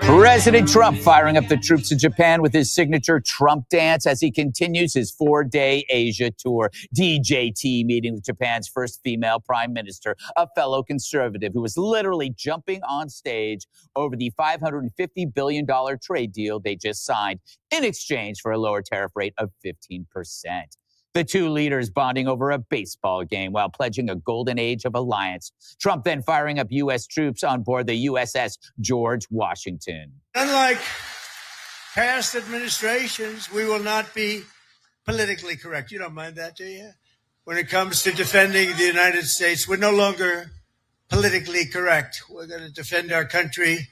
President Trump firing up the troops in Japan with his signature Trump dance as he continues his 4-day Asia tour. DJT meeting with Japan's first female prime minister, a fellow conservative who was literally jumping on stage over the $550 billion trade deal they just signed in exchange for a lower tariff rate of 15%. The two leaders bonding over a baseball game while pledging a golden age of alliance. Trump then firing up U.S. troops on board the USS George Washington. Unlike past administrations, we will not be politically correct. You don't mind that, do you? When it comes to defending the United States, we're no longer politically correct. We're going to defend our country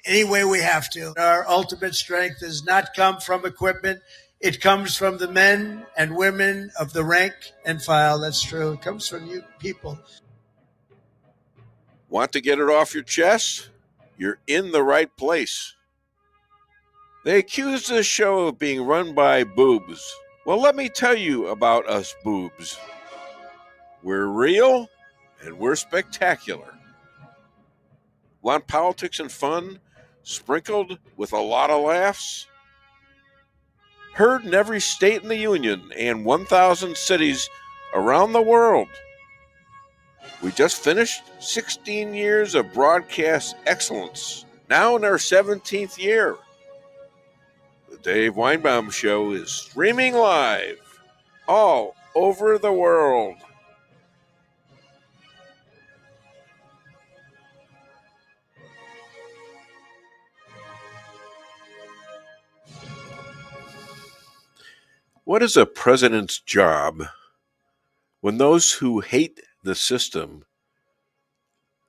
any way we have to. Our ultimate strength does not come from equipment. It comes from the men and women of the rank and file. That's true. It comes from you people. Want to get it off your chest? You're in the right place. They accuse this show of being run by boobs. Well, let me tell you about us boobs. We're real and we're spectacular. Want politics and fun sprinkled with a lot of laughs? Heard in every state in the Union and 1,000 cities around the world. We just finished 16 years of broadcast excellence, now in our 17th year. The Dave Weinbaum Show is streaming live all over the world. What is a president's job when those who hate the system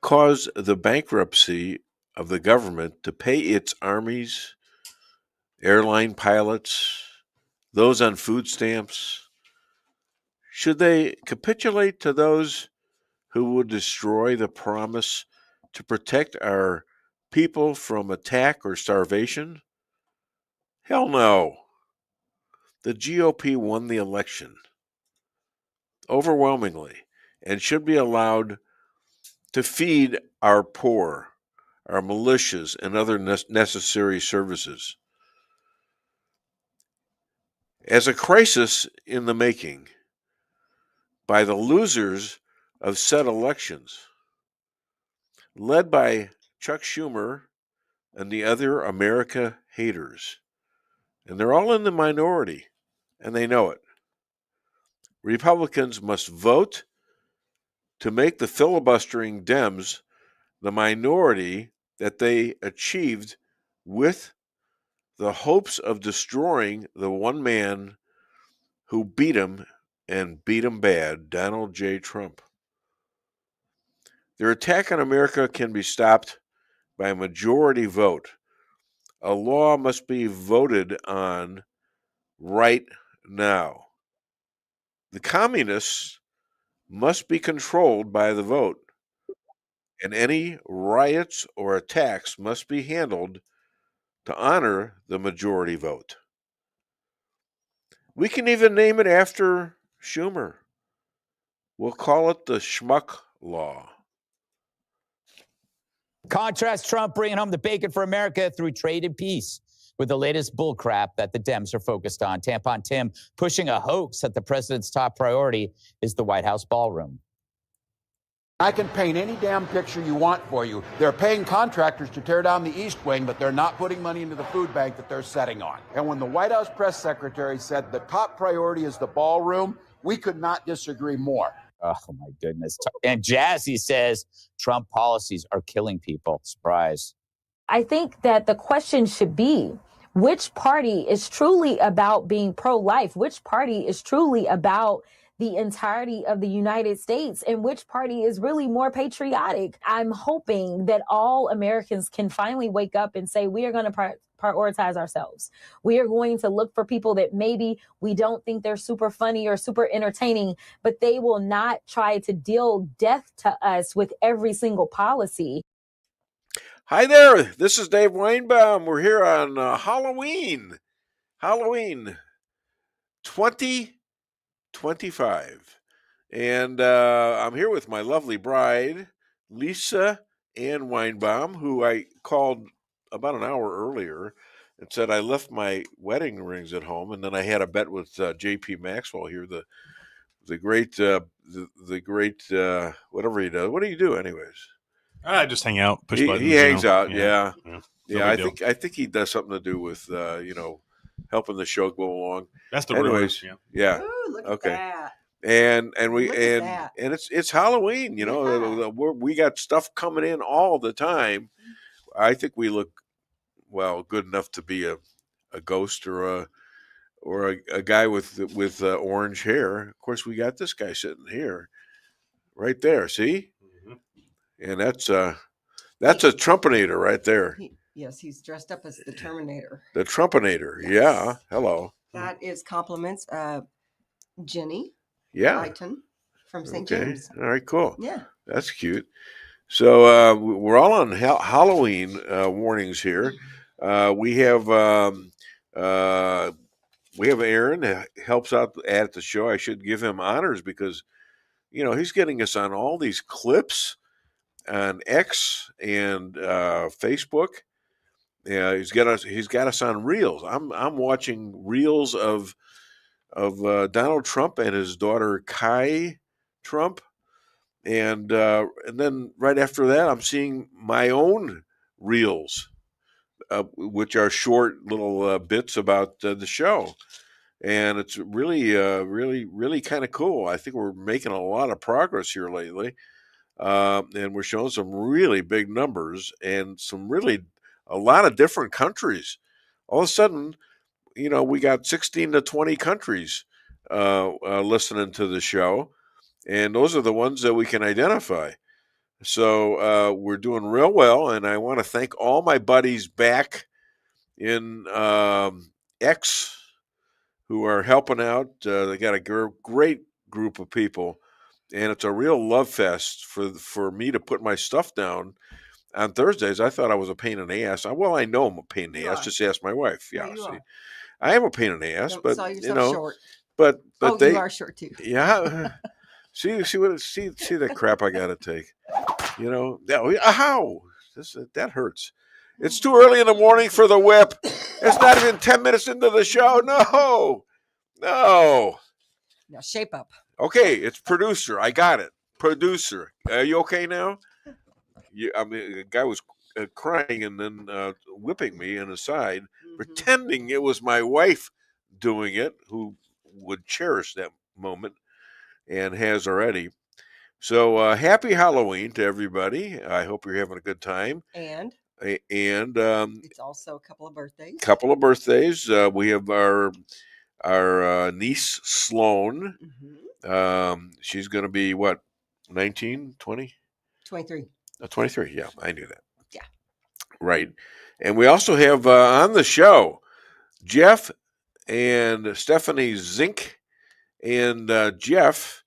cause the bankruptcy of the government to pay its armies, airline pilots, those on food stamps? Should they capitulate to those who would destroy the promise to protect our people from attack or starvation? Hell no. The GOP won the election overwhelmingly and should be allowed to feed our poor, our militias, and other necessary services. As a crisis in the making by the losers of said elections, led by Chuck Schumer and the other America haters, and they're all in the minority, and they know it. Republicans must vote to make the filibustering Dems the minority that they achieved with the hopes of destroying the one man who beat him and beat him bad, Donald J. Trump. Their attack on America can be stopped by a majority vote. A law must be voted on right now. The communists must be controlled by the vote, and any riots or attacks must be handled to honor the majority vote. We can even name it after Schumer. We'll call it the Schmuck Law. Contrast Trump bringing home the bacon for America through trade and peace with the latest bullcrap that the Dems are focused on. Tampon Tim pushing a hoax that the president's top priority is the White House ballroom. I can paint any damn picture you want for you. They're paying contractors to tear down the East Wing, but they're not putting money into the food bank that they're setting on. And when the White House press secretary said the top priority is the ballroom, we could not disagree more. Oh, my goodness. And Jazzy says Trump policies are killing people. Surprise. I think that the question should be, which party is truly about being pro-life? Which party is truly about the entirety of the United States, and which party is really more patriotic? I'm hoping that all Americans can finally wake up and say, we are going to prioritize ourselves. We are going to look for people that maybe we don't think they're super funny or super entertaining, but they will not try to deal death to us with every single policy. Hi there, this is Dave Weinbaum. We're here on Halloween 2025. And I'm here with my lovely bride, Lisa Ann Weinbaum, who I called about an hour earlier and said I left my wedding rings at home, and then I had a bet with J.P. Maxwell here, the great the great whatever he does. What do you do, anyways? I just hang out, push buttons. He hangs out. Yeah. I think he does something to do with helping the show go along. That's the anyways. rumor. Yeah. Ooh, look Okay. at that. And Look at that. it's Halloween. We got stuff coming in all the time. I think we look good enough to be a ghost or a guy with orange hair. Of course, we got this guy sitting here, right there. See, and that's a Trumpinator right there. Yes, he's dressed up as the Terminator. The Trumpinator. Yes. Yeah. Hello. That is compliments of Jenny. Yeah. Brighton from St. James. All right. Cool. Yeah. That's cute. So we're all on Halloween warnings here. We have Aaron that helps out at the show. I should give him honors because he's getting us on all these clips on X and Facebook. Yeah, he's got us on reels. I'm watching reels of Donald Trump and his daughter Kai Trump. And then right after that, I'm seeing my own reels, which are short little bits about the show. And it's really, really kind of cool. I think we're making a lot of progress here lately. And we're showing some really big numbers and a lot of different countries. All of a sudden, we got 16 to 20 countries listening to the show. And those are the ones that we can identify. So we're doing real well. And I want to thank all my buddies back in X who are helping out. They got a great group of people. And it's a real love fest for me to put my stuff down on Thursdays. I thought I was a pain in the ass. Well, I know I'm a pain in the ass. Just ask my wife. Yeah, see, I am a pain in the ass, Don't but sell yourself short. But you are short too. Yeah. see the crap I gotta take. How that hurts. It's too early in the morning for the whip. It's not even 10 minutes into the show. No. Now shape up. Okay, it's producer. I got it. Producer. Are you okay now? The guy was crying and then whipping me in the side, pretending it was my wife doing it, who would cherish that moment and has already. So happy Halloween to everybody. I hope you're having a good time. And it's also a couple of birthdays. We have our niece Sloan. She's going to be what, 19, 20? 23. 23. Yeah, I knew that. Yeah. Right. And we also have on the show Jeff and Stephanie Zink. And Jeff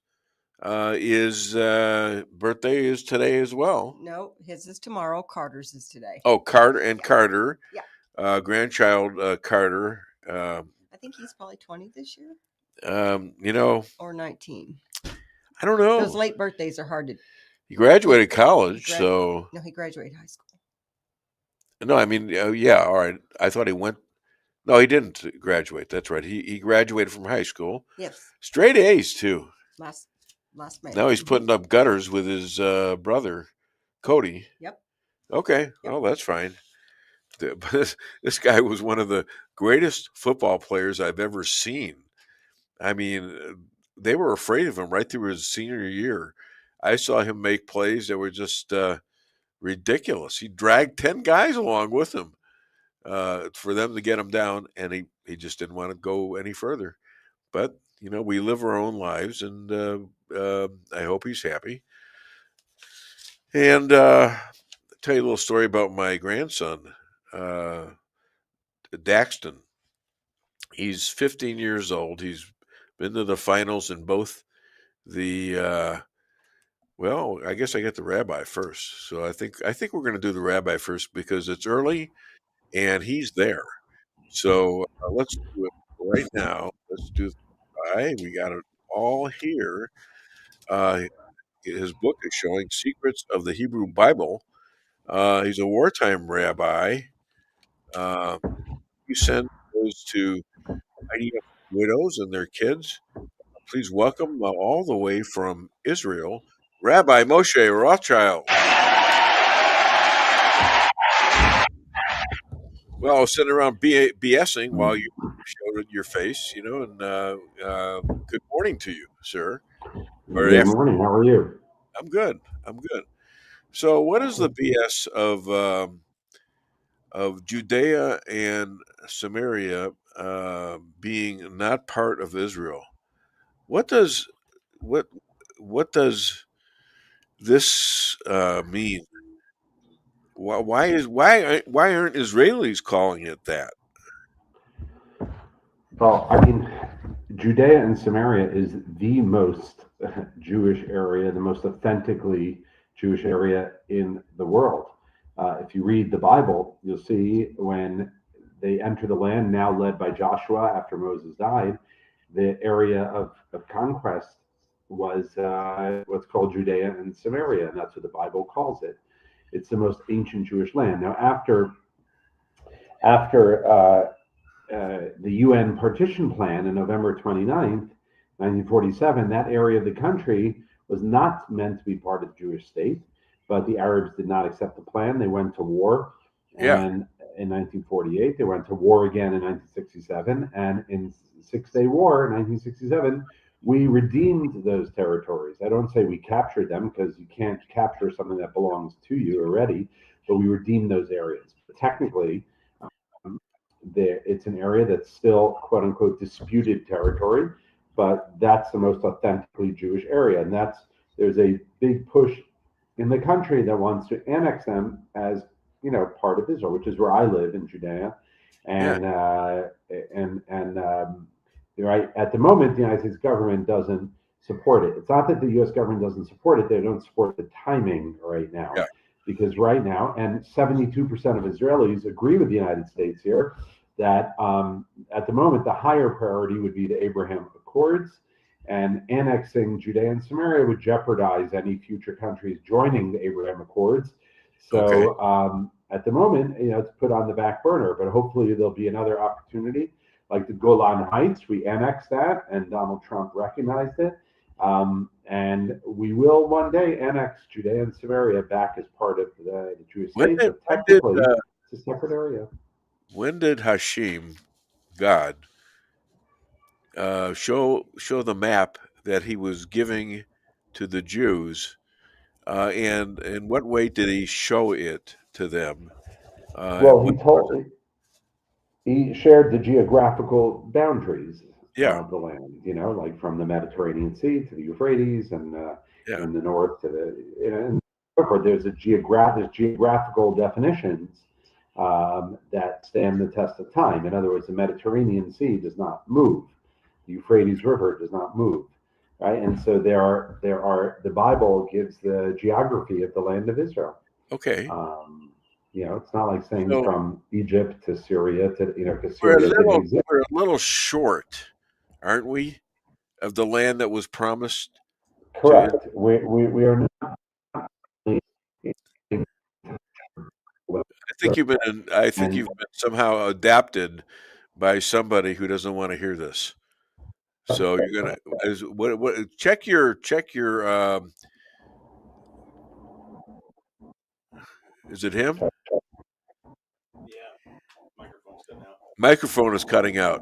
his birthday is today as well. No, his is tomorrow. Carter's is today. Oh, Carter. Yeah. Grandchild Carter. I think he's probably 20 this year. Or 19. I don't know. Those late birthdays are hard to. He graduated college, so. No, he graduated high school. No, I mean, yeah, all right. I thought he went. No, he didn't graduate. That's right. He graduated from high school. Yes. Straight A's too. Last May. Now he's putting up gutters with his brother, Cody. Yep. Okay. Yep. Well, that's fine. This guy was one of the greatest football players I've ever seen. I mean, they were afraid of him right through his senior year. I saw him make plays that were just ridiculous. He dragged 10 guys along with him for them to get him down, and he just didn't want to go any further. But, we live our own lives, and I hope he's happy. And tell you a little story about my grandson, Daxton. He's 15 years old. He's been to the finals in both the well, I guess I get the Rabbi first. So I think we're going to do the Rabbi first because it's early and he's there. So let's do it right now. Let's do the Rabbi. We got it all here. His book is showing Secrets of the Hebrew Bible. He's a wartime rabbi. You send those to IDF widows and their kids. Please welcome all the way from Israel, Rabbi Moshe Rothschild. Well, I was sitting around BSing while you showed your face, and good morning to you, sir. Good morning. How are you? I'm good. So, what is the BS of Judea and Samaria being not part of Israel? What does this mean? Why aren't Israelis calling it that? Well, I mean, Judea and Samaria is the most Jewish area, the most authentically Jewish area in the world. If you read the Bible, you'll see when they enter the land now led by Joshua after Moses died, the area of conquest was what's called Judea and Samaria, and that's what the Bible calls it. It's the most ancient Jewish land. Now, after the UN partition plan on November 29th, 1947, that area of the country was not meant to be part of the Jewish state, but the Arabs did not accept the plan. They went to war. And in 1948, they went to war again in 1967. And in Six-Day War in 1967, we redeemed those territories. I don't say we captured them because you can't capture something that belongs to you already, but we redeemed those areas. But technically, it's an area that's still quote unquote disputed territory, but that's the most authentically Jewish area. And there's a big push in the country that wants to annex them as, part of Israel, which is where I live in Judea. And, right at the moment, the United States government doesn't support it. It's not that the US government doesn't support it. They don't support the timing right now. Yeah. Because right now, and 72% of Israelis agree with the United States here, that at the moment, the higher priority would be the Abraham Accords, and annexing Judea and Samaria would jeopardize any future countries joining the Abraham Accords. So at the moment, it's put on the back burner, but hopefully there'll be another opportunity, like the Golan Heights. We annexed that, and Donald Trump recognized it. And we will one day annex Judea and Samaria back as part of the Jewish state. But technically, it's a separate area. When did Hashem, God, show the map that he was giving to the Jews, and in what way did he show it to them? Well, he shared the geographical boundaries of the land, like from the Mediterranean Sea to the Euphrates, and in the north to the, there's geographical definitions that stand the test of time. In other words, the Mediterranean Sea does not move. The Euphrates River does not move, right? And so the Bible gives the geography of the land of Israel. Okay. It's not like saying from Egypt to Syria to, because we're Syria a little short, aren't we, of the land that was promised? Correct. We are not. I think you've been somehow adapted by somebody who doesn't want to hear this. So you're gonna check your is it him? Yeah. Microphone's cutting out. Microphone is cutting out.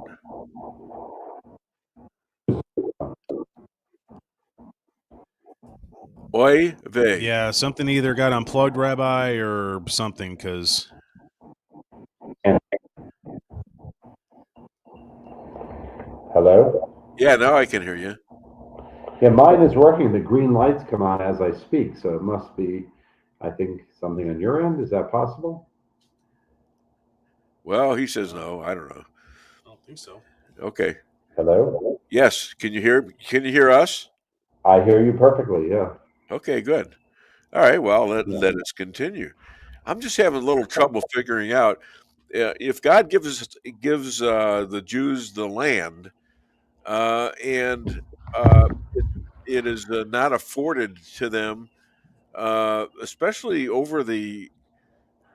Oy vey. Yeah, something either got unplugged, Rabbi, or something, because... Hello? Yeah, now I can hear you. Yeah, mine is working. The green lights come on as I speak, so it must be, I think, something on your end. Is that possible? Well, he says no. I don't know. I don't think so. Okay. Hello? Yes. Can you hear us? I hear you perfectly, yeah. Okay, good. All right, well, let us continue. I'm just having a little trouble figuring out if God gives the Jews the land, and it is not afforded to them, especially over the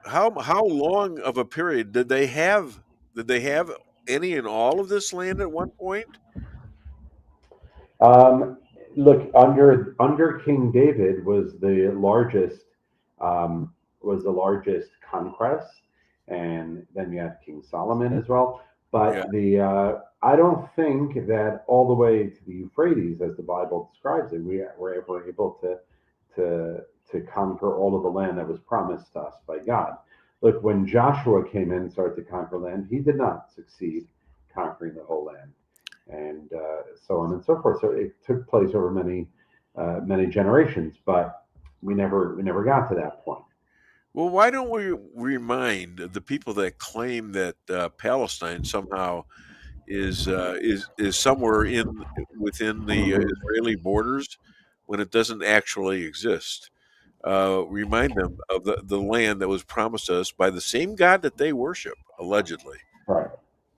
how long of a period did they have? Did they have any and all of this land at one point? Um, Look, under King David was the largest conquest, and then you had King Solomon as well. Yeah. But I don't think that all the way to the Euphrates, as the Bible describes it, we were ever able to conquer all of the land that was promised to us by God. Look, when Joshua came in and started to conquer land, he did not succeed conquering the whole land, and so on and so forth. So it took place over many generations, but we never got to that point. Well, why don't we remind the people that claim that Palestine somehow is somewhere within the Israeli borders when it doesn't actually exist? Remind them of the land that was promised us by the same God that they worship, allegedly. Right.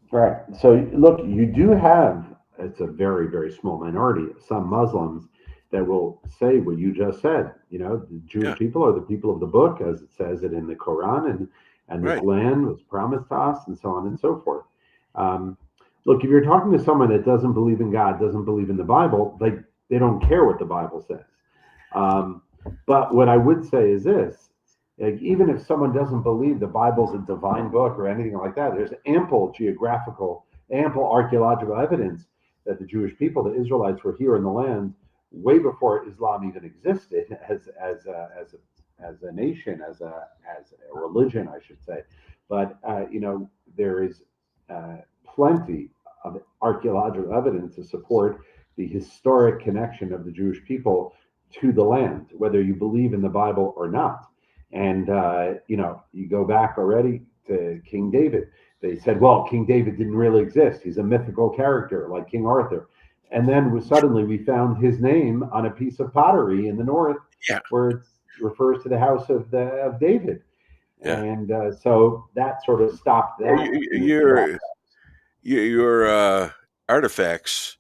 Right. So look, you do have, it's a very, very small minority, some Muslims that will say what you just said. The Jewish people are the people of the book, as it says it in the Quran, and this Right. land was promised to us, and so on and so forth. Look, if you're talking to someone that doesn't believe in God, doesn't believe in the Bible, they don't care what the Bible says. But what I would say is this: like, even if someone doesn't believe the Bible's a divine book or anything like that, there's ample archaeological evidence that the Jewish people, the Israelites, were here in the land way before Islam even existed as a nation, as a religion, I should say. But there is plenty of archaeological evidence to support the historic connection of the Jewish people to the land, whether you believe in the Bible or not. And you go back already to King David. They said, well, King David didn't really exist. He's a mythical character like King Arthur. And then suddenly we found his name on a piece of pottery in the north, where it refers to the house of David. Yeah. And so that sort of stopped that. Your artifacts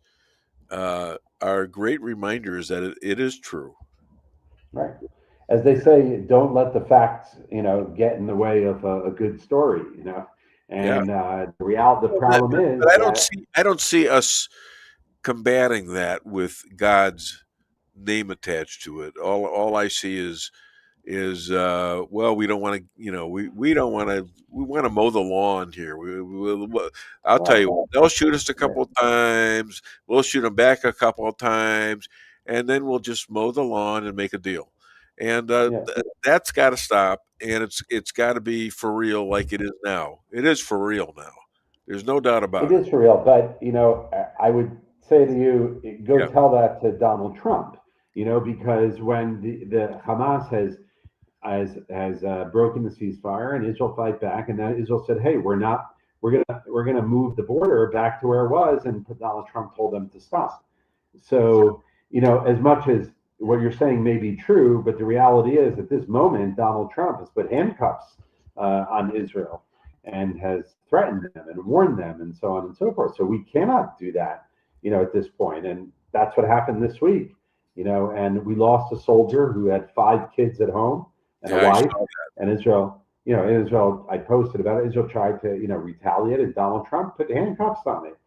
are great reminders that it is true. Right. As they say, don't let the facts, get in the way of a good story, And the problem is, but I don't see us combating that with God's name attached to it. All I see is well, we don't want to, we don't want to, we want to mow the lawn here. I'll tell you what, they'll shoot us a couple of times, we'll shoot them back a couple of times, and then we'll just mow the lawn and make a deal. And that's got to stop, and it's got to be for real, like it is now. It is for real now. There's no doubt about it. It is for real, but I would say to you, go tell that to Donald Trump. Because when the Hamas has broken the ceasefire and Israel fight back, and then Israel said, "Hey, we're gonna move the border back to where it was," and Donald Trump told them to stop. So as much as what you're saying may be true, but the reality is at this moment, Donald Trump has put handcuffs on Israel and has threatened them and warned them and so on and so forth. So we cannot do that, at this point. And that's what happened this week, and we lost a soldier who had 5 kids at home and a wife. And Israel, I posted about it. Israel tried to, retaliate, and Donald Trump put handcuffs on it,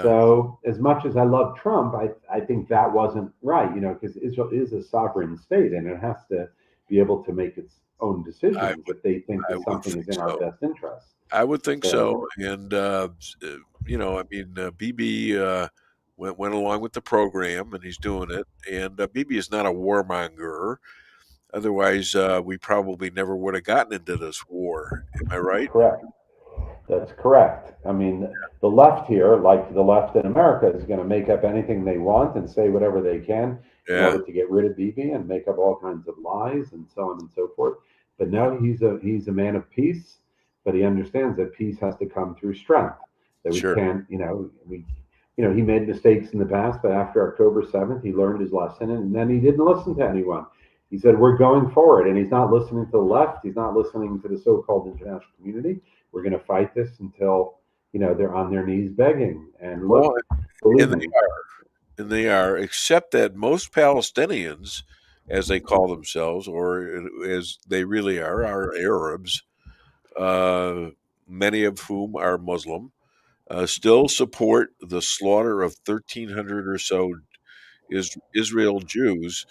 So as much as I love Trump, I think that wasn't right, because Israel is a sovereign state and it has to be able to make its own decisions if they think that something is in our best interest. I would think so. And, Bibi went along with the program, and he's doing it. And Bibi is not a warmonger. Otherwise, we probably never would have gotten into this war. Am I right? Correct. That's correct. I mean, the left here, like the left in America, is going to make up anything they want and say whatever they can in order to get rid of Bibi and make up all kinds of lies and so on and so forth. But no, he's a man of peace, but he understands that peace has to come through strength. That we can't, he made mistakes in the past, but after October 7th, he learned his lesson, and then he didn't listen to anyone. He said, we're going forward, and he's not listening to the left. He's not listening to the so-called international community. We're going to fight this until, they're on their knees begging. And look, and they are, except that most Palestinians as they call themselves, or as they really are Arabs, many of whom are Muslim, still support the slaughter of 1,300 or so Israel Jews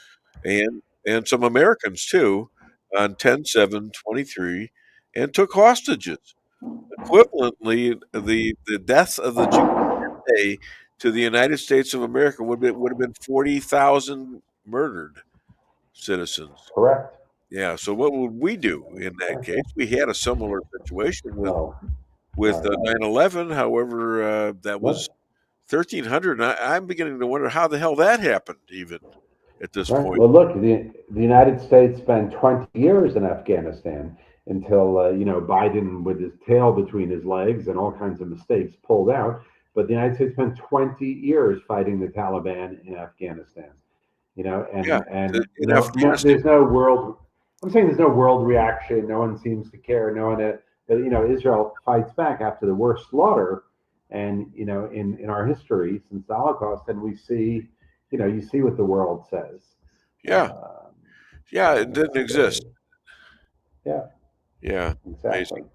and some Americans too on 10/7/23 and took hostages. Equivalently, the death of the Jews today to the United States of America would have been 40,000 murdered citizens. Correct. Yeah. So what would we do in that case? We had a similar situation Well, with right. 9/11. However, that was 1,300. And I'm beginning to wonder how the hell that happened, even at this Right. point. Well, look, the United States spent 20 years in Afghanistan until Biden, with his tail between his legs and all kinds of mistakes, pulled out. But the United States spent 20 years fighting the Taliban in Afghanistan. Yeah, in No, Afghanistan. there's no world. I'm saying there's no world reaction. No one seems to care. No one, Israel fights back after the worst slaughter, and in our history since the Holocaust, and we see, you see what the world says. Yeah, yeah, it didn't exist. Yeah, Yeah, exactly. amazing.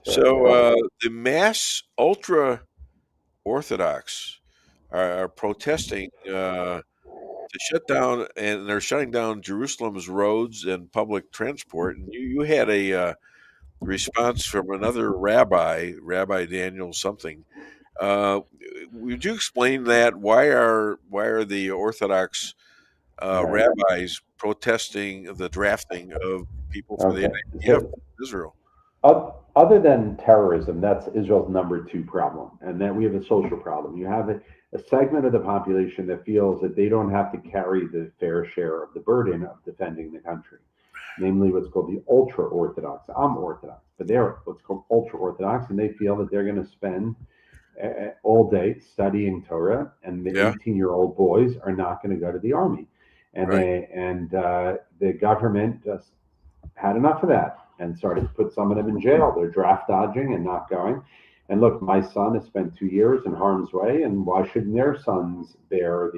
So the mass ultra-Orthodox are protesting to shut down, and they're shutting down Jerusalem's roads and public transport. And you had a response from another rabbi, Rabbi Daniel something. Would you explain that? Why are the Orthodox rabbis protesting the drafting of people for the Okay. IDF in Israel? Other than terrorism, that's Israel's number 2 problem. And then we have a social problem. You have a segment of the population that feels that they don't have to carry the fair share of the burden of defending the country, namely what's called the Ultra-Orthodox. I'm Orthodox, but they're what's called Ultra-Orthodox, and they feel that they're going to spend all day studying Torah, and the 18-year-old boys are not going to go to the army. And the government just had enough of that and started to put some of them in jail. They're draft dodging and not going. And look, my son has spent 2 years in harm's way, and why shouldn't their sons bear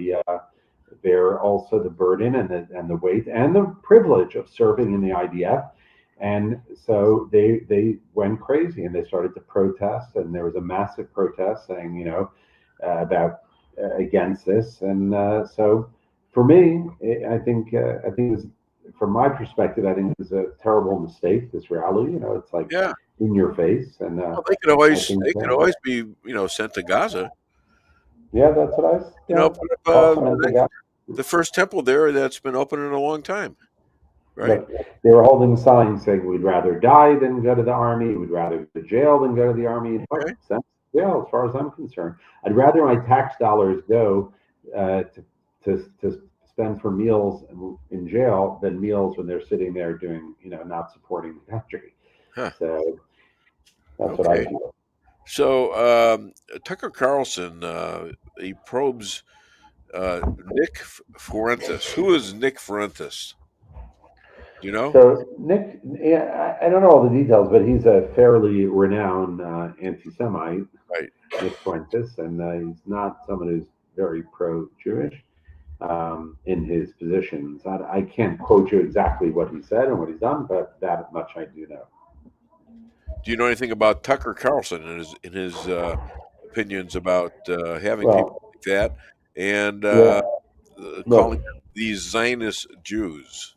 also the burden and the weight and the privilege of serving in the IDF? And so they went crazy and they started to protest, and there was a massive protest saying, about against this. And so for me, I think it was, from my perspective, I think it was a terrible mistake. This rally, it's like in your face, and well, they could always be sent to Gaza. Yeah, that's what I. Put up the first temple there that's been open in a long time. Right. Look, they were holding signs saying we'd rather die than go to the army. We'd rather go to jail than go to the army. Okay. Yeah, as far as I'm concerned, I'd rather my tax dollars go to spend for meals in jail than meals when they're sitting there doing, not supporting the country. Huh. So that's what I do. So Tucker Carlson, he probes Nick Fuentes. Who is Nick Fuentes? Do you know? So Nick, I don't know all the details, but he's a fairly renowned anti-Semite, right? Nick Fuentes, and he's not someone who's very pro-Jewish in his positions. I can't quote you exactly what he said and what he's done, but that much I do know. Do you know anything about Tucker Carlson in his opinions about having people like that and calling these Zionist Jews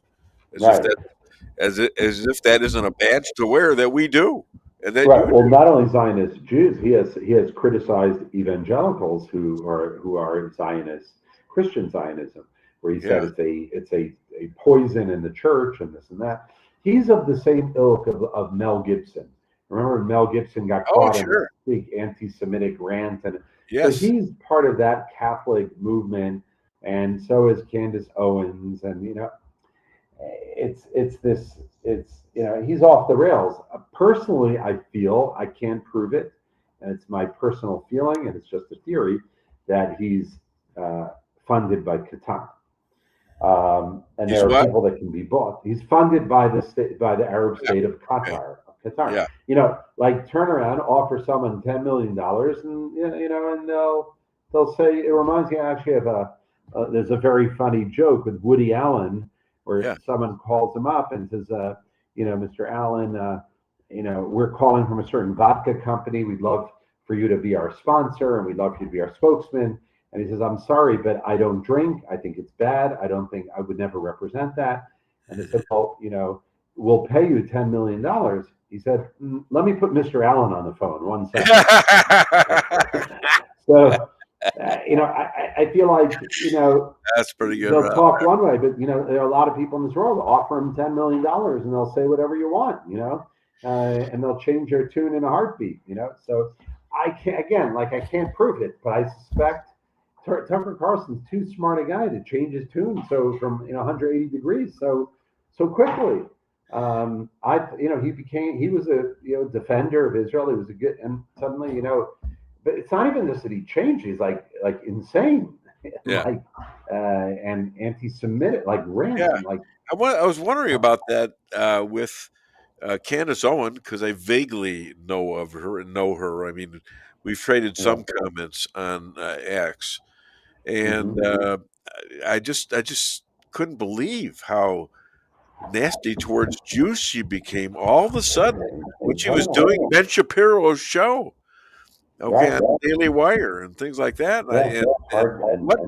as if that isn't a badge to wear that we do? And that Well, not only Zionist Jews, he has criticized evangelicals who are Zionists, Christian Zionism, where he said it's a poison in the church and this and that. He's of the same ilk of Mel Gibson. Remember, Mel Gibson got caught in a big anti-Semitic rant, and so he's part of that Catholic movement, and so is Candace Owens, and he's off the rails. Personally, I feel, I can't prove it, and it's my personal feeling, and it's just a theory, that he's funded by Qatar. And there are people that can be bought. He's funded by the Arab state of Qatar. Yeah. Like turn around, offer someone $10 million, and they'll say, it reminds me actually of there's a very funny joke with Woody Allen where someone calls him up and says, Mr. Allen, we're calling from a certain vodka company. We'd love for you to be our sponsor, and we'd love for you to be our spokesman. And he says, I'm sorry, but I don't drink. I think it's bad. I don't think I would never represent that. And they said, well, we'll pay you $10 million. He said, let me put Mr. Allen on the phone 1 second. So, I feel like, that's pretty good. They'll talk one way, but, there are a lot of people in this world that offer them $10 million and they'll say whatever you want, and they'll change their tune in a heartbeat, So I can't prove it, but I suspect Tucker Carlson's too smart a guy to change his tune from 180 degrees so quickly. He was a defender of Israel. He was a good, and suddenly but it's not even just that he changed. He's like insane, and anti-Semitic, like rant. Yeah. I was wondering about that with Candace Owen, because I vaguely know her. I mean, we've traded some comments on X, and I just couldn't believe how nasty towards Jews she became all of a sudden when she was doing Ben Shapiro's show, on Daily Wire and things like that.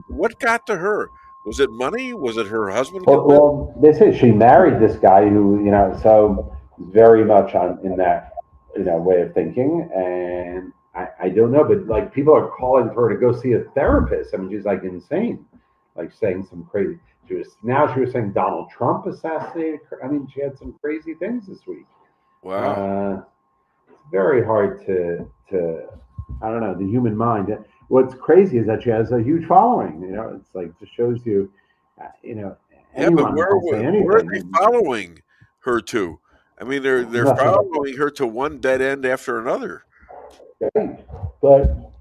What got to her? Was it money? Was it her husband? Well, they say she married this guy who, so very much in that, way of thinking. And I don't know, but like people are calling for her to go see a therapist. I mean, she's like insane, like saying some crazy. She was saying Donald Trump assassinated her. I mean, she had some crazy things this week. Wow. It's very hard to I don't know, the human mind. What's crazy is that she has a huge following. It's like just shows you, but where are they following her to? I mean, they're following her to one dead end after another. But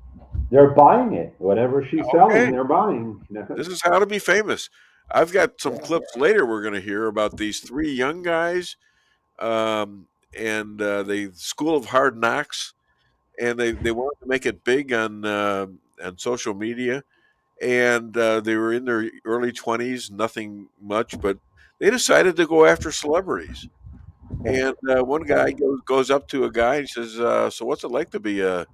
they're buying it. Whatever she's selling, they're buying. This is how to be famous. I've got some clips later we're going to hear about these three young guys, and the School of Hard Knocks, and they wanted to make it big on social media, and they were in their early 20s, nothing much, but they decided to go after celebrities. And one guy goes up to a guy and says, "So what's it like to be a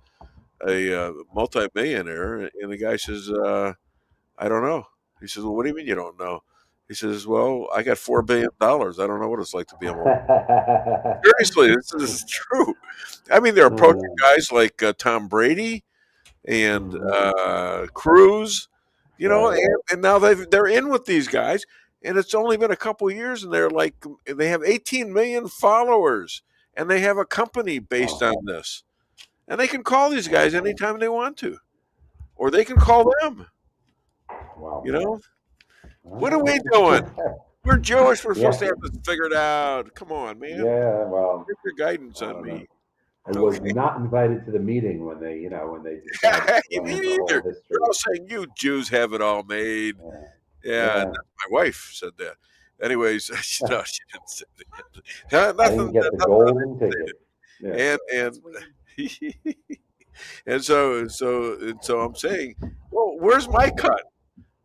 multi-millionaire?" And the guy says, "I don't know." He says, "Well, what do you mean you don't know?" He says, "Well, I got $4 billion. I don't know what it's like to be a multi-millionaire." Seriously, this is true. I mean, they're approaching guys like Tom Brady and Cruz, and now they're in with these guys. And it's only been a couple years, and they have 18 million followers, and they have a company based on this. And they can call these guys anytime they want to, or they can call them. Wow. What are we doing? We're Jewish. We're supposed to have this figured out. Come on, man. Yeah, well, get your guidance on me. I was not invited to the meeting when they decided you need either. They're all saying you Jews have it all made. Yeah. And my wife said that. Anyways, no, she didn't say that. I didn't get the golden ticket. And so I'm saying, well, where's my cut?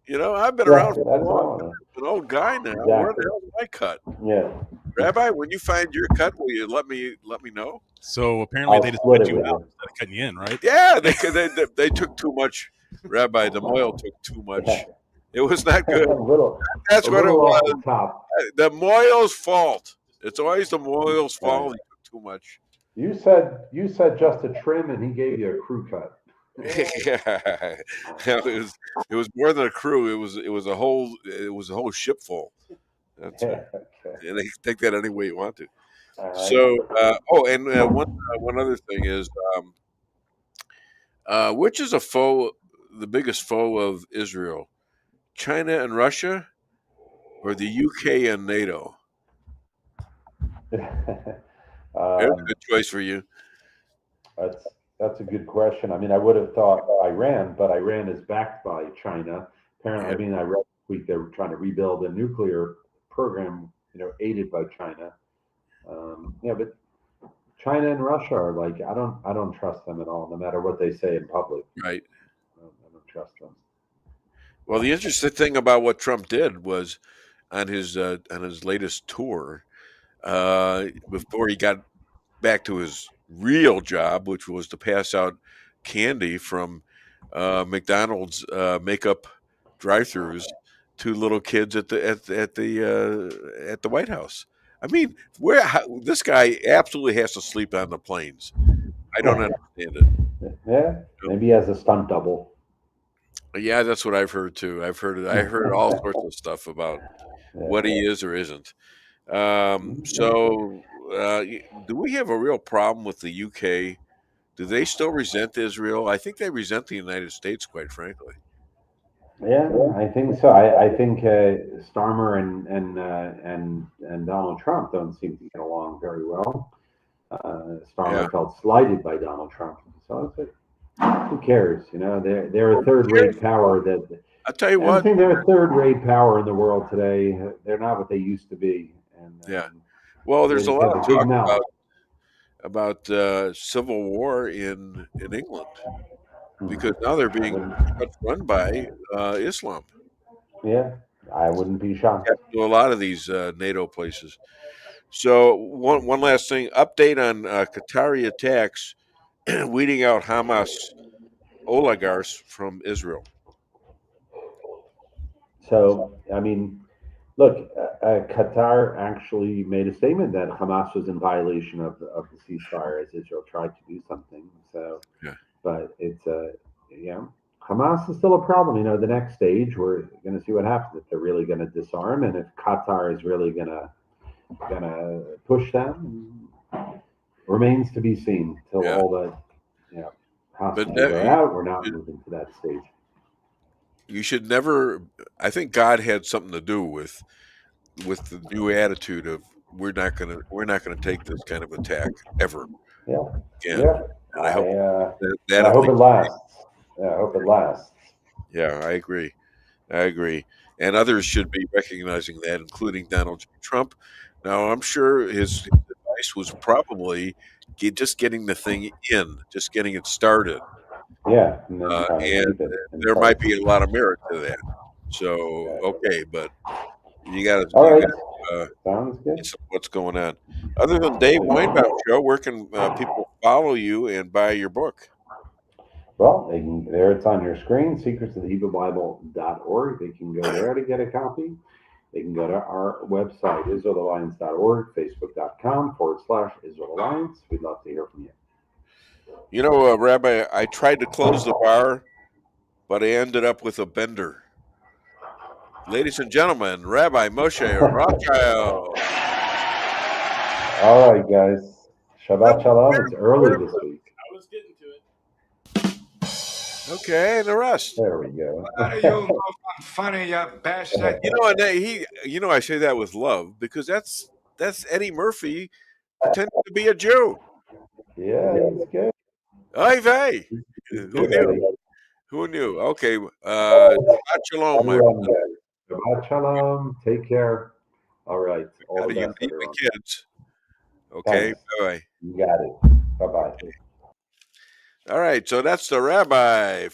I've been around for a long time. I'm an old guy now. Exactly. Where the hell is my cut? Yeah. Rabbi, when you find your cut, will you let me know? So apparently they just put you out instead of cutting you in, right? Yeah, they took too much. Rabbi, the Moyle took too much. It was not good. That's what it was. The Moyle's fault. It's always the Moyle's fault. He took too much. You said just a trim, and he gave you a crew cut. Yeah, it was more than a crew. It was a whole ship full. That's right. Okay. And they can take that any way you want to. Right. So, one other thing is, which is the biggest foe of Israel? China and Russia, or the UK and NATO? There's a good choice for you. That's a good question. I mean, I would have thought Iran, but Iran is backed by China. Apparently, I mean, I read this week they were trying to rebuild a nuclear program, aided by China. But China and Russia are like, I don't trust them at all, no matter what they say in public. Right. I don't trust them. Well, the interesting thing about what Trump did was, on his latest tour before he got back to his real job, which was to pass out candy from McDonald's makeup drive-throughs to little kids at the White House. I mean, this guy absolutely has to sleep on the planes. I don't understand it. Yeah, maybe he has a stunt double. Yeah, that's what I've heard too. I heard all sorts of stuff about what he is or isn't. So, do we have a real problem with the UK? Do they still resent Israel? I think they resent the United States, quite frankly. Yeah, I think so. I think Starmer and Donald Trump don't seem to get along very well. Starmer felt slighted by Donald Trump, so it's who cares? You know, they're a third-rate power. I'll tell you what. I think they're a third-rate power in the world today. They're not what they used to be. And well, there's a lot of talk about civil war in England. Because now they're being run by Islam. Yeah, I wouldn't be shocked. To a lot of these NATO places. So one last thing, update on Qatari attacks, weeding out Hamas oligarchs from Israel. So, I mean, look, Qatar actually made a statement that Hamas was in violation of the ceasefire as Israel tried to do something. So, but it's Hamas is still a problem. You know, the next stage we're going to see what happens if they're really going to disarm and if Qatar is really going to push them. Remains to be seen till all the hostages are out. We're not moving to that stage. You should never. I think God had something to do with the new attitude of we're not gonna take this kind of attack ever. And I hope I hope it lasts. Yeah, I hope it lasts. Yeah, I agree. And others should be recognizing that, including Donald J. Trump. Now, I'm sure his advice was probably just getting the thing in, just getting it started. Yeah, and there might be a lot of merit to that. So, okay, but you got to see what's going on. Other than Dave Weinbaum Show, where can people follow you and buy your book? Well, there it's on your screen, secretsofthehebrew.org. They can go there to get a copy. They can go to our website, israelalliance.org, facebook.com/Israel Alliance. We'd love to hear from you. You know, Rabbi, I tried to close the bar, but I ended up with a bender. Ladies and gentlemen, Rabbi Moshe Rothschild. All right, guys. Shabbat Shalom. It's early this week. I was getting to it. Okay, the rest. There we go. Funny, bastard. You know, I say that with love because that's Eddie Murphy pretending to be a Jew. Yeah, that's good. Oy vey. Who knew? Okay. Shabbat Shalom, my friend. Shabbat Shalom. Take care. All right. All the best, everyone. Kids. Okay. Bye. You got it. Bye-bye. All right. So that's the Rabbi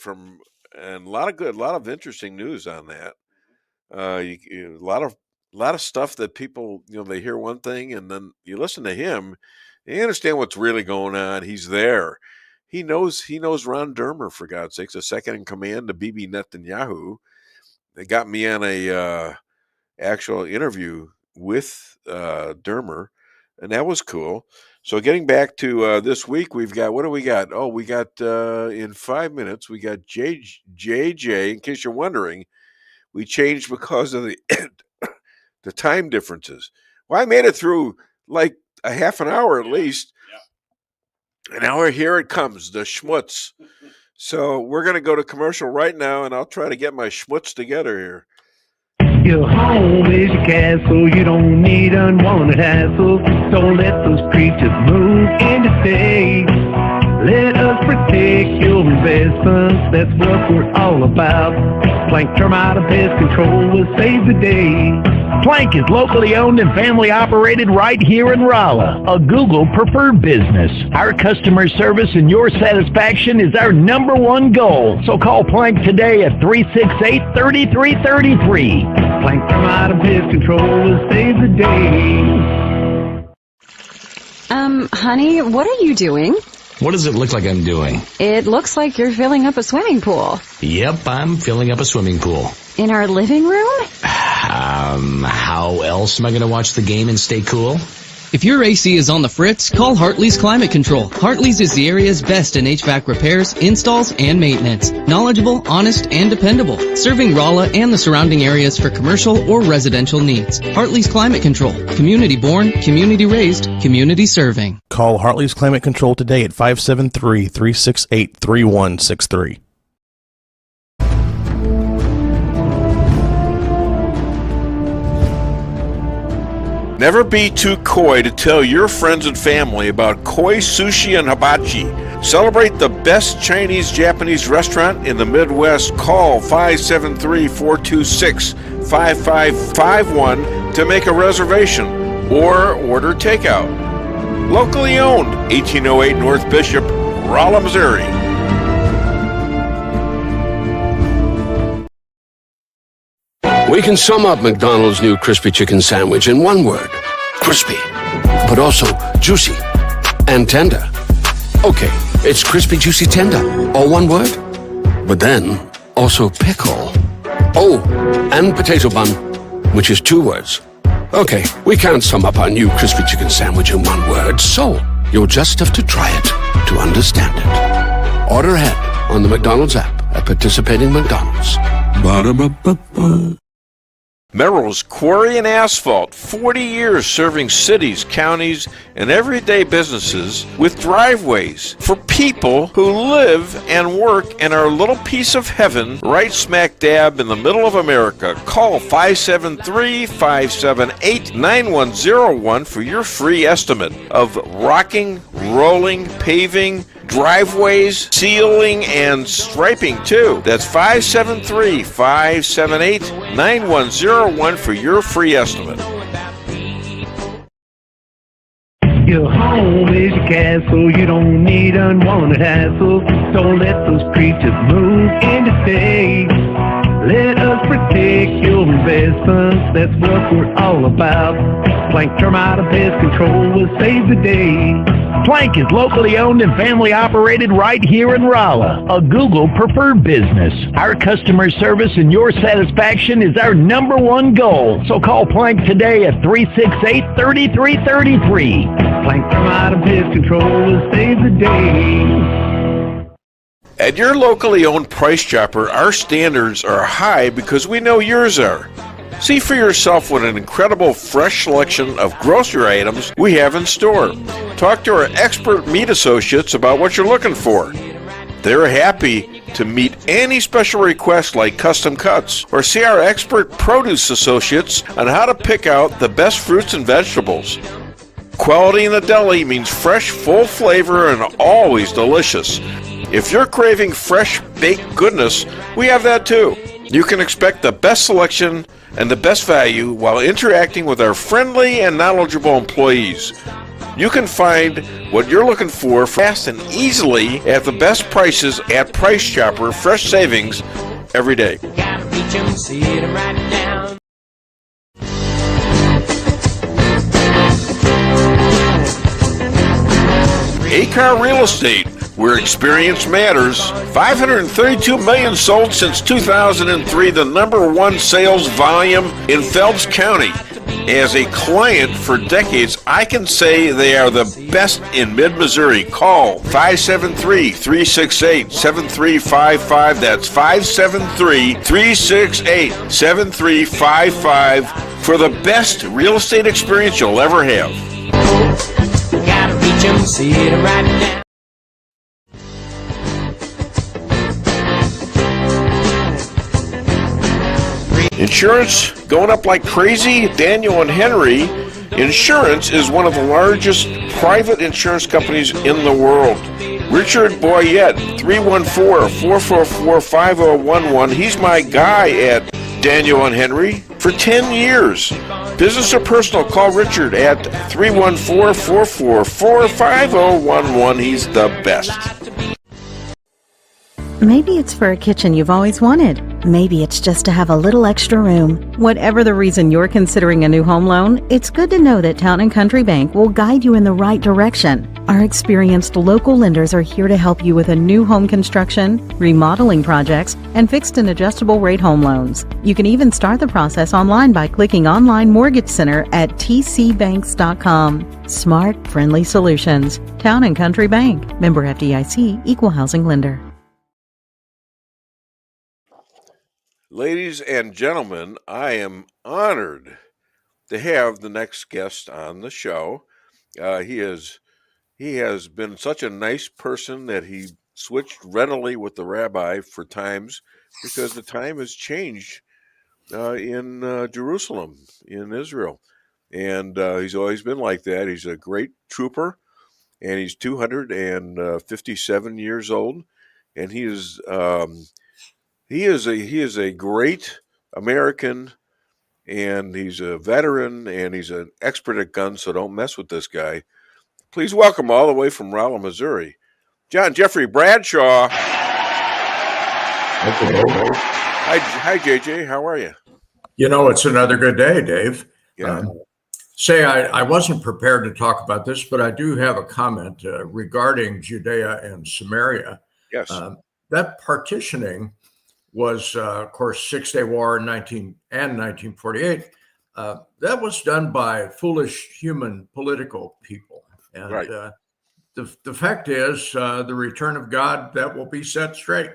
and a lot of interesting news on that. A lot of stuff that people, they hear one thing and then you listen to him, you understand what's really going on. He's there. He knows Ron Dermer, for God's sakes, a second in command to Bibi Netanyahu. They got me on a actual interview with Dermer, and that was cool. So getting back to this week, we've got, what do we got? Oh, we got in 5 minutes, we got JJ. In case you're wondering, we changed because of the time differences. Well, I made it through like a half an hour at least. And now here it comes, the schmutz. So we're going to go to commercial right now, and I'll try to get my schmutz together here. Your home is your castle. You don't need unwanted hassle. Don't let those creatures move in to stay. Let us protect your investments. That's what we're all about. Plank Termite and Pest Control will save the day. Plank is locally owned and family operated right here in Rolla, a Google preferred business. Our customer service and your satisfaction is our #1 goal. So call Plank today at 368-3333. Plank them out of pest control will save the day. Honey, what are you doing? What does it look like I'm doing? It looks like you're filling up a swimming pool. Yep, I'm filling up a swimming pool. In our living room? How else am I going to watch the game and stay cool? If your AC is on the fritz, call Hartley's Climate Control. Hartley's is the area's best in HVAC repairs, installs, and maintenance. Knowledgeable, honest, and dependable. Serving Rolla and the surrounding areas for commercial or residential needs. Hartley's Climate Control. Community born, community raised, community serving. Call Hartley's Climate Control today at 573-368-3163. Never be too coy to tell your friends and family about koi sushi and hibachi. Celebrate the best Chinese-Japanese restaurant in the Midwest. Call 573-426-5551 to make a reservation or order takeout. Locally owned, 1808 North Bishop, Rolla, Missouri. We can sum up McDonald's new crispy chicken sandwich in one word. Crispy. But also juicy and tender. Okay, it's crispy, juicy, tender. All one word? But then, also pickle. Oh, and potato bun, which is two words. Okay, we can't sum up our new crispy chicken sandwich in one word, so you'll just have to try it to understand it. Order ahead on the McDonald's app at participating McDonald's. Ba-da-ba-ba-ba. Merrill's Quarry and Asphalt, 40 years serving cities, counties, and everyday businesses with driveways for people who live and work in our little piece of heaven right smack dab in the middle of America. Call 573-578-9101 for your free estimate of rocking, rolling, paving, driveways, sealing, and striping too. That's 573-578-9101 for your free estimate. Your home is your castle. You don't need unwanted hassle. Don't let those creatures move in to stay. Let us protect your investments. That's what we're all about. Plank termite and pest control will save the day. Plank is locally owned and family operated right here in Rolla, a Google preferred business. Our customer service and your satisfaction is our number one goal. So call Plank today at 368-3333. Plank termite and pest control will save the day. At your locally owned Price Chopper, our standards are high because we know yours are. See for yourself what an incredible fresh selection of grocery items we have in store. Talk to our expert meat associates about what you're looking for. They're happy to meet any special requests like custom cuts, or see our expert produce associates on how to pick out the best fruits and vegetables. Quality in the deli means fresh, full flavor, and always delicious. If you're craving fresh baked goodness, we have that too. You can expect the best selection and the best value while interacting with our friendly and knowledgeable employees. You can find what you're looking for fast and easily at the best prices at Price Chopper. Fresh savings every day. A-Car Real Estate, where experience matters. 532 million sold since 2003, the number one sales volume in Phelps County. As a client for decades, I can say they are the best in mid-Missouri. Call 573-368-7355. That's 573-368-7355 for the best real estate experience you'll ever have. Gotta reach 'em, see it right now. Insurance going up like crazy? Daniel and Henry Insurance is one of the largest private insurance companies in the world. Richard Boyette, 314-444-5011. He's my guy at Daniel and Henry for 10 years. Business or personal, call Richard at 314-444-5011. He's the best. Maybe it's for a kitchen you've always wanted. Maybe it's just to have a little extra room. Whatever the reason you're considering a new home loan, it's good to know that Town & Country Bank will guide you in the right direction. Our experienced local lenders are here to help you with a new home construction, remodeling projects, and fixed and adjustable rate home loans. You can even start the process online by clicking Online Mortgage Center at tcbanks.com. Smart, friendly solutions. Town & Country Bank. Member FDIC, Equal Housing Lender. Ladies and gentlemen, I am honored to have the next guest on the show. He has been such a nice person that he switched readily with the rabbi for times because the time has changed in Jerusalem, in Israel. And he's always been like that. He's a great trooper, and he's 257 years old, and he is a great American, and he's a veteran, and he's an expert at guns, so don't mess with this guy. Please welcome all the way from Rolla, Missouri, Jeffrey Bradshaw. Hi, JJ. How are you? You know, it's another good day, Dave. Yeah. I wasn't prepared to talk about this, but I do have a comment regarding Judea and Samaria. Yes. That partitioning was, of course, Six-Day War in 1948. That was done by foolish human political people. And right. The fact is, the return of God, that will be set straight.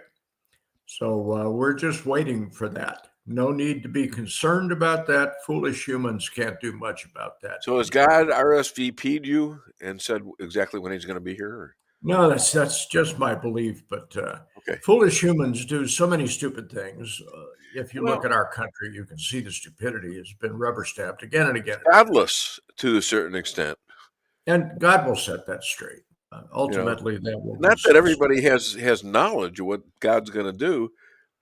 So we're just waiting for that. No need to be concerned about that. Foolish humans can't do much about that. So has God RSVP'd you and said exactly when he's going to be here? Or? No, that's just my belief. But okay. Foolish humans do so many stupid things. If you look at our country, you can see the stupidity has been rubber stamped again and again. Godless to a certain extent. And God will set that straight. Ultimately, that will. Not that everybody has knowledge of what God's going to do,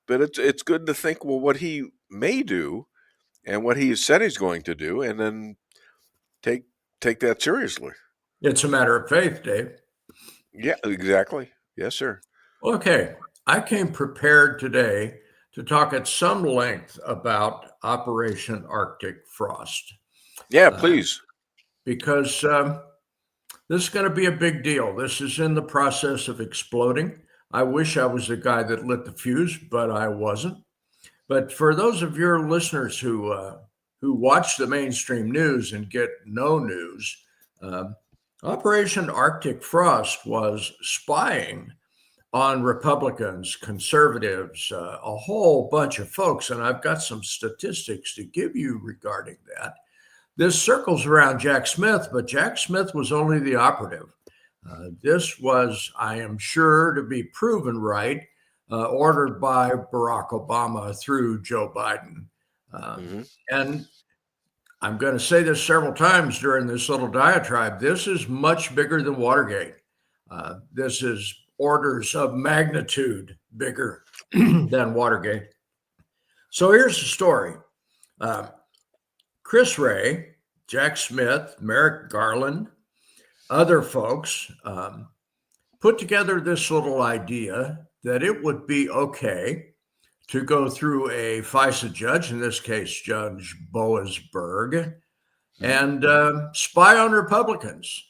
but it's good to think, well, what he may do and what he said he's going to do, and then take that seriously. It's a matter of faith, Dave. Yeah, exactly. Yes, sir. Okay. I came prepared today to talk at some length about Operation Arctic Frost. Yeah, please. Because this is going to be a big deal. This is in the process of exploding. I wish I was the guy that lit the fuse, but I wasn't. But for those of your listeners who watch the mainstream news and get no news, Operation Arctic Frost was spying on Republicans, conservatives, a whole bunch of folks. And I've got some statistics to give you regarding that. This circles around Jack Smith, but Jack Smith was only the operative. This was, I am sure, to be proven right, ordered by Barack Obama through Joe Biden. And I'm going to say this several times during this little diatribe. This is much bigger than Watergate. This is orders of magnitude bigger than Watergate. So here's the story. Chris Wray, Jack Smith, Merrick Garland, other folks put together this little idea that it would be okay to go through a FISA judge, in this case, Judge Boasberg, and spy on Republicans,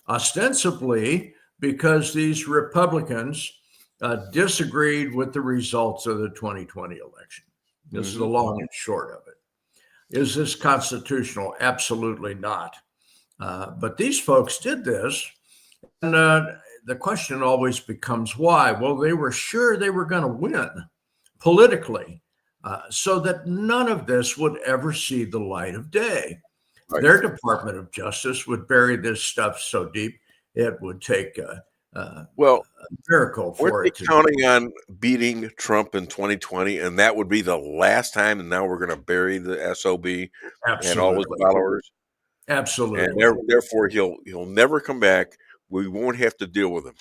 ostensibly because these Republicans disagreed with the results of the 2020 election. This is the long and short of it. Is this constitutional? Absolutely not. But these folks did this, and the question always becomes why? Well, they were sure they were going to win politically, so that none of this would ever see the light of day. Right. Their Department of Justice would bury this stuff so deep it would take a miracle for weren't it. They counting on beating Trump in 2020, and that would be the last time, and now we're going to bury the SOB and all his followers. Absolutely. And therefore, he'll never come back. We won't have to deal with him.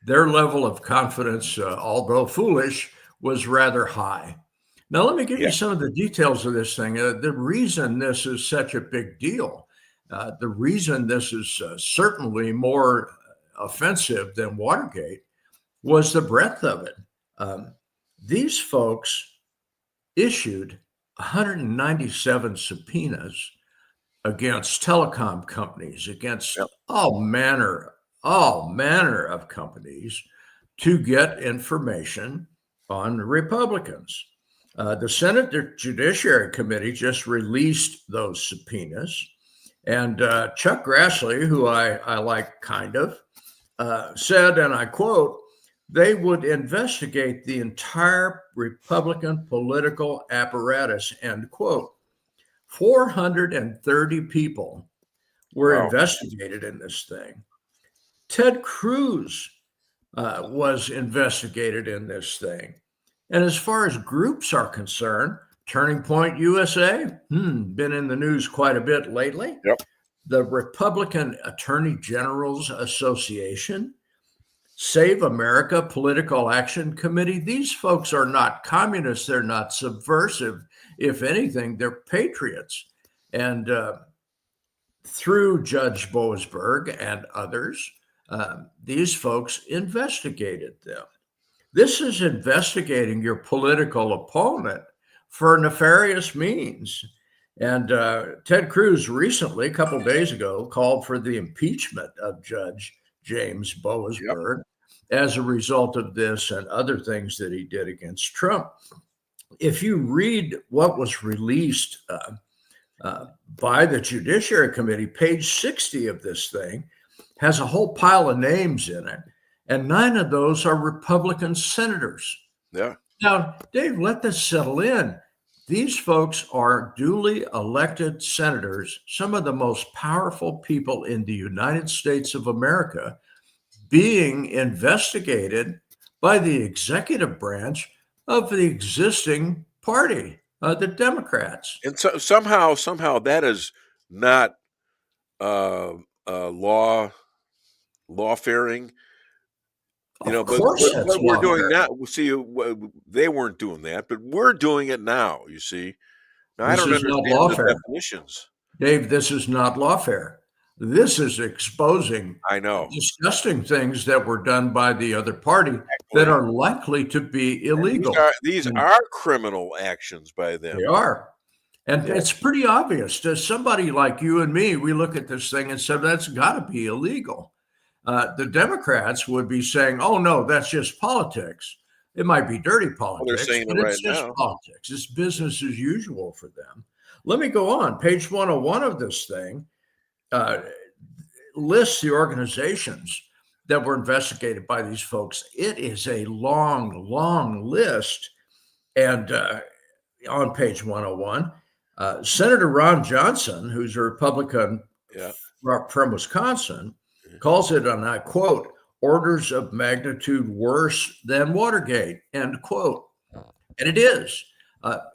Their level of confidence, although foolish, was rather high. Now, let me give you some of the details of this thing. The reason this is such a big deal, the reason this is certainly more offensive than Watergate was the breadth of it. these folks issued 197 subpoenas against telecom companies, against all manner of companies to get information on Republicans. The Senate Judiciary Committee just released those subpoenas. And Chuck Grassley, who I like kind of, said, and I quote, they would investigate the entire Republican political apparatus, end quote. 430 people were investigated in this thing. Ted Cruz was investigated in this thing. And as far as groups are concerned, Turning Point USA, been in the news quite a bit lately. Yep. The Republican Attorney General's Association, Save America Political Action Committee. These folks are not communists. They're not subversive. If anything, they're patriots. And through Judge Boasberg and others, these folks investigated them. This is investigating your political opponent for nefarious means. And Ted Cruz recently, a couple of days ago, called for the impeachment of Judge James Boasberg as a result of this and other things that he did against Trump. If you read what was released by the Judiciary Committee, page 60 of this thing has a whole pile of names in it, and 9 of those are Republican senators. Yeah. Now, Dave, let this settle in. These folks are duly elected senators, some of the most powerful people in the United States of America, being investigated by the executive branch of the existing party, the Democrats. And so somehow that is not lawfaring. You know, but what we're doing now, see, they weren't doing that, but we're doing it now, you see. Now, I don't understand the definitions. Dave, this is not lawfare. This is exposing disgusting things that were done by the other party that are likely to be illegal. These are criminal actions by them. They are. And it's pretty obvious to somebody like you and me. We look at this thing and say, that's got to be illegal. The Democrats would be saying, oh, no, that's just politics. It might be dirty politics, they're saying but it's just politics. It's business as usual for them. Let me go on. Page 101 of this thing lists the organizations that were investigated by these folks. It is a long, long list. And on page 101, Senator Ron Johnson, who's a Republican from Wisconsin, calls it, and I quote, orders of magnitude worse than Watergate, end quote. And it is.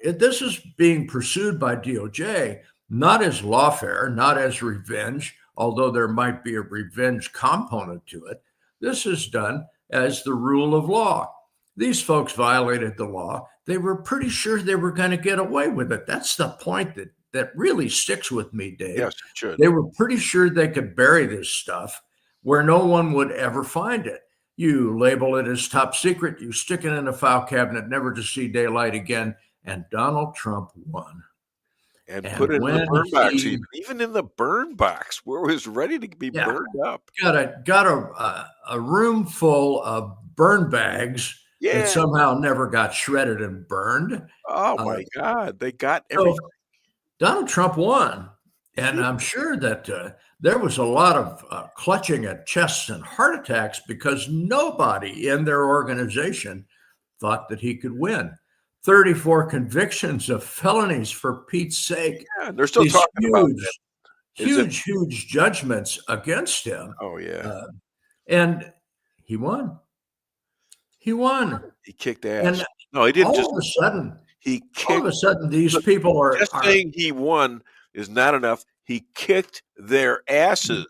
This is being pursued by DOJ, not as lawfare, not as revenge, although there might be a revenge component to it. This is done as the rule of law. These folks violated the law. They were pretty sure they were going to get away with it. That's the point that really sticks with me, Dave. Yes, it should. They were pretty sure they could bury this stuff where no one would ever find it. You label it as top secret, you stick it in a file cabinet, never to see daylight again, and Donald Trump won. And put it in the burn box, even in the burn box, where it was ready to be burned up. Got a room full of burn bags that somehow never got shredded and burned. Oh, my God. They got everything. So Donald Trump won. And I'm sure that there was a lot of clutching at chests and heart attacks because nobody in their organization thought that he could win. 34 convictions of felonies, for Pete's sake. Yeah, they're still talking about it. Huge judgments against him. Oh, yeah. And he won. He won. He kicked ass. And no, he didn't all just. Of a sudden, he kicked. All of a sudden, these people are. Just saying he won is not enough. He kicked their asses.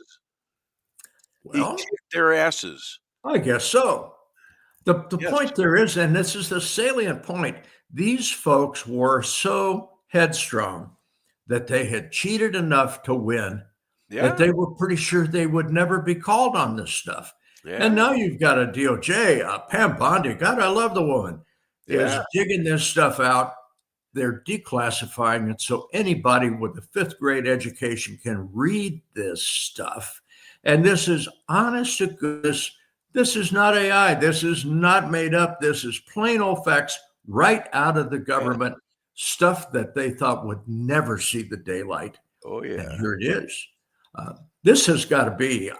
Well, he kicked their asses. I guess so. The point there is, and this is the salient point, these folks were so headstrong that they had cheated enough to win that they were pretty sure they would never be called on this stuff. Yeah. And now you've got a DOJ, Pam Bondi. God, I love the woman. is digging this stuff out. They're declassifying it so anybody with a 5th grade education can read this stuff. And this is honest to goodness. This is not AI. This is not made up. This is plain old facts right out of the government, stuff that they thought would never see the daylight. Oh, yeah. And here it is. This has got to be,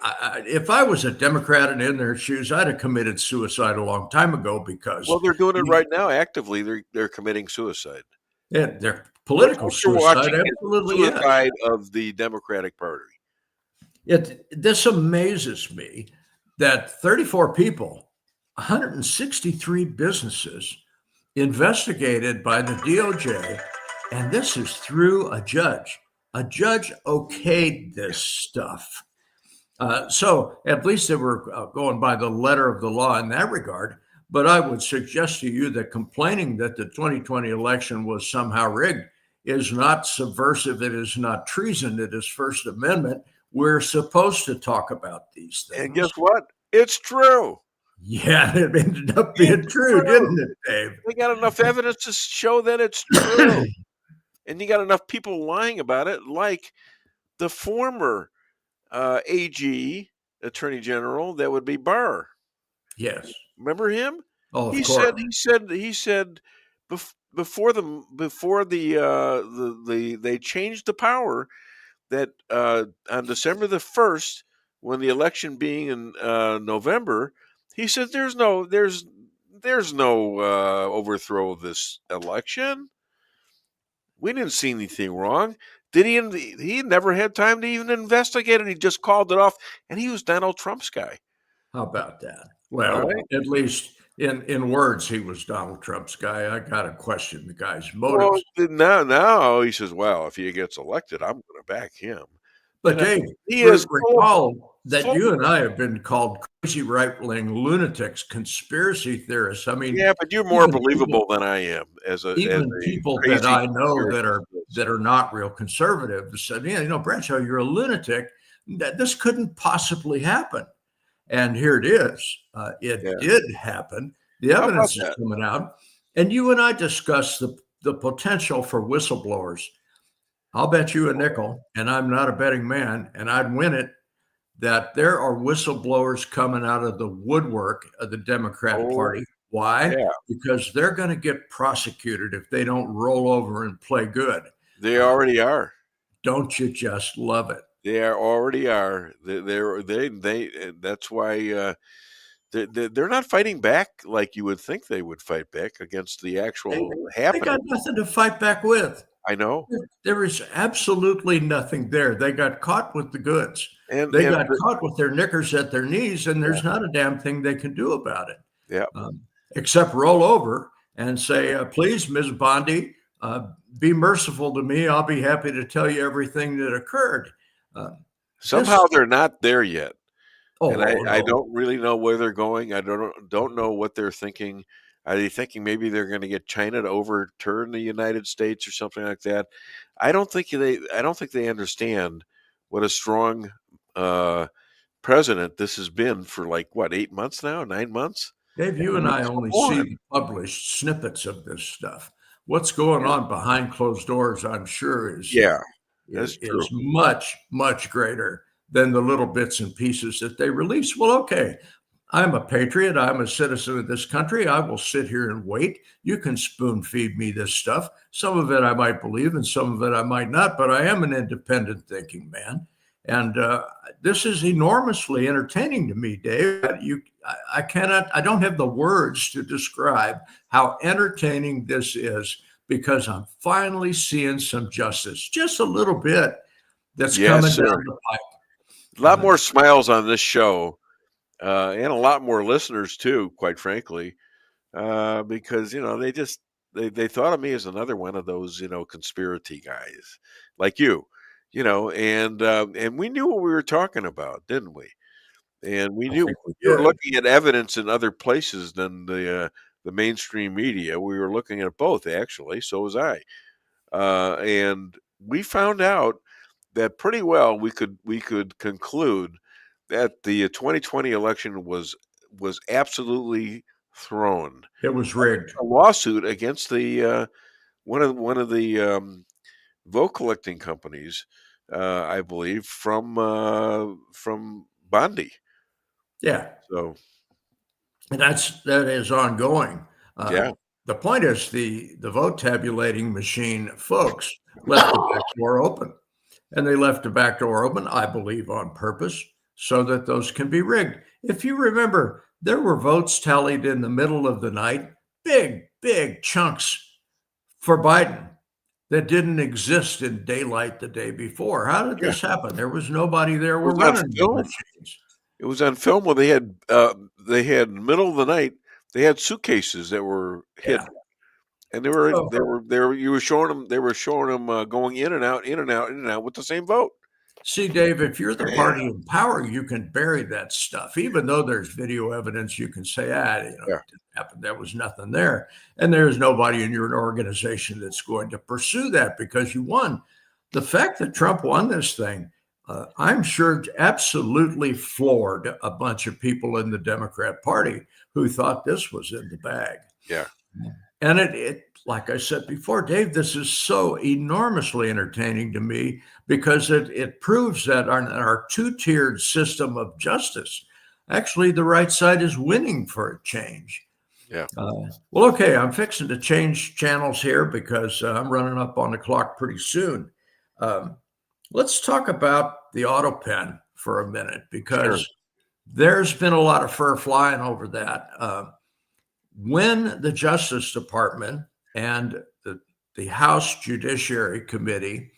if I was a Democrat and in their shoes, I'd have committed suicide a long time ago because. Well, they're doing it right now actively. They're committing suicide. Yeah, they're political suicide. Absolutely, suicide of the Democratic Party. This amazes me that 34 people, 163 businesses investigated by the DOJ, and this is through a judge. A judge okayed this stuff. So at least they were going by the letter of the law in that regard. But I would suggest to you that complaining that the 2020 election was somehow rigged is not subversive. It is not treason. It is First Amendment. We're supposed to talk about these things. And guess what? It's true. Yeah, it ended up being true, didn't it, Dave? They got enough evidence to show that it's true. And you got enough people lying about it, like the former AG, Attorney General, that would be Barr. Yes. Remember him? Oh, of he course. He said before they changed the power that on December the 1st, when the election being in November, he said there's no overthrow of this election. We didn't see anything wrong. He never had time to even investigate it. He just called it off, and he was Donald Trump's guy. How about that? Well, at least in words, he was Donald Trump's guy. I got to question the guy's motives. Well, now he says, well, if he gets elected, I'm going to back him. But Dave, recall that you and I have been called crazy right-wing lunatics, conspiracy theorists. I mean, yeah, but you're more believable than I am people that I know that are not real conservative said, yeah, Bradshaw, you're a lunatic. This couldn't possibly happen. And here it is. It did happen. The evidence is coming out. And you and I discussed the potential for whistleblowers. I'll bet you a nickel, and I'm not a betting man, and I'd win it, that there are whistleblowers coming out of the woodwork of the Democrat Party. Why? Yeah. Because they're going to get prosecuted if they don't roll over and play good. They already are. Don't you just love it? They already are. That's why they're not fighting back like you would think they would fight back against the actual happening. They got nothing to fight back with. I know. There is absolutely nothing there. They got caught with the goods. They got caught with their knickers at their knees, and there's not a damn thing they can do about it. Yeah. Except roll over and say, please, Ms. Bondi, be merciful to me. I'll be happy to tell you everything that occurred. Somehow they're not there yet. And I don't really know where they're going. I don't know what they're thinking. Are they thinking maybe they're going to get China to overturn the United States or something like that? I don't think they understand what a strong president this has been for 8 months now, 9 months. Dave, you and I only see the published snippets of this stuff. What's going on behind closed doors, I'm sure, is much, much greater than the little bits and pieces that they release. Well, okay. I'm a patriot. I'm a citizen of this country. I will sit here and wait. You can spoon feed me this stuff. Some of it I might believe and some of it I might not, but I am an independent thinking man. And this is enormously entertaining to me, Dave. I don't have the words to describe how entertaining this is, because I'm finally seeing some justice, just a little bit, that's coming down the pipe. A lot more smiles on this show. And a lot more listeners too, quite frankly, because they thought of me as another one of those conspiracy guys like you, and we knew what we were talking about, didn't we? And we knew we were looking at evidence in other places than the mainstream media. We were looking at both, actually. So was I, and we found out that pretty well we could conclude that the 2020 election was absolutely thrown. It was rigged. A lawsuit against the one of the vote collecting companies, I believe, from Bondi. Yeah. So, and that is ongoing. Yeah. The point is the vote tabulating machine folks left the back door open, and they left the back door open, I believe, on purpose, so that those can be rigged. If you remember, there were votes tallied in the middle of the night, big chunks for Biden that didn't exist in daylight the day before. How did this happen? There was nobody there. We're running the machines. It was on film where they had middle of the night. They had suitcases that were hidden, and they were you were showing them. They were showing them going in and out with the same vote. See, Dave, if you're the party in power, you can bury that stuff, even though there's video evidence. You can say, it didn't happen. There was nothing there, and there's nobody in your organization that's going to pursue that because you won. The fact that Trump won this thing, I'm sure, absolutely floored a bunch of people in the Democrat Party who thought this was in the bag. Yeah, and it like I said before, Dave, this is so enormously entertaining to me because it proves that our two-tiered system of justice, actually the right side is winning for a change. Yeah. Well, okay, I'm fixing to change channels here because I'm running up on the clock pretty soon. Let's talk about the Autopen for a minute because there's been a lot of fur flying over that. When the Justice Department and the House Judiciary Committee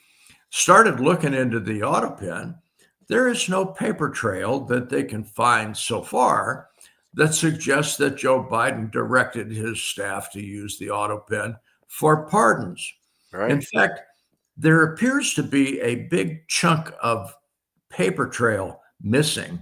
started looking into the Autopen, there is no paper trail that they can find so far that suggests that Joe Biden directed his staff to use the Autopen for pardons. Right. In fact, there appears to be a big chunk of paper trail missing.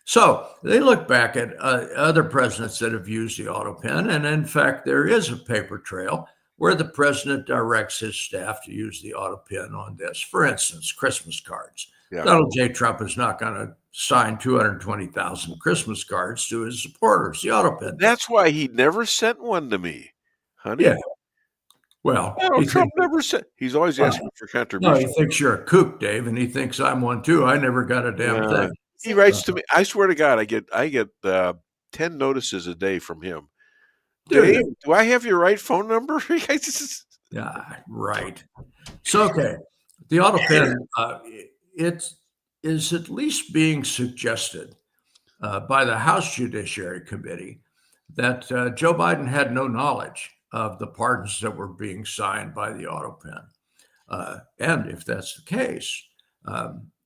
So they look back at other presidents that have used the Autopen, and in fact, there is a paper trail where the president directs his staff to use the Autopen on this. For instance, Christmas cards. Yeah. Donald J. Trump is not going to sign 220,000 Christmas cards to his supporters. The Autopen. That's why he never sent one to me, honey. Yeah. Well, Trump never sent. He's always asking for contributions. No, he thinks you're a kook, Dave, and he thinks I'm one too. I never got a damn thing. He writes to me. I swear to God, I get 10 notices a day from him. Dave, do I have your right phone number? Yeah, right. So, okay, the Autopen, it is at least being suggested by the House Judiciary Committee that Joe Biden had no knowledge of the pardons that were being signed by the Autopen. And if that's the case,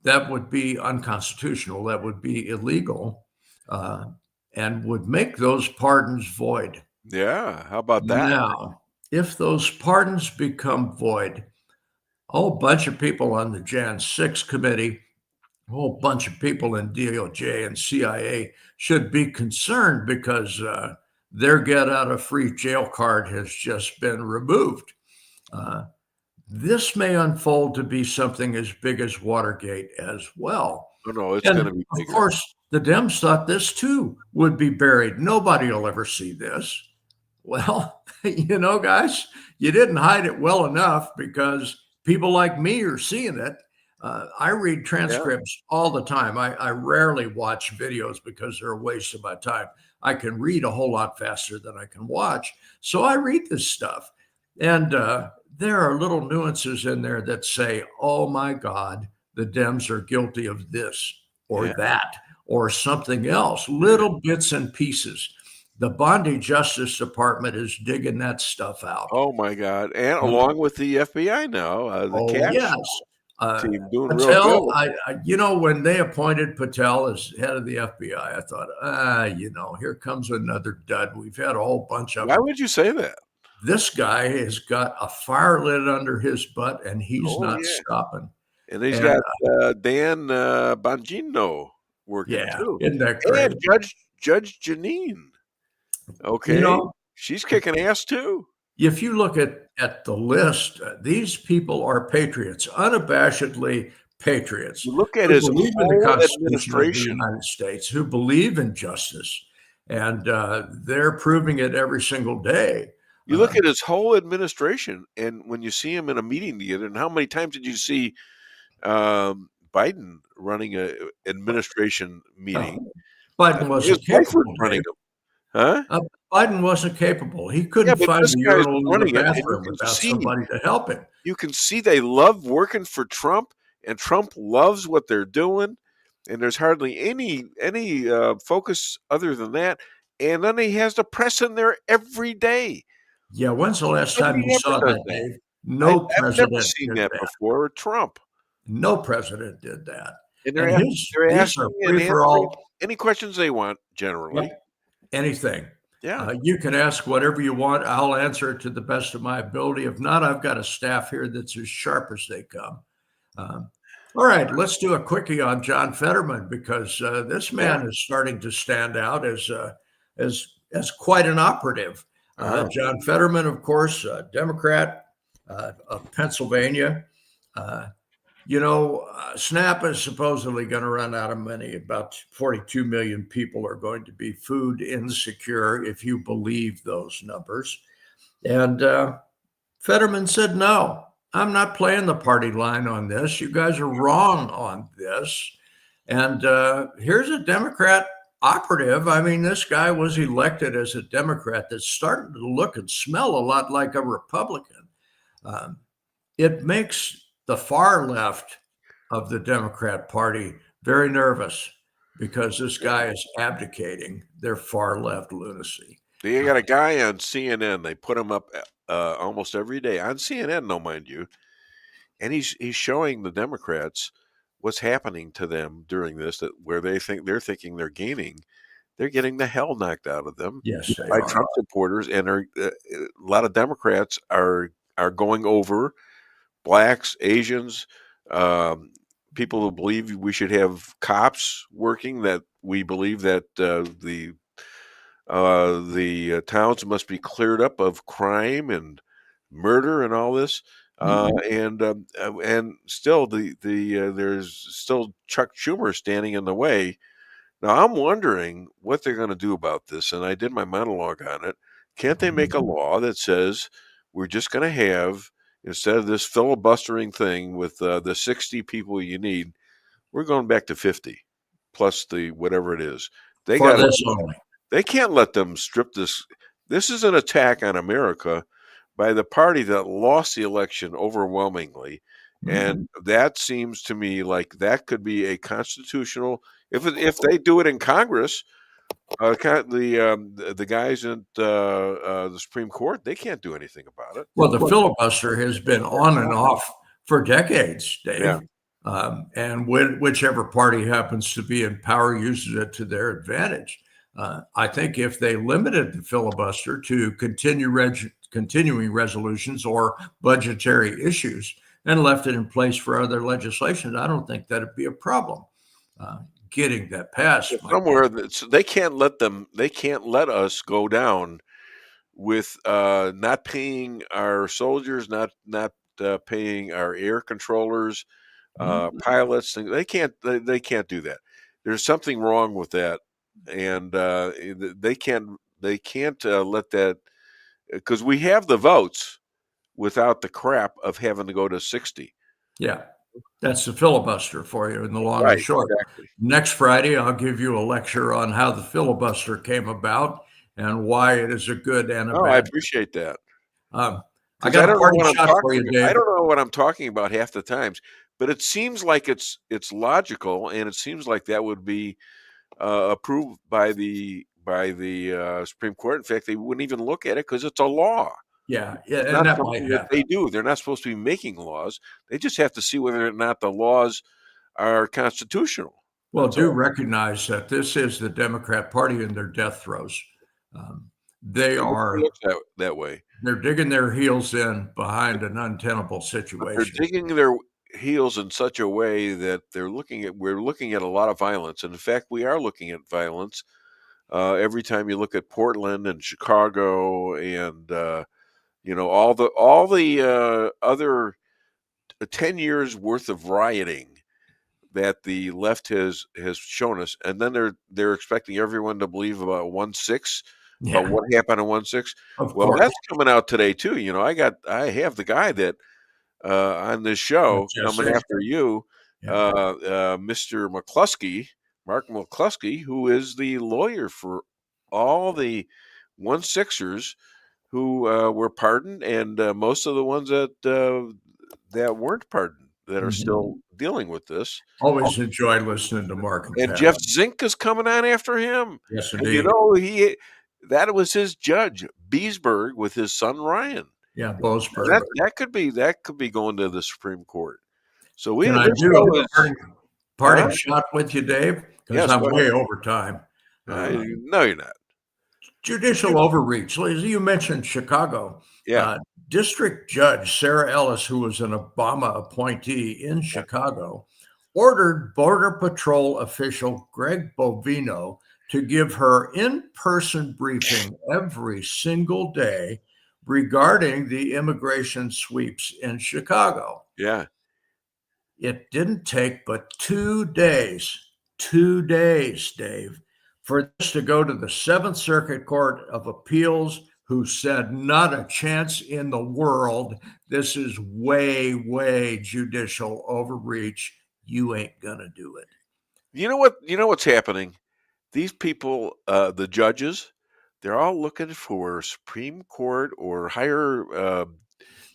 that would be unconstitutional. That would be illegal and would make those pardons void. Yeah, how about that? Now, if those pardons become void, a whole bunch of people on the Jan 6 committee, a whole bunch of people in DOJ and CIA should be concerned because their get out of free jail card has just been removed. This may unfold to be something as big as Watergate as well. No, it's going to be bigger. Of course, the Dems thought this too would be buried. Nobody will ever see this. Well, guys, you didn't hide it well enough because people like me are seeing it. I read transcripts all the time. I rarely watch videos because they're a waste of my time. I can read a whole lot faster than I can watch. So I read this stuff. And there are little nuances in there that say, oh my God, the Dems are guilty of this or that or something else, little bits and pieces. The Bondi Justice Department is digging that stuff out. Oh my God. And along with the FBI now, the CAPS team doing Patel, real good. When they appointed Patel as head of the FBI, I thought, here comes another dud. We've had a whole bunch of them. Why would you say that? This guy has got a fire lit under his butt, and he's not stopping. And he's got Dan Bongino working too. Isn't that great? And Judge Janine. Okay. She's kicking ass too. If you look at the list, these people are patriots, unabashedly patriots. You look at his believe in the whole Constitution of the administration. United States, who believe in justice, And they're proving it every single day. You look at his whole administration, and when you see him in a meeting together, and how many times did you see Biden running a administration meeting? Biden wasn't capable. Running them. Huh? Biden wasn't capable. He couldn't find this a guy's urinal in running the it, and bathroom you can without see- somebody to help him. You can see they love working for Trump, and Trump loves what they're doing, and there's hardly any focus other than that. And then he has the press in there every day. Yeah, when's the last time Nobody you ever saw does that, that. Dave? No I've president never seen did that before. Trump. No president did that. And they're And asking these are free for all. any questions they want, generally. Yeah, anything. Yeah. You can ask whatever you want. I'll answer it to the best of my ability. If not, I've got a staff here that's as sharp as they come. All right, let's do a quickie on John Fetterman, because this man is starting to stand out as quite an operative. John Fetterman, of course, Democrat of Pennsylvania. SNAP is supposedly going to run out of money. About 42 million people are going to be food insecure, if you believe those numbers. And Fetterman said, no, I'm not playing the party line on this. You guys are wrong on this. And here's a Democrat operative. I mean, this guy was elected as a Democrat that's starting to look and smell a lot like a Republican. It makes the far left of the Democrat Party very nervous, because this guy is abdicating their far left lunacy. They got a guy on CNN. They put him up almost every day on CNN, no, mind you, and he's showing the Democrats what's happening to them during this, that where they're thinking they're gaining, they're getting the hell knocked out of them by Trump supporters, and a lot of Democrats are going over blacks, Asians, people who believe we should have cops working, that we believe that the towns must be cleared up of crime and murder and all this. And still there's still Chuck Schumer standing in the way. Now I'm wondering what they're going to do about this, and I did my monologue on it. Can't they make a law that says we're just going to have, instead of this filibustering thing with the 60 people you need, we're going back to 50 plus the whatever it is. They can't let them strip this. This is an attack on America by the party that lost the election overwhelmingly. And that seems to me like that could be a constitutional, if they do it in Congress, the guys at the Supreme Court, they can't do anything about it. Well, the filibuster has been on and off for decades, Dave. Yeah. And whichever party happens to be in power uses it to their advantage. I think if they limited the filibuster to continuing resolutions or budgetary issues and left it in place for other legislation, I don't think that'd be a problem. Getting that passed somewhere. They can't let us go down with not paying our soldiers, not paying our air controllers, pilots. They can't do that. There's something wrong with that, and they can't let that, because we have the votes without the crap of having to go to 60. Yeah. That's the filibuster for you in the long and short. Exactly. Next Friday, I'll give you a lecture on how the filibuster came about and why it is a good and a bad. I appreciate that. I got a party shot for you, Dave. I don't know what I'm talking about half the times, but it seems like it's logical, and it seems like that would be approved by the Supreme Court. In fact, they wouldn't even look at it because it's a law. Yeah, and that might happen. They do. They're not supposed to be making laws. They just have to see whether or not the laws are constitutional. Well, recognize that this is the Democrat Party in their death throes. They are that way. They're digging their heels in behind an untenable situation. They're digging their heels in such a way that we're looking at a lot of violence. And in fact, we are looking at violence every time you look at Portland and Chicago and all the other 10 years worth of rioting that the left has shown us, and then they're expecting everyone to believe about 1/6, about what happened on 1/6. Well, that's coming out today too. I have the guy that on this show coming after you, Mr. McCloskey, Mark McCloskey, who is the lawyer for all the 1/6ers who were pardoned, and most of the ones that weren't pardoned, that are still dealing with this. Always enjoy listening to Mark and Pat. Jeff Zink is coming on after him. Yes, and indeed. That was his judge, Beesburg, with his son Ryan. Yeah, Boasberg. That could be going to the Supreme Court. So Can I do a parting shot with you, Dave? Because I'm way over time. No, you're not. Judicial overreach. You mentioned Chicago. Yeah. District Judge Sarah Ellis, who was an Obama appointee in Chicago, ordered Border Patrol official Greg Bovino to give her in-person briefing every single day regarding the immigration sweeps in Chicago. Yeah. It didn't take but 2 days, Dave, for this to go to the Seventh Circuit Court of Appeals, who said, not a chance in the world. This is way judicial overreach. You ain't gonna do it. You know what's happening? These people, the judges, they're all looking for Supreme Court or higher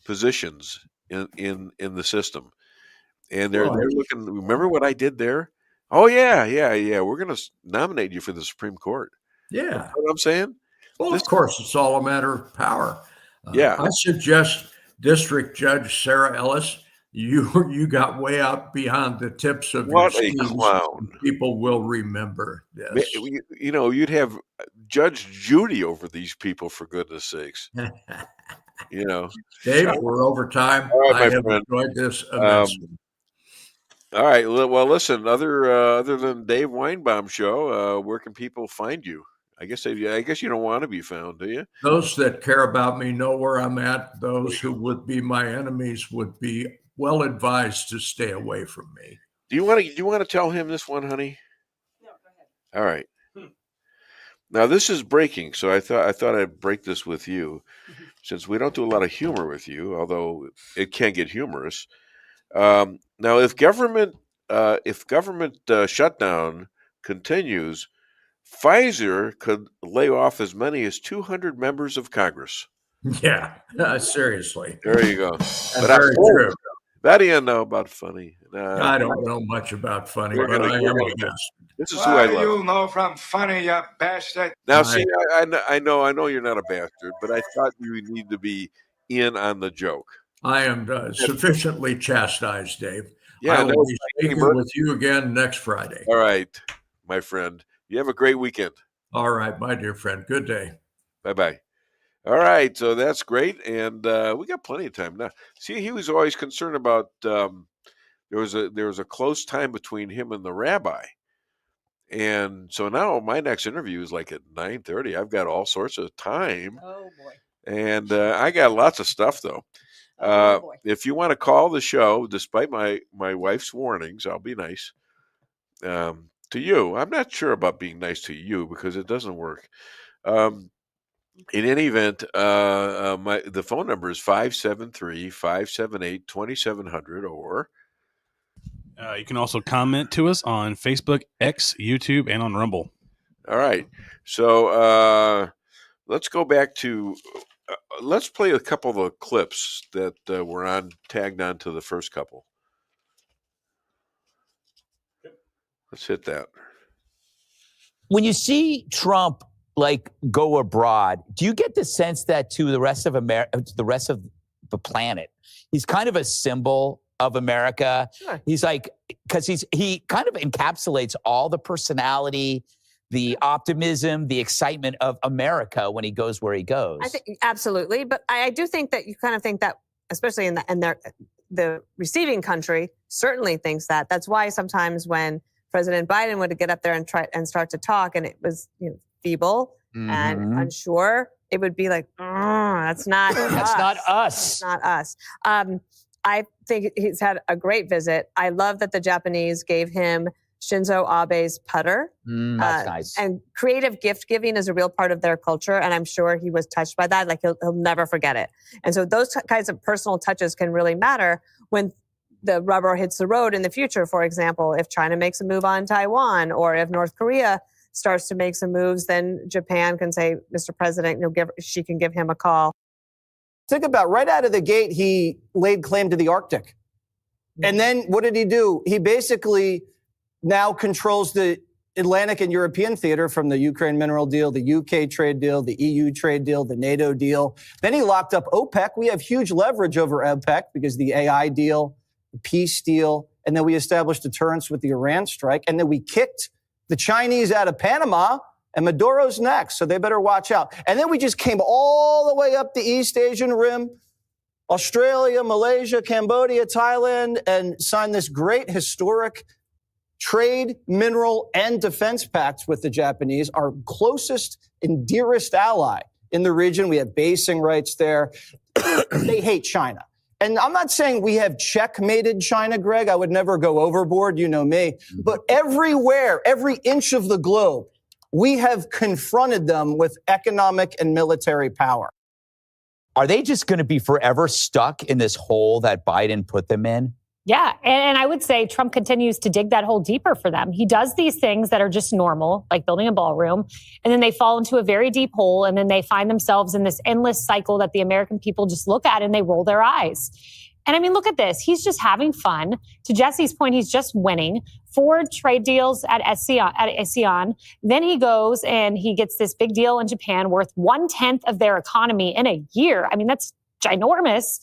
positions in the system, and they're looking. Remember what I did there? Oh yeah. We're going to nominate you for the Supreme Court. Yeah, you know what I'm saying. Well, of course, it's all a matter of power. I suggest District Judge Sarah Ellis. You got way out beyond the tips of your skis. What a clown! People will remember this. You'd have Judge Judy over these people, for goodness sakes. Dave, we're over time. All right, I have enjoyed this immensely. All right. Well, listen. Other than Dave Weinbaum Show, where can people find you? I guess you don't want to be found, do you? Those that care about me know where I'm at. Those who would be my enemies would be well advised to stay away from me. Do you want to tell him this one, honey? No, go ahead. All right. Now this is breaking, so I thought I'd break this with you, since we don't do a lot of humor with you, although it can get humorous. Now, if government shutdown continues, Pfizer could lay off as many as 200 members of Congress. Yeah, seriously. There you go. That's very true. That you know about funny. I don't know much about funny, but I am a bastard. This is who I love. You know from funny, you bastard. Now, see, I know you're not a bastard, but I thought you need to be in on the joke. I am sufficiently chastised, Dave. Yeah, I will be speaking with you again next Friday. All right, my friend. You have a great weekend. All right, my dear friend. Good day. Bye-bye. All right, so that's great, and we got plenty of time now. See, he was always concerned about there was a close time between him and the rabbi, and so now my next interview is like at 9:30. I've got all sorts of time. Oh boy! And I got lots of stuff though. If you want to call the show, despite my wife's warnings, I'll be nice to you. I'm not sure about being nice to you because it doesn't work. In any event, the phone number is 573-578-2700, or you can also comment to us on Facebook, X, YouTube, and on Rumble. All right. So let's go back to let's play a couple of the clips that were tagged on to the first couple. Let's hit that. When you see Trump go abroad, do you get the sense that to the rest of America, to the rest of the planet, he's kind of a symbol of America? Sure. He's because he kind of encapsulates all the personality, the optimism, the excitement of America when he goes where he goes. I think absolutely, but I do think that you kind of think that, especially in the receiving country, certainly thinks that. That's why sometimes when President Biden would get up there and try and start to talk, and it was feeble and unsure, it would be like, that's not that's us. not us. That's not us. I think he's had a great visit. I love that the Japanese gave him Shinzo Abe's putter. That's nice. And creative gift giving is a real part of their culture. And I'm sure he was touched by that. Like he'll never forget it. And so those kinds of personal touches can really matter when the rubber hits the road in the future. For example, if China makes a move on Taiwan, or if North Korea starts to make some moves, then Japan can say, Mr. President, she can give him a call. Think about right out of the gate, he laid claim to the Arctic. And then what did he do? He basically now controls the Atlantic and European theater, from the Ukraine mineral deal, the UK trade deal, the EU trade deal, the NATO deal. Then he locked up OPEC. We have huge leverage over OPEC because the AI deal, the peace deal, and then we established deterrence with the Iran strike. And then we kicked the Chinese out of Panama, and Maduro's next, so they better watch out. And then we just came all the way up the East Asian rim, Australia, Malaysia, Cambodia, Thailand, and signed this great historic trade, mineral, and defense pact with the Japanese, our closest and dearest ally in the region. We have basing rights there. They hate China. And I'm not saying we have checkmated China, Greg. I would never go overboard. You know me. But everywhere, every inch of the globe, we have confronted them with economic and military power. Are they just going to be forever stuck in this hole that Biden put them in? Yeah. And I would say Trump continues to dig that hole deeper for them. He does these things that are just normal, like building a ballroom, and then they fall into a very deep hole, and then they find themselves in this endless cycle that the American people just look at and they roll their eyes. And I mean, look at this. He's just having fun. To Jesse's point, he's just winning 4 trade deals at ASEAN. Then he goes and he gets this big deal in Japan worth 1/10 of their economy in a year. I mean, that's ginormous.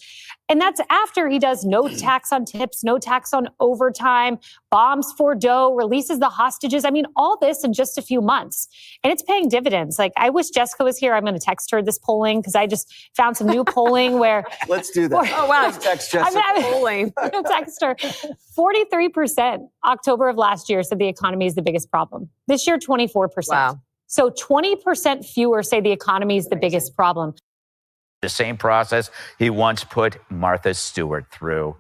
And that's after he does no tax on tips, no tax on overtime, bombs Fordo, releases the hostages. I mean, all this in just a few months. And it's paying dividends. Like, I wish Jessica was here. I'm going to text her this polling because I just found some new polling where... Let's do that. Oh, wow. Let's text Jessica. Polling. I'm going to text her. 43% October of last year said the economy is the biggest problem. This year, 24%. Wow. So 20% fewer say the economy is the biggest problem. The same process he once put Martha Stewart through,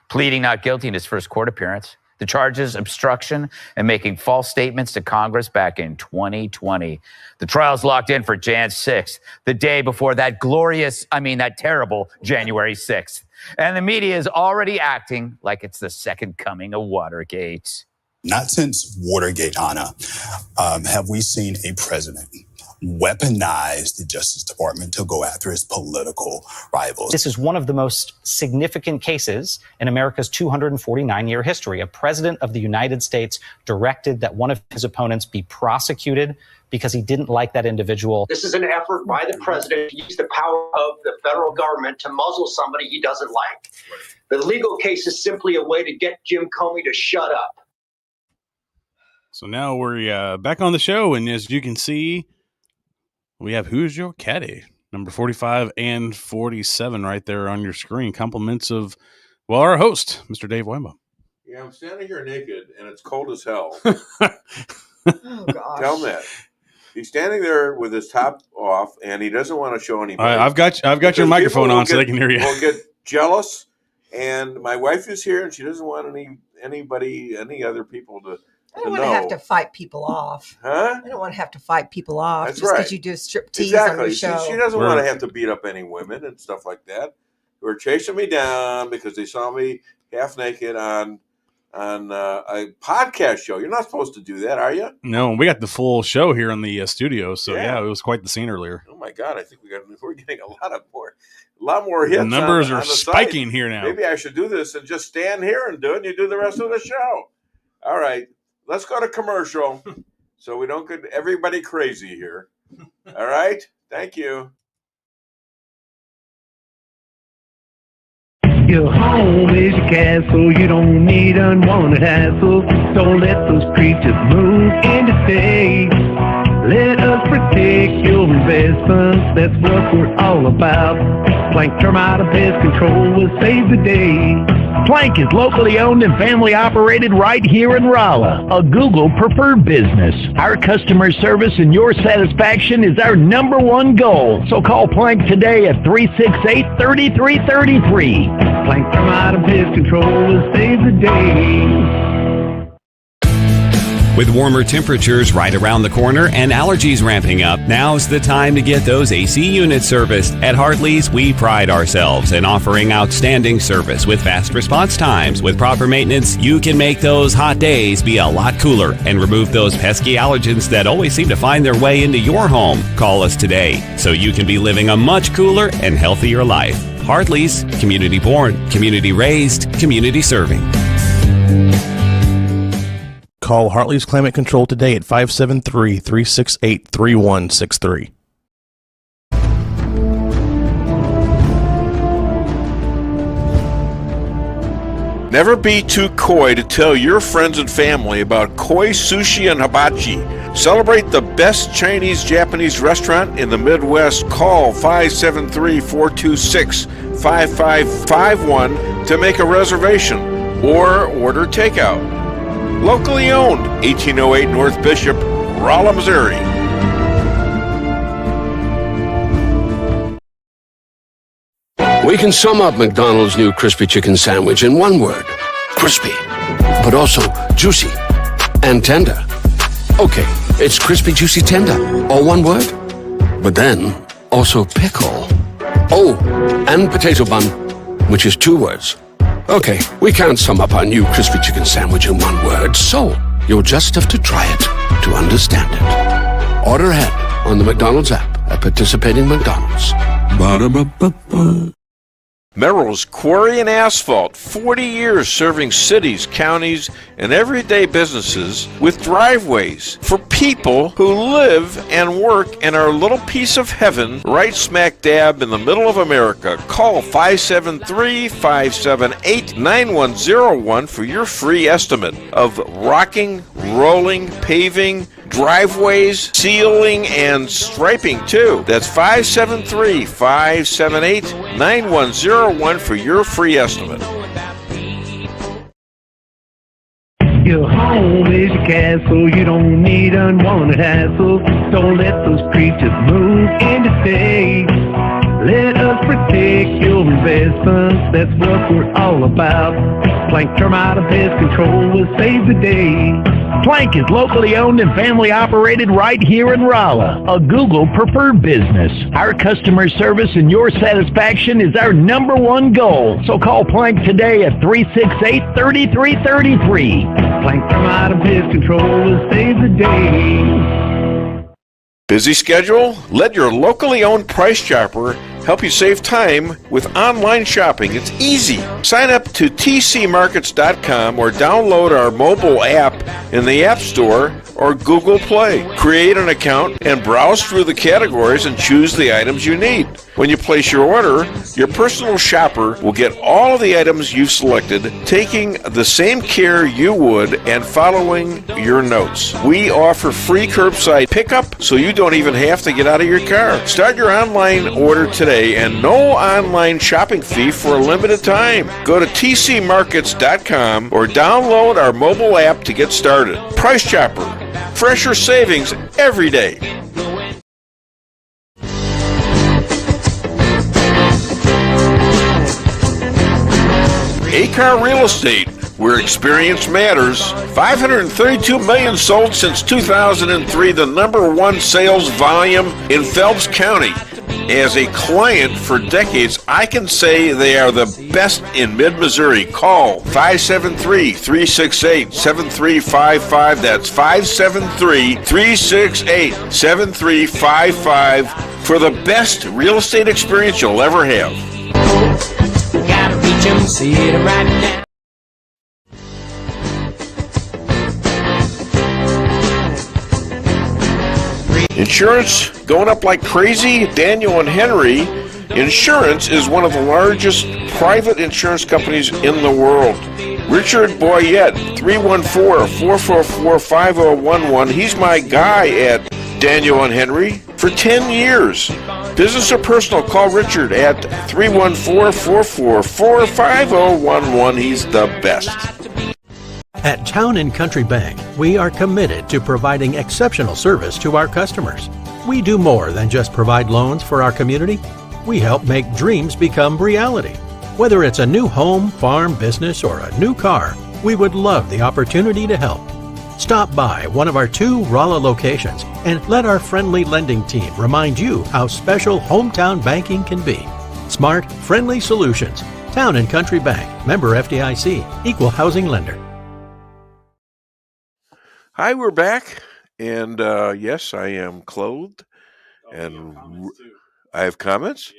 pleading not guilty in his first court appearance. The charges, obstruction and making false statements to Congress back in 2020. The trial's locked in for Jan 6th, the day before that terrible January 6th. And the media is already acting like it's the second coming of Watergate. Not since Watergate, Anna, have we seen a president weaponize the Justice Department to go after his political rivals. This is one of the most significant cases in America's 249-year history. A president of the United States directed that one of his opponents be prosecuted because he didn't like that individual. This is an effort by the president to use the power of the federal government to muzzle somebody he doesn't like. The legal case is simply a way to get Jim Comey to shut up. So now we're back on the show, and as you can see, we have Who's Your Caddy, number 45 and 47 right there on your screen. Compliments of, well, our host, Mr. Dave Weinbaum. Yeah, I'm standing here naked, and it's cold as hell. Oh, gosh. Tell him that. He's standing there with his top off, and he doesn't want to show anybody. I've got your microphone on so they can hear you. We'll get jealous, and my wife is here, and she doesn't want any other people to I don't want to have to fight people off. Huh? I don't want to have to fight people off. That's just right. because you do striptease Exactly. on your show. She doesn't want to have to beat up any women and stuff like that who are chasing me down because they saw me half naked on a podcast show. You're not supposed to do that, are you? No, we got the full show here in the studio, so yeah, it was quite the scene earlier. Oh my God, I think we're getting a lot more hits. The numbers on are the spiking site. Here now. Maybe I should do this and just stand here and do it, and you do the rest of the show. All right, let's go to commercial so we don't get everybody crazy here. All right, thank you. Your home is your castle, you don't need unwanted hassle. Don't let those creatures move in to stay. Let us protect your investments, that's what we're all about. Plank Termite and Pest Control will save the day. Plank is locally owned and family operated right here in Rolla, a Google preferred business. Our customer service and your satisfaction is our number one goal. So call Plank today at 368-3333. Plank Termite and Pest Control will save the day. With warmer temperatures right around the corner and allergies ramping up, now's the time to get those AC units serviced. At Hartley's, we pride ourselves in offering outstanding service with fast response times. With proper maintenance, you can make those hot days be a lot cooler and remove those pesky allergens that always seem to find their way into your home. Call us today so you can be living a much cooler and healthier life. Hartley's, community born, community raised, community serving. Call Hartley's Climate Control today at 573-368-3163. Never be too coy to tell your friends and family about koi sushi and hibachi. Celebrate the best Chinese-Japanese restaurant in the Midwest. Call 573-426-5551 to make a reservation or order takeout. Locally owned, 1808 North Bishop, Rolla, Missouri. We can sum up McDonald's new crispy chicken sandwich in one word. Crispy. But also juicy and tender. Okay, it's crispy, juicy, tender. All one word? But then, also pickle. Oh, and potato bun, which is two words. Okay, we can't sum up our new crispy chicken sandwich in one word, so you'll just have to try it to understand it. Order ahead on the McDonald's app at participating McDonald's. Ba-da-ba-ba-ba. Merrill's Quarry and Asphalt, 40 years serving cities, counties, and everyday businesses with driveways for people who live and work in our little piece of heaven right smack dab in the middle of America. Call 573-578-9101 for your free estimate of rocking, rolling, paving, driveways, sealing, and striping too. That's 573-578-9101 for your free estimate. Your home is your castle, you don't need unwanted hassle. Don't let those creatures move in to stay. Let us protect your investments, that's what we're all about. Plank Termite and Pest Control will save the day. Plank is locally owned and family operated right here in Rolla, a Google preferred business. Our customer service and your satisfaction is our number one goal. So call Plank today at 368-3333. Plank Termite and Pest Control will save the day. Busy schedule? Let your locally owned Price Chopper help you save time with online shopping. It's easy. Sign up to tcmarkets.com or download our mobile app in the App Store or Google Play. Create an account and browse through the categories and choose the items you need. When you place your order, your personal shopper will get all of the items you've selected, taking the same care you would and following your notes. We offer free curbside pickup, so you don't even have to get out of your car. Start your online order today and no online shopping fee for a limited time. Go to tcmarkets.com or download our mobile app to get started. Price Chopper. Fresher savings every day. A-Car Real Estate, where experience matters. 532 million sold since 2003, the number one sales volume in Phelps County. As a client for decades, I can say they are the best in mid-Missouri. Call 573-368-7355. That's 573-368-7355 for the best real estate experience you'll ever have. Gotta reach 'em, see it right now. Insurance going up like crazy? Daniel and Henry Insurance is one of the largest private insurance companies in the world. Richard Boyette, 314-444-5011. He's my guy at Daniel and Henry for 10 years. Business or personal, call Richard at 314-444-5011. He's the best. At Town & Country Bank, we are committed to providing exceptional service to our customers. We do more than just provide loans for our community. We help make dreams become reality. Whether it's a new home, farm, business, or a new car, we would love the opportunity to help. Stop by one of our 2 Rolla locations and let our friendly lending team remind you how special hometown banking can be. Smart, friendly solutions. Town & Country Bank. Member FDIC. Equal housing lender. Hi, we're back. And yes, I am clothed. And I have comments?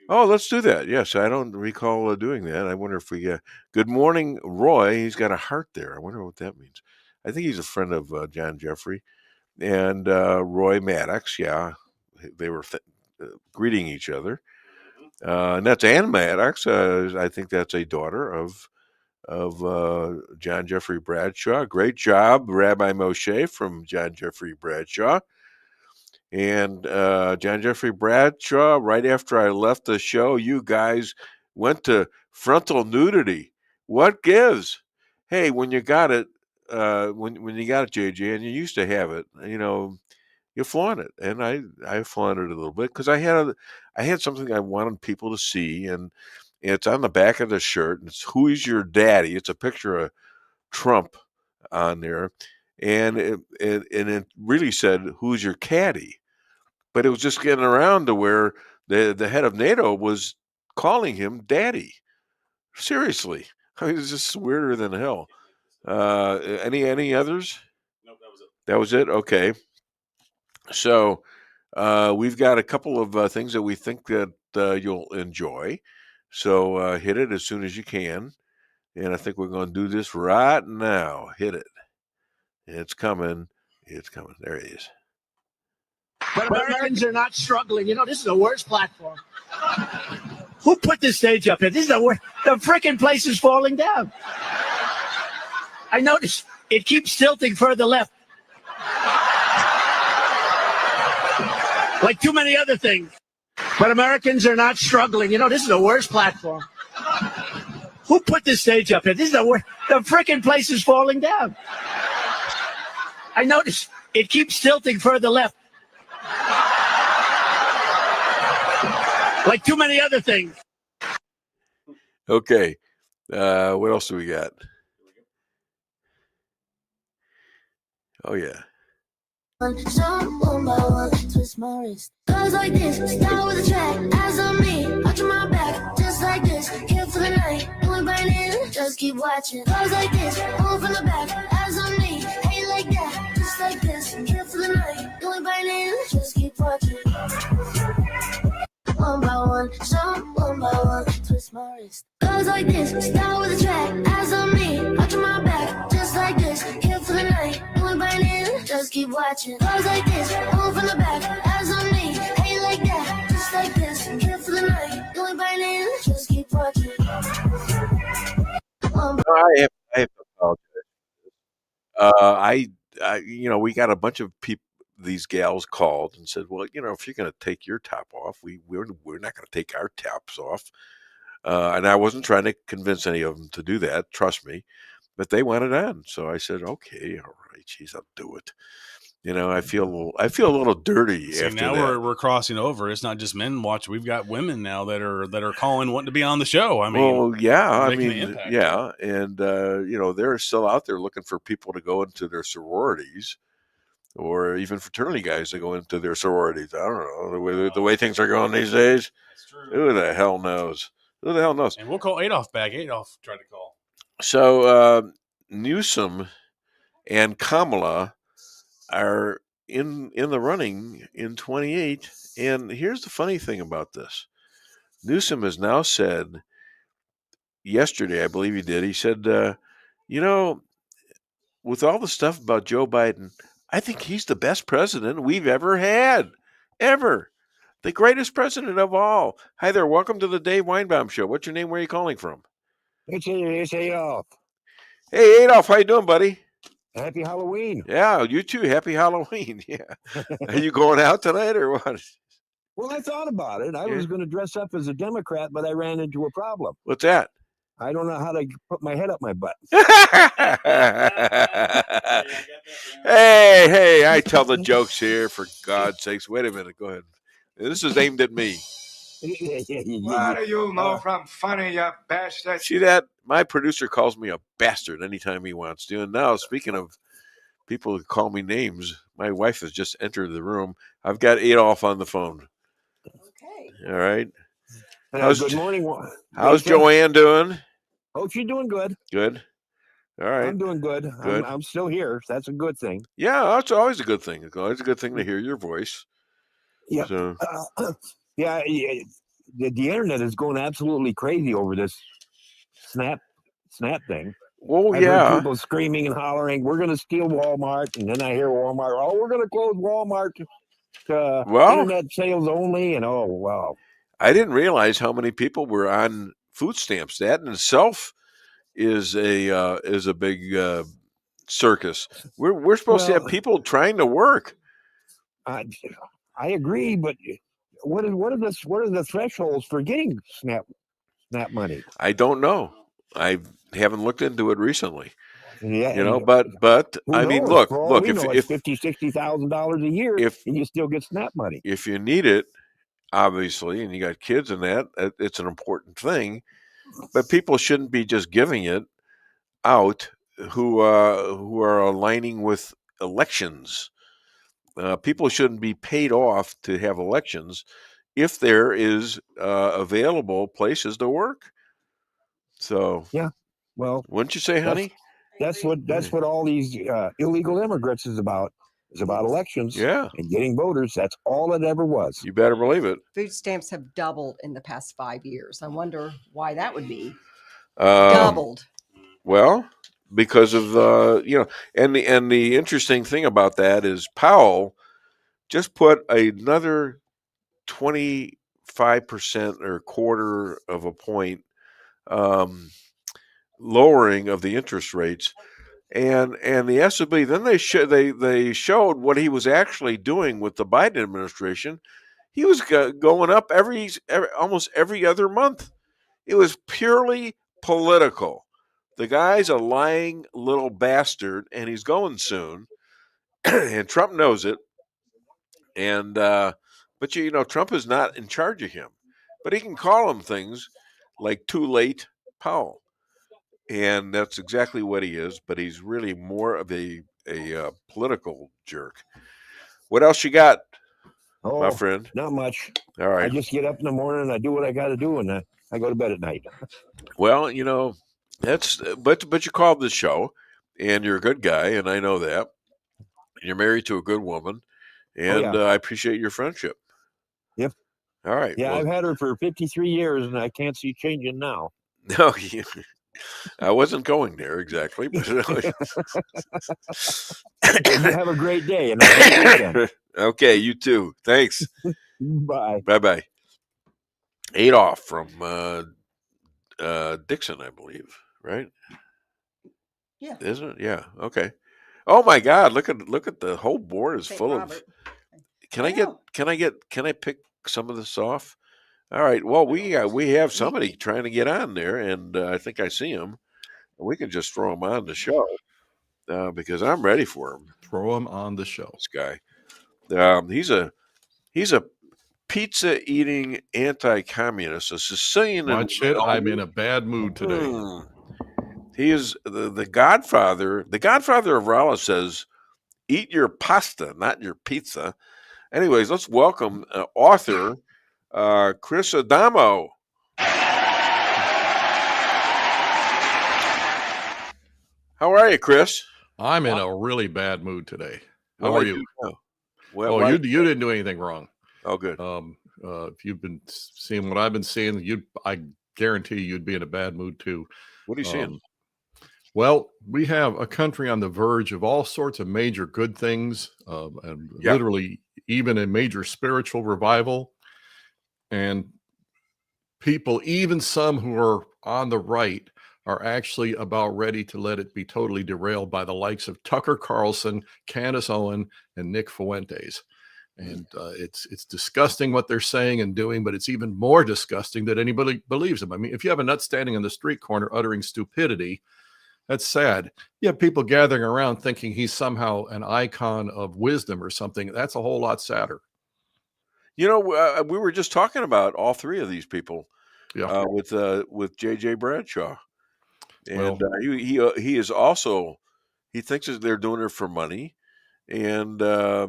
Oh, let's do that. Yes, I don't recall doing that. I wonder if we good morning, Roy. He's got a heart there. I wonder what that means. I think he's a friend of John Jeffrey. And Roy Maddox, yeah. They were greeting each other. And that's Ann Maddox. I think that's a daughter of John Jeffrey Bradshaw. Great job, Rabbi Moshe from John Jeffrey Bradshaw. And John Jeffrey Bradshaw, right after I left the show, you guys went to frontal nudity. What gives? Hey, when you got it, when you got it, JJ, and you used to have it, you flaunt it. And I flaunted it a little bit because I had something I wanted people to see, and it's on the back of the shirt. And it's "Who is your daddy?" It's a picture of Trump on there, and it really said, "Who's your caddy?" But it was just getting around to where the head of NATO was calling him daddy. Seriously, I mean, it's just weirder than hell. Any others? Nope, that was it. That was it. Okay. So we've got a couple of things that we think that you'll enjoy. So hit it as soon as you can. And I think we're going to do this right now. Hit it. It's coming. It's coming. There it is. But Americans are not struggling. This is the worst platform. Who put this stage up here? This is the worst. The freaking place is falling down. I noticed it keeps tilting further left. Like too many other things. But Americans are not struggling. This is the worst platform. Who put this stage up here? This is the worst. The freaking place is falling down. I noticed it keeps tilting further left. Like too many other things. Okay. What else do we got? Oh, yeah. One by one, twist my wrist. Goes like this, start with a track. Eyes on me, watching my back. Just like this, here for the night. Going by in, just keep watching. Goes like this, on from the back. Eyes on me, ain't like that. Just like this, here for the night. Going by in, just keep watching. One by one, one by one, twist my wrist. Goes like this, start with a track. Eyes on me, watching my back. Just like this, here for the night. Going by in, just keep watching. Goes like this, on from the back. Eyes on me, ain't like that. Just like this, here for the night. Going by in, just keep watching. I have to apologize. We got a bunch of people. These gals called and said, "Well, if you're going to take your top off, we're not going to take our tops off." And I wasn't trying to convince any of them to do that. Trust me, but they wanted on, so I said, "Okay, all right, geez, I'll do it." I feel a little dirty. See, after now that. we're crossing over. It's not just men watch. We've got women now that are calling, wanting to be on the show. I mean, well, yeah, making an impact. yeah, and they're still out there looking for people to go into their sororities. Or even fraternity guys that go into their sororities. I don't know the way things are going these days. That's true. Who the hell knows? Who the hell knows? And we'll call Adolf back. Adolf tried to call. So Newsom and Kamala are in the running in 28. And here's the funny thing about this: Newsom has now said yesterday, I believe he did. He said, with all the stuff about Joe Biden, I think he's the best president we've ever had. Ever. The greatest president of all. Hi there. Welcome to the Dave Weinbaum Show. What's your name? Where are you calling from? It's Adolf. Hey, Adolf. How you doing, buddy? Happy Halloween. Yeah, you too. Happy Halloween. Yeah. Are you going out tonight or what? Well, I thought about it. I Yeah. was going to dress up as a Democrat, but I ran into a problem. What's that? I don't know how to put my head up my butt. Hey, I tell the jokes here, for God's sakes. Wait a minute. Go ahead. This is aimed at me. What do you know from funny, you bastard? See that? My producer calls me a bastard anytime he wants to. And now, speaking of people who call me names, my wife has just entered the room. I've got Adolf on the phone. Okay. All right. Good morning. How's Lisa? Joanne doing? Oh, she's doing good. Good. All right. I'm doing good. Good. I'm still here. So that's a good thing. Yeah, that's always a good thing. It's always a good thing to hear your voice. Yeah. So, Yeah. The internet is going absolutely crazy over this snap thing. Oh, I've yeah. heard people screaming and hollering, "We're going to steal Walmart," and then I hear Walmart, "Oh, we're going to close Walmart to internet sales only." And oh, wow. I didn't realize how many people were on food stamps. That in itself is a big circus. We're supposed to have people trying to work. I agree, but what are the thresholds for getting SNAP money? I don't know. I haven't looked into it recently. Yeah, but I mean, look, if $50,000-$60,000 a year, and you still get SNAP money. If you need it, obviously, and you got kids in that, it's an important thing. But people shouldn't be just giving it out who are aligning with elections. People shouldn't be paid off to have elections if there is available places to work. So yeah, well, wouldn't you say, honey? That's what all these illegal immigrants is about. It's about elections, Yeah, and getting voters. That's all it ever was. You better believe it. Food stamps have doubled in the past 5 years. I wonder why that would be. Um, Doubled. Well, because of and the interesting thing about that is Powell just put another 25% or quarter of a point lowering of the interest rates, and the S&P. Then they showed what he was actually doing with the Biden administration. He was going up almost every other month. It was purely political. The guy's a lying little bastard, and he's going soon, and Trump knows it. And but Trump is not in charge of him, but he can call him things like "too late, Powell," and that's exactly what he is. But he's really more of a political jerk. What else you got, my friend? Not much. All right. I just get up in the morning and I do what I got to do, and I go to bed at night. Well, that's but you called the show, and you're a good guy, and I know that. You're married to a good woman, and I appreciate your friendship. Yep. All right. Yeah, well, I've had her for 53 years, and I can't see changing now. No, I wasn't going there exactly. But You have a great day, and have a great weekend. Okay, you too. Thanks. Bye. Bye. Adolf from Dixon, I believe. Right? Yeah. Isn't it? Yeah. Okay. Oh my God! Look at the whole board is full of. Can I pick some of this off? All right. Well, we have somebody trying to get on there, and I think I see him. We can just throw him on the show because I'm ready for him. Throw him on the show. This guy. He's a pizza eating anti-communist, a Sicilian. Watch it. I'm in a bad mood today. He is the godfather. The godfather of Raleigh says, "Eat your pasta, not your pizza." Anyways, let's welcome author Chris Adamo. How are you, Chris? I'm in a really bad mood today. How are you? Well, you didn't do anything wrong. Oh, good. If you've been seeing what I've been seeing, I guarantee you'd be in a bad mood too. What are you seeing? Well, we have a country on the verge of all sorts of major good things, and literally even a major spiritual revival. And people, even some who are on the right, are actually about ready to let it be totally derailed by the likes of Tucker Carlson, Candace Owen, and Nick Fuentes. And it's disgusting what they're saying and doing, but it's even more disgusting that anybody believes them. I mean, if you have a nut standing on the street corner uttering stupidity, that's sad. You have people gathering around thinking he's somehow an icon of wisdom or something. That's a whole lot sadder. You know, we were just talking about all three of these people with J.J. Bradshaw. And he is also, he thinks that they're doing it for money. And how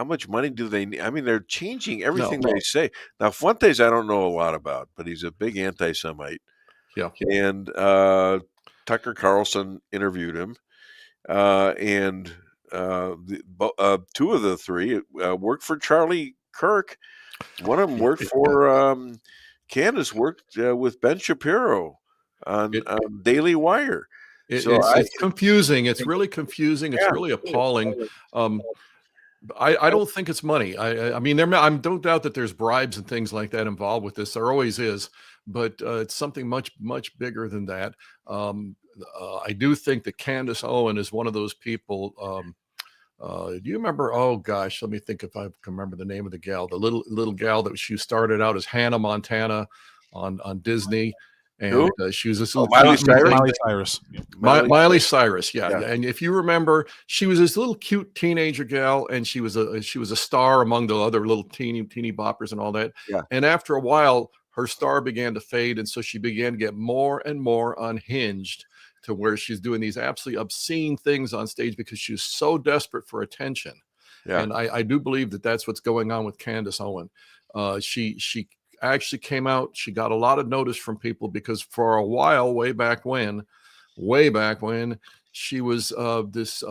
much money do they need? I mean, they're changing everything they say. Now, Fuentes, I don't know a lot about, but he's a big anti-Semite. Yeah. And Tucker Carlson interviewed him. And two of the three worked for Charlie Kirk. One of them worked for Candace, worked with Ben Shapiro on Daily Wire. It's confusing. It's really confusing. It's really appalling. I don't think it's money. I mean, I don't doubt that there's bribes and things like that involved with this. There always is, but it's something much bigger than that. I do think that Candace Owen is one of those people. Do you remember? Oh gosh, let me think if I can remember the name of the gal. The little gal that she started out as Hannah Montana on Disney. And she was this little Miley Cyrus. Miley Cyrus, yeah. And if you remember, she was this little cute teenager gal, and she was a star among the other little teeny boppers and all that. Yeah. And after a while, her star began to fade, and so she began to get more and more unhinged, to where she's doing these absolutely obscene things on stage because she's so desperate for attention. Yeah. And I do believe that that's what's going on with Candace Owen. She actually came out. She got a lot of notice from people because for a while, way back when, she was this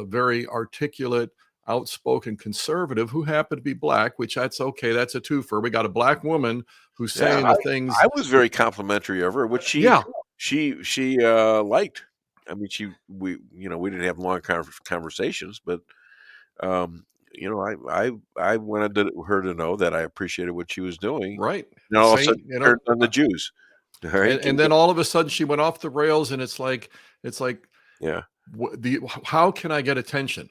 very articulate, outspoken conservative who happened to be black, which that's okay. That's a twofer. We got a black woman who's saying the things. I was very complimentary of her, which she liked. I mean, we didn't have long conversations, but I wanted her to know that I appreciated what she was doing. Right. And all of a sudden, turned on the Jews. Right. And then all of a sudden she went off the rails, and it's like, yeah. How can I get attention?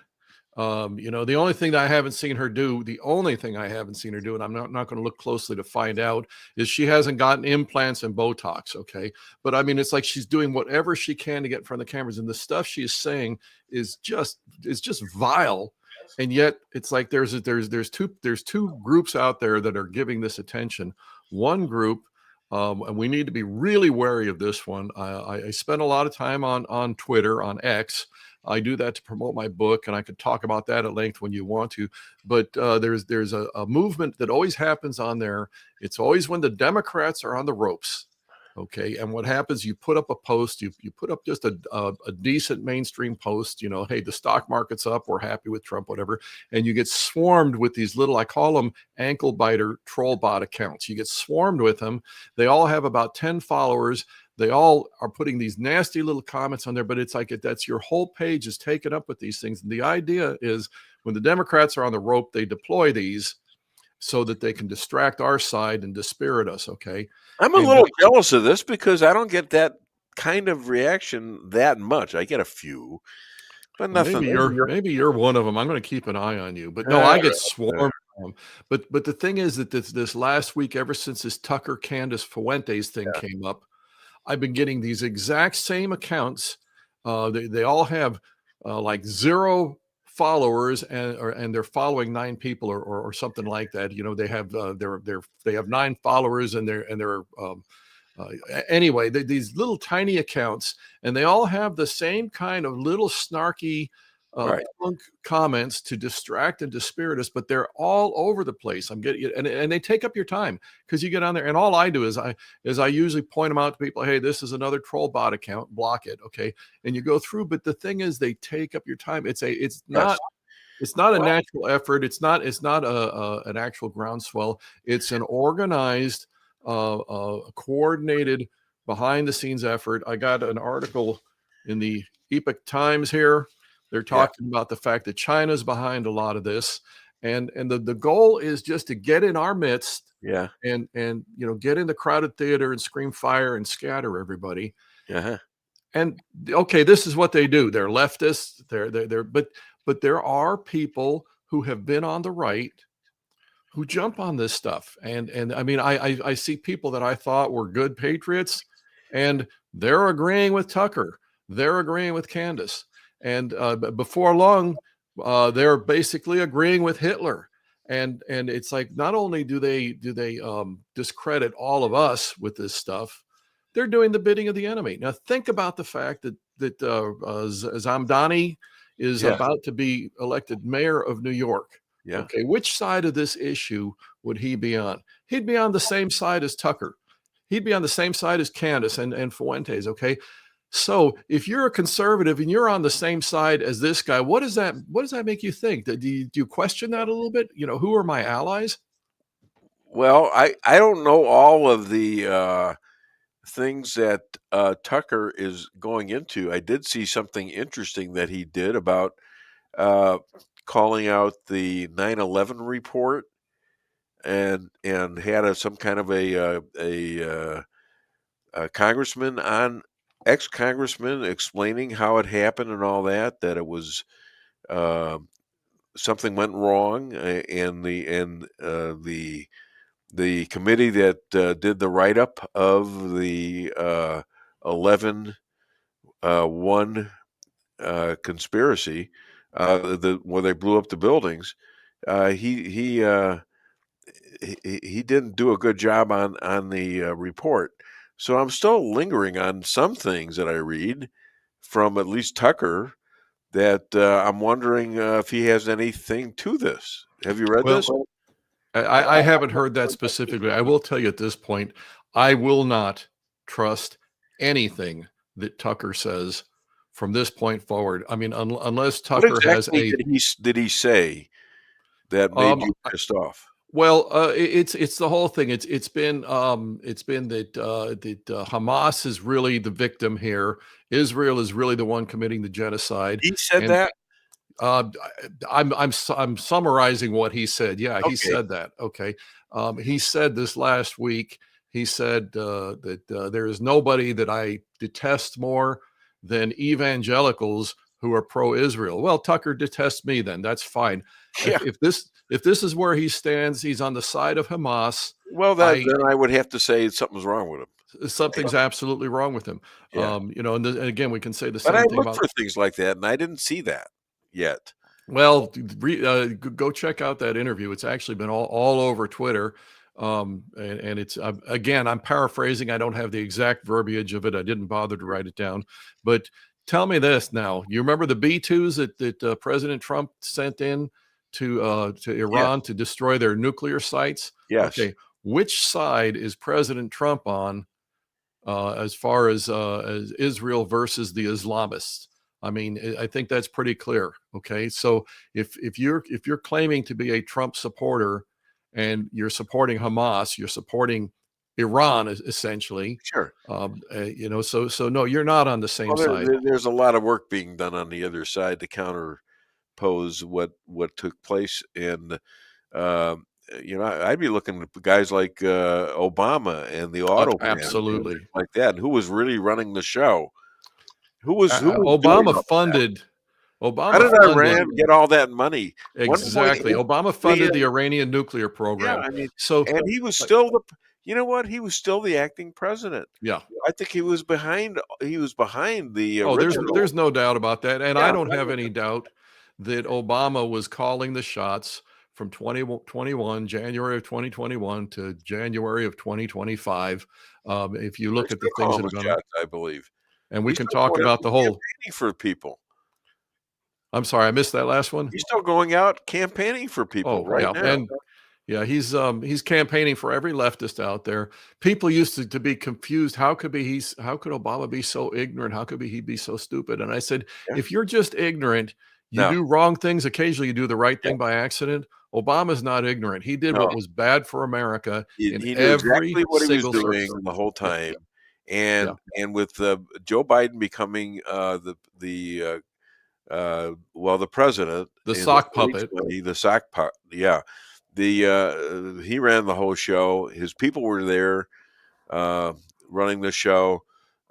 The only thing that I haven't seen her do, and I'm not going to look closely to find out, is she hasn't gotten implants and Botox. Okay. But I mean, it's like she's doing whatever she can to get in front of the cameras, and the stuff she's saying is just vile. And yet it's like there's two groups out there that are giving this attention. One group, and we need to be really wary of this one. I spend a lot of time on Twitter, on X. I do that to promote my book, and I could talk about that at length when you want to. But there's a movement that always happens on there. It's always when the Democrats are on the ropes. Okay. And what happens, you put up a post, you put up just a decent mainstream post, hey, the stock market's up, we're happy with Trump, whatever. And you get swarmed with these little, I call them ankle biter troll bot accounts. You get swarmed with them. They all have about 10 followers. They all are putting these nasty little comments on there, but it's like that's your whole page is taken up with these things. And the idea is when the Democrats are on the rope, they deploy these so that they can distract our side and dispirit us. Okay. I'm a little jealous of this because I don't get that kind of reaction that much. I get a few, but nothing. Maybe you're one of them. I'm going to keep an eye on you, but no, I get swarmed. But the thing is that this last week, ever since this Tucker Candace Fuentes thing came up, I've been getting these exact same accounts. They all have like 0 followers, and they're following 9 people or something like that. They have 9 followers, and they're anyway, these little tiny accounts, and they all have the same kind of little snarky punk comments to distract and dispirit us, but they're all over the place. I'm getting and they take up your time because you get on there, and all I do is I usually point them out to people. Hey, this is another troll bot account. Block it, okay? And you go through, but the thing is, they take up your time. It's not a natural effort. It's not an actual groundswell. It's an organized, coordinated, behind the scenes effort. I got an article in the Epoch Times here. They're talking about the fact that China's behind a lot of this. And the goal is just to get in our midst Yeah. and get in the crowded theater and scream fire and scatter everybody. And okay, this is what they do. They're leftists. But there are people who have been on the right who jump on this stuff. And I mean, I see people that I thought were good patriots, and they're agreeing with Tucker. They're agreeing with Candace. And before long, they're basically agreeing with Hitler. And it's like, not only do they discredit all of us with this stuff, they're doing the bidding of the enemy. Now, think about the fact that Zamdani is about to be elected mayor of New York. Yeah. Okay, which side of this issue would he be on? He'd be on the same side as Tucker. He'd be on the same side as Candace and Fuentes. Okay, so if you're a conservative and you're on the same side as this guy, what does that make you think? Do you question that a little bit? Who are my allies? Well, I don't know all of the things that Tucker is going into. I did see something interesting that he did about calling out the 9/11 report and had some kind of a congressman ex-congressman explaining how it happened and all that it was something went wrong, and the committee that did the write-up of the 11/1 conspiracy, where they blew up the buildings, he didn't do a good job on the report. So I'm still lingering on some things that I read from at least Tucker that I'm wondering if he has anything to this. Have you read this? I haven't heard that specifically. I will tell you at this point, I will not trust anything that Tucker says from this point forward. I mean, unless Tucker has a. Did he say that made you pissed off? Well, it's the whole thing. It's been that Hamas is really the victim here. Israel is really the one committing the genocide. He said that. I'm summarizing what he said. Yeah, he said that. Okay. He said this last week. He said that there is nobody that I detest more than evangelicals who are pro-Israel. Well, Tucker detests me then. That's fine. Yeah. If this is where he stands, he's on the side of Hamas. Well, then I would have to say something's wrong with him. Something's absolutely wrong with him. Yeah. And again, we can say the same thing. But I look look for things like that, and I didn't see that yet. Well, go check out that interview. It's actually been all over Twitter. And it's again, I'm paraphrasing. I don't have the exact verbiage of it. I didn't bother to write it down. But tell me this now. You remember the B-2s that President Trump sent in to Iran to destroy their nuclear sites? Yes. Okay. Which side is President Trump on as far as Israel versus the Islamists? I mean, I think that's pretty clear. Okay, so if you're claiming to be a Trump supporter and you're supporting Hamas, you're supporting Iran essentially. Sure. So no, you're not on the same side. There's a lot of work being done on the other side to counterpose what took place, and I'd be looking at guys like Obama and the Autopen, absolutely, like that, and who was really running the show. Who was Obama funded? Obama. How did Iran get all that money? Exactly. Obama funded the Iranian nuclear program. Yeah, I mean, so and he was still he was still the acting president. Yeah, I think he was behind. He was behind the. There's no doubt about that, and I don't have any doubt that Obama was calling the shots from 2021, January of 2021 to January of 2025. If you look at the things that have gone, I believe. And we can talk about the whole campaigning for people. I'm sorry, I missed that last one. He's still going out campaigning for people now. And he's campaigning for every leftist out there. People used to be confused. How could Obama be so ignorant? How could he be so stupid? And I said, if you're just ignorant, you do wrong things. Occasionally, you do the right thing by accident. Obama's not ignorant. He did what was bad for America. He knew exactly what he was doing the whole time. And with Joe Biden becoming the president, the sock puppet, he ran the whole show. His people were there running the show.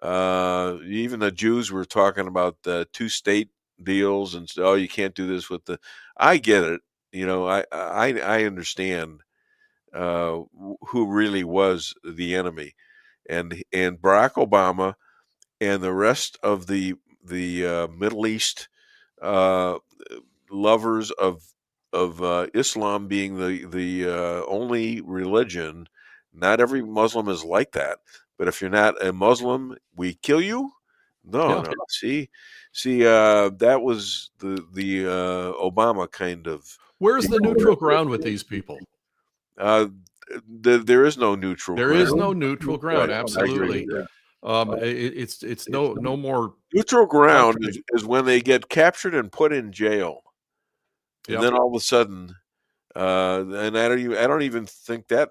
Even the Jews were talking about the 2-state deals and oh, you can't do this with the. I get it. I understand who really was the enemy, and Barack Obama and the rest of the Middle East lovers of Islam being the only religion. Not every Muslim is like that, but if you're not a Muslim, we kill you. No. See, that was the Obama kind of. Where's the neutral ground with these people? There is no neutral. There ground. is no neutral ground. Right. Absolutely. It's no more neutral ground is when they get captured and put in jail, and then all of a sudden, and I don't even think that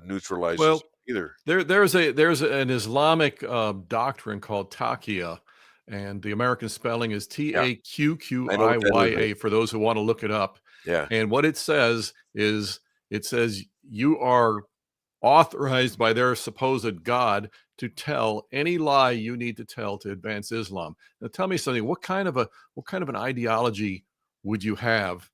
neutralizes either. There's an Islamic doctrine called taqiyya, and the American spelling is Taqqiya for those who want to look it up. Yeah. And what it says is you are authorized by their supposed God to tell any lie you need to tell to advance Islam. Now tell me something. What kind of an ideology would you have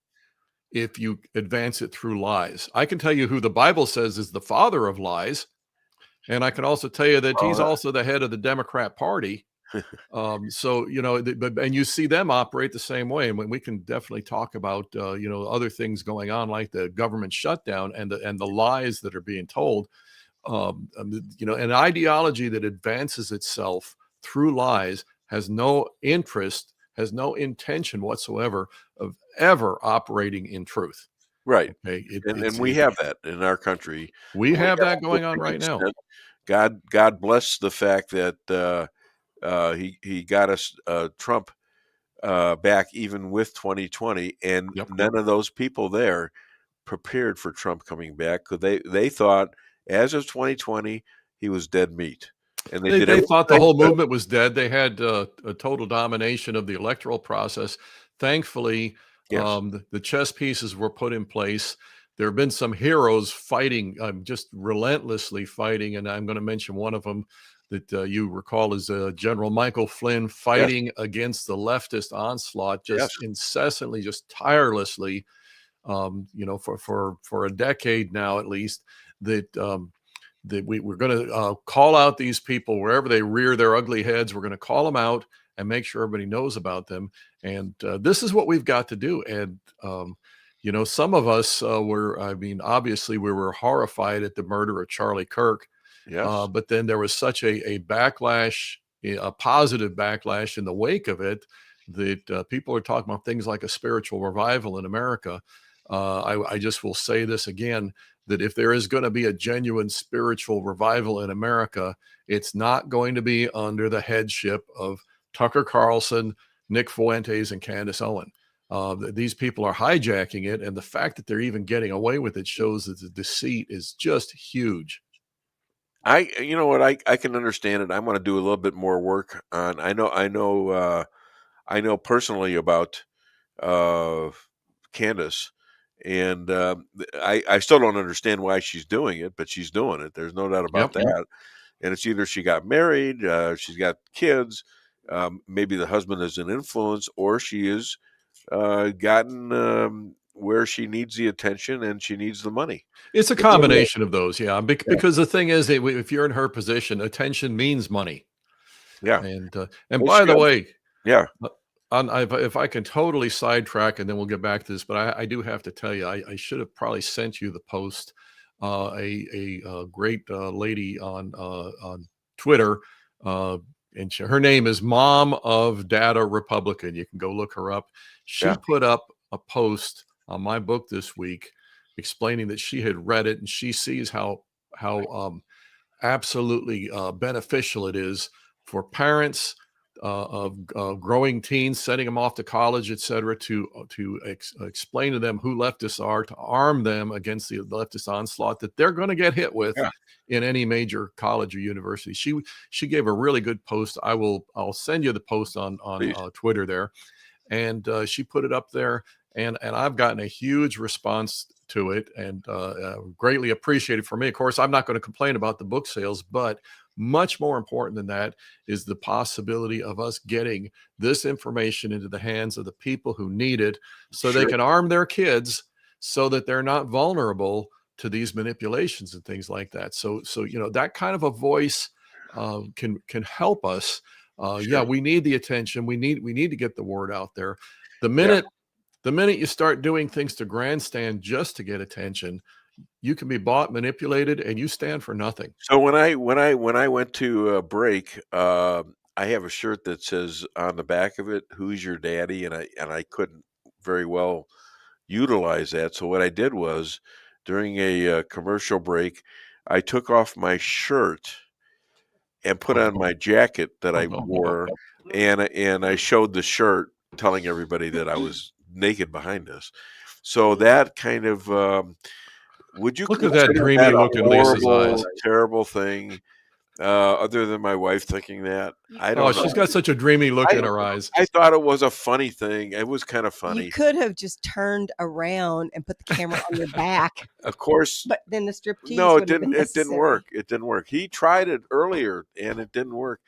if you advance it through lies? I can tell you who the Bible says is the father of lies. And I can also tell you that he's also the head of the Democrat Party. So, and you see them operate the same way. And we can definitely talk about, other things going on like the government shutdown and the lies that are being told. An ideology that advances itself through lies has no interest, has no intention whatsoever of ever operating in truth. Right. Okay? And we have that in our country. We have that going on right now. God bless the fact that he got us Trump back even with 2020, and none of those people there prepared for Trump coming back because they thought as of 2020 he was dead meat, and they thought the whole movement was dead. They had a total domination of the electoral process. Thankfully, the chess pieces were put in place. There have been some heroes fighting, just relentlessly fighting, and I'm going to mention one of them that you recall is General Michael Flynn fighting against the leftist onslaught, just incessantly, just tirelessly, for a decade now at least. That we're going to call out these people wherever they rear their ugly heads. We're going to call them out and make sure everybody knows about them. And this is what we've got to do. And some of us obviously we were horrified at the murder of Charlie Kirk. Yes. But then there was such a backlash, a positive backlash in the wake of it, that people are talking about things like a spiritual revival in America. I just will say this again, that if there is going to be a genuine spiritual revival in America, it's not going to be under the headship of Tucker Carlson, Nick Fuentes, and Candace Owen. These people are hijacking it, and the fact that they're even getting away with it shows that the deceit is just huge. I can understand it. I'm going to do a little bit more work on. I know personally about Candace, and I still don't understand why she's doing it, but she's doing it. There's no doubt about that. And it's either she got married, she's got kids, maybe the husband is an influence, or she is gotten where she needs the attention and she needs the money. It's a combination of those, because the thing is, if you're in her position, attention means money. Yeah. And by the way, if I can totally sidetrack, and then we'll get back to this, but I do have to tell you, I should have probably sent you the post. A great lady on Twitter, and her name is Mom of Data Republican. You can go look her up. She put up a post on my book this week explaining that she had read it, and she sees how absolutely beneficial it is for parents of growing teens, sending them off to college, et cetera, to explain to them who leftists are, to arm them against the leftist onslaught that they're going to get hit with in any major college or university. She gave a really good post. I'll send you the post on Twitter there, and she put it up there. and I've gotten a huge response to it, and greatly appreciated for me. Of course, I'm not going to complain about the book sales, but much more important than that is the possibility of us getting this information into the hands of the people who need it, so they can arm their kids so that they're not vulnerable to these manipulations and things like that. So that kind of a voice can help us. Yeah, we need the attention. We need to get the word out there. The minute you start doing things to grandstand just to get attention, you can be bought, manipulated, and you stand for nothing. So when I went to break, I have a shirt that says on the back of it, "Who's your daddy?" and I couldn't very well utilize that. So what I did was, during a commercial break, I took off my shirt and put on my jacket that I wore, and I showed the shirt, telling everybody that I was naked behind us. So that kind of would you look at that dreamy look in Lisa's eyes? Terrible thing. Other than my wife thinking that, I don't know. She's got such a dreamy look in her eyes. I thought it was a funny thing. It was kind of funny. You could have just turned around and put the camera on your back. Of course. But then the striptease. No, it didn't. It didn't work. It didn't work. He tried it earlier and it didn't work.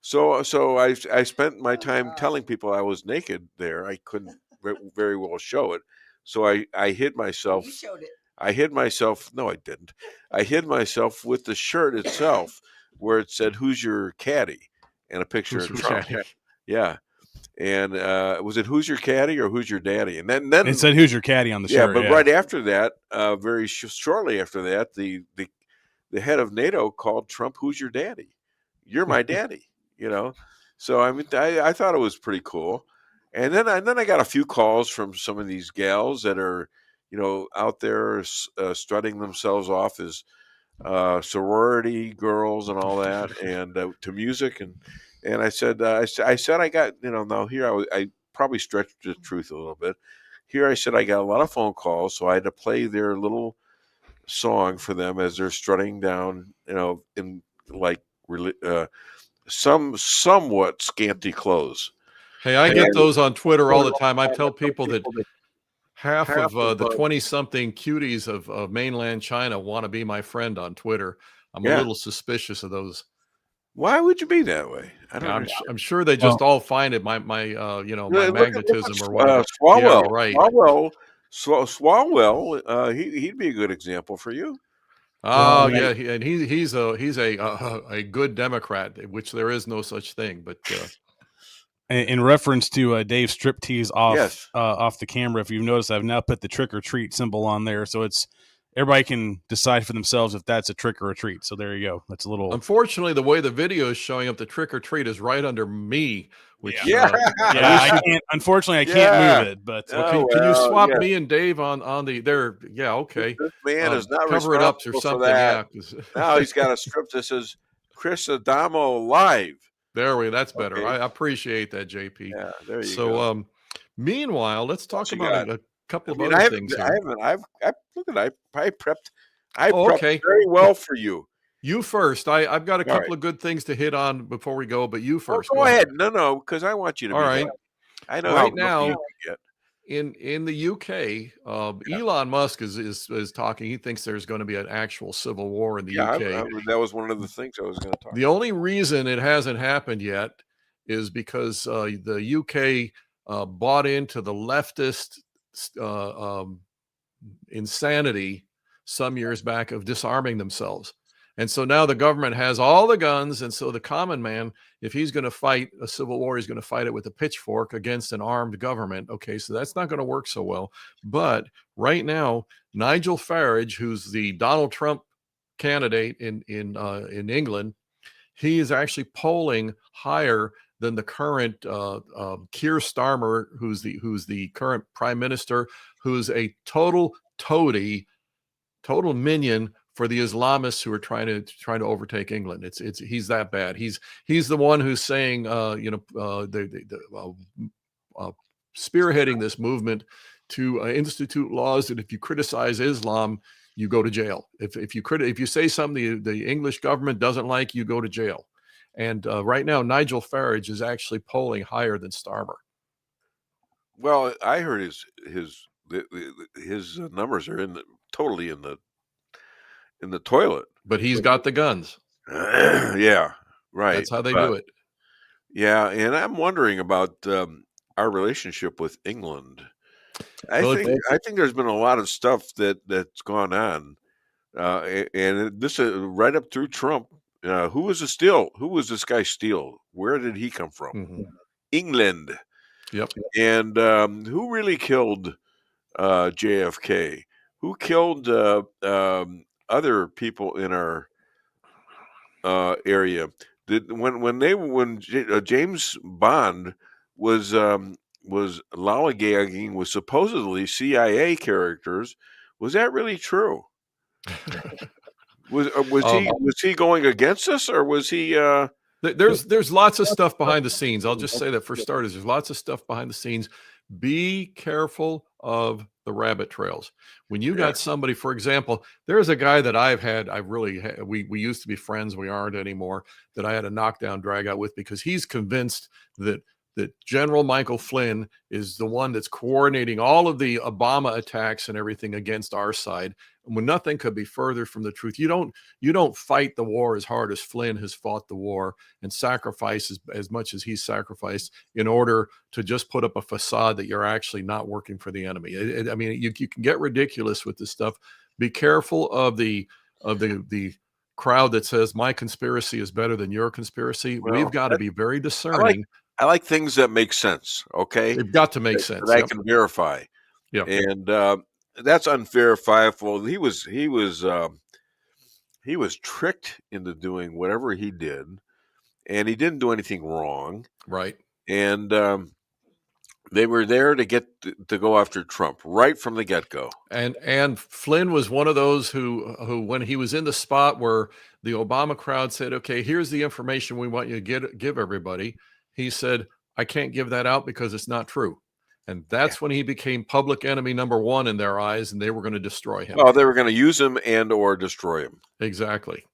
So I spent my time telling people I was naked there. I couldn't very well show it. So I hid myself. You showed it. I hid myself. No, I didn't. I hid myself with the shirt itself, where it said, "Who's your caddy?" and a picture of Trump. Yeah. And was it "Who's your caddy" or "Who's your daddy"? And then it said "Who's your caddy" on the shirt. Yeah, but right after that, very shortly after that, the head of NATO called Trump "Who's your daddy?" "You're my daddy." So I mean, I thought it was pretty cool. And then I got a few calls from some of these gals that are, out there strutting themselves off as sorority girls and all that, and to music, and I said I got, now here I probably stretched the truth a little bit. Here I said I got a lot of phone calls, so I had to play their little song for them as they're strutting down, in like somewhat scanty clothes. Hey, I get those on Twitter all the time. I tell people that half of the 20-something cuties of mainland China want to be my friend on Twitter. I'm a little suspicious of those. Why would you be that way? I'm sure they just all find it my magnetism or whatever. Swalwell, yeah, right. Swalwell, he'd be a good example for you. Oh yeah, and he's a good Democrat, which there is no such thing, but. In reference to Dave's striptease off the camera, if you've noticed, I've now put the trick or treat symbol on there, so it's everybody can decide for themselves if that's a trick or a treat. So there you go. That's a little. Unfortunately, the way the video is showing up, the trick or treat is right under me. Which I can't. Unfortunately, I can't move it. But can you swap me and Dave on the there? Yeah, okay. This man is not cover it up or something. Yeah. Now he's got a strip that says Chris Adamo live. That's better. Okay. I appreciate that, JP. Yeah, there you go. So, meanwhile, let's talk about a couple of other things here. I prepped very well for you. You first. I've got a couple of good things to hit on before we go, but you first. Go ahead. No, because I want you to. All right. I know right now. In the UK, Elon Musk is talking. He thinks there's going to be an actual civil war in the UK. That was one of the things I was going to talk about. The only reason it hasn't happened yet is because the UK bought into the leftist insanity some years back of disarming themselves. And so now the government has all the guns. And so the common man, if he's going to fight a civil war, he's going to fight it with a pitchfork against an armed government. Okay, so that's not going to work so well. But right now, Nigel Farage, who's the Donald Trump candidate in England, he is actually polling higher than the current Keir Starmer, who's the current prime minister, who's a total toady, total minion for the Islamists who are trying to overtake England. He's that bad. He's the one who's saying spearheading this movement to institute laws that if you criticize Islam, you go to jail. If you say something the English government doesn't like, you go to jail. And right now, Nigel Farage is actually polling higher than Starmer. Well, I heard his numbers are totally in the toilet. But he's got the guns. Yeah, right. That's how they do it. Yeah, and I'm wondering about our relationship with England. I think there's been a lot of stuff that's gone on, and this right up through Trump. Who was this guy Steele? Where did he come from? Mm-hmm. England. Yep. And who really killed JFK? Who killed other people in our area? When James Bond was lollygagging with supposedly CIA characters, was that really true? Was he going against us, or was he? There's lots of stuff behind the scenes. I'll just say that for starters, there's lots of stuff behind the scenes. Be careful of the rabbit trails. When you got somebody, for example, there's a guy that we used to be friends, we aren't anymore, that I had a knockdown drag out with because he's convinced that General Michael Flynn is the one that's coordinating all of the Obama attacks and everything against our side. And when nothing could be further from the truth, you don't fight the war as hard as Flynn has fought the war and sacrifice as much as he's sacrificed in order to just put up a facade that you're actually not working for the enemy. I mean, you can get ridiculous with this stuff. Be careful of the crowd that says my conspiracy is better than your conspiracy. Well, we've got to be very discerning. I like things that make sense. Okay, they've got to make sense that I can verify. Yeah, and that's unverifiable. He was tricked into doing whatever he did, and he didn't do anything wrong. Right, and they were there to go after Trump right from the get-go. And Flynn was one of those who when he was in the spot where the Obama crowd said, "Okay, here's the information we want you to give everybody," he said, "I can't give that out because it's not true." And that's when he became public enemy number one in their eyes, and they were going to destroy him. Well, they were going to use him and or destroy him. Exactly.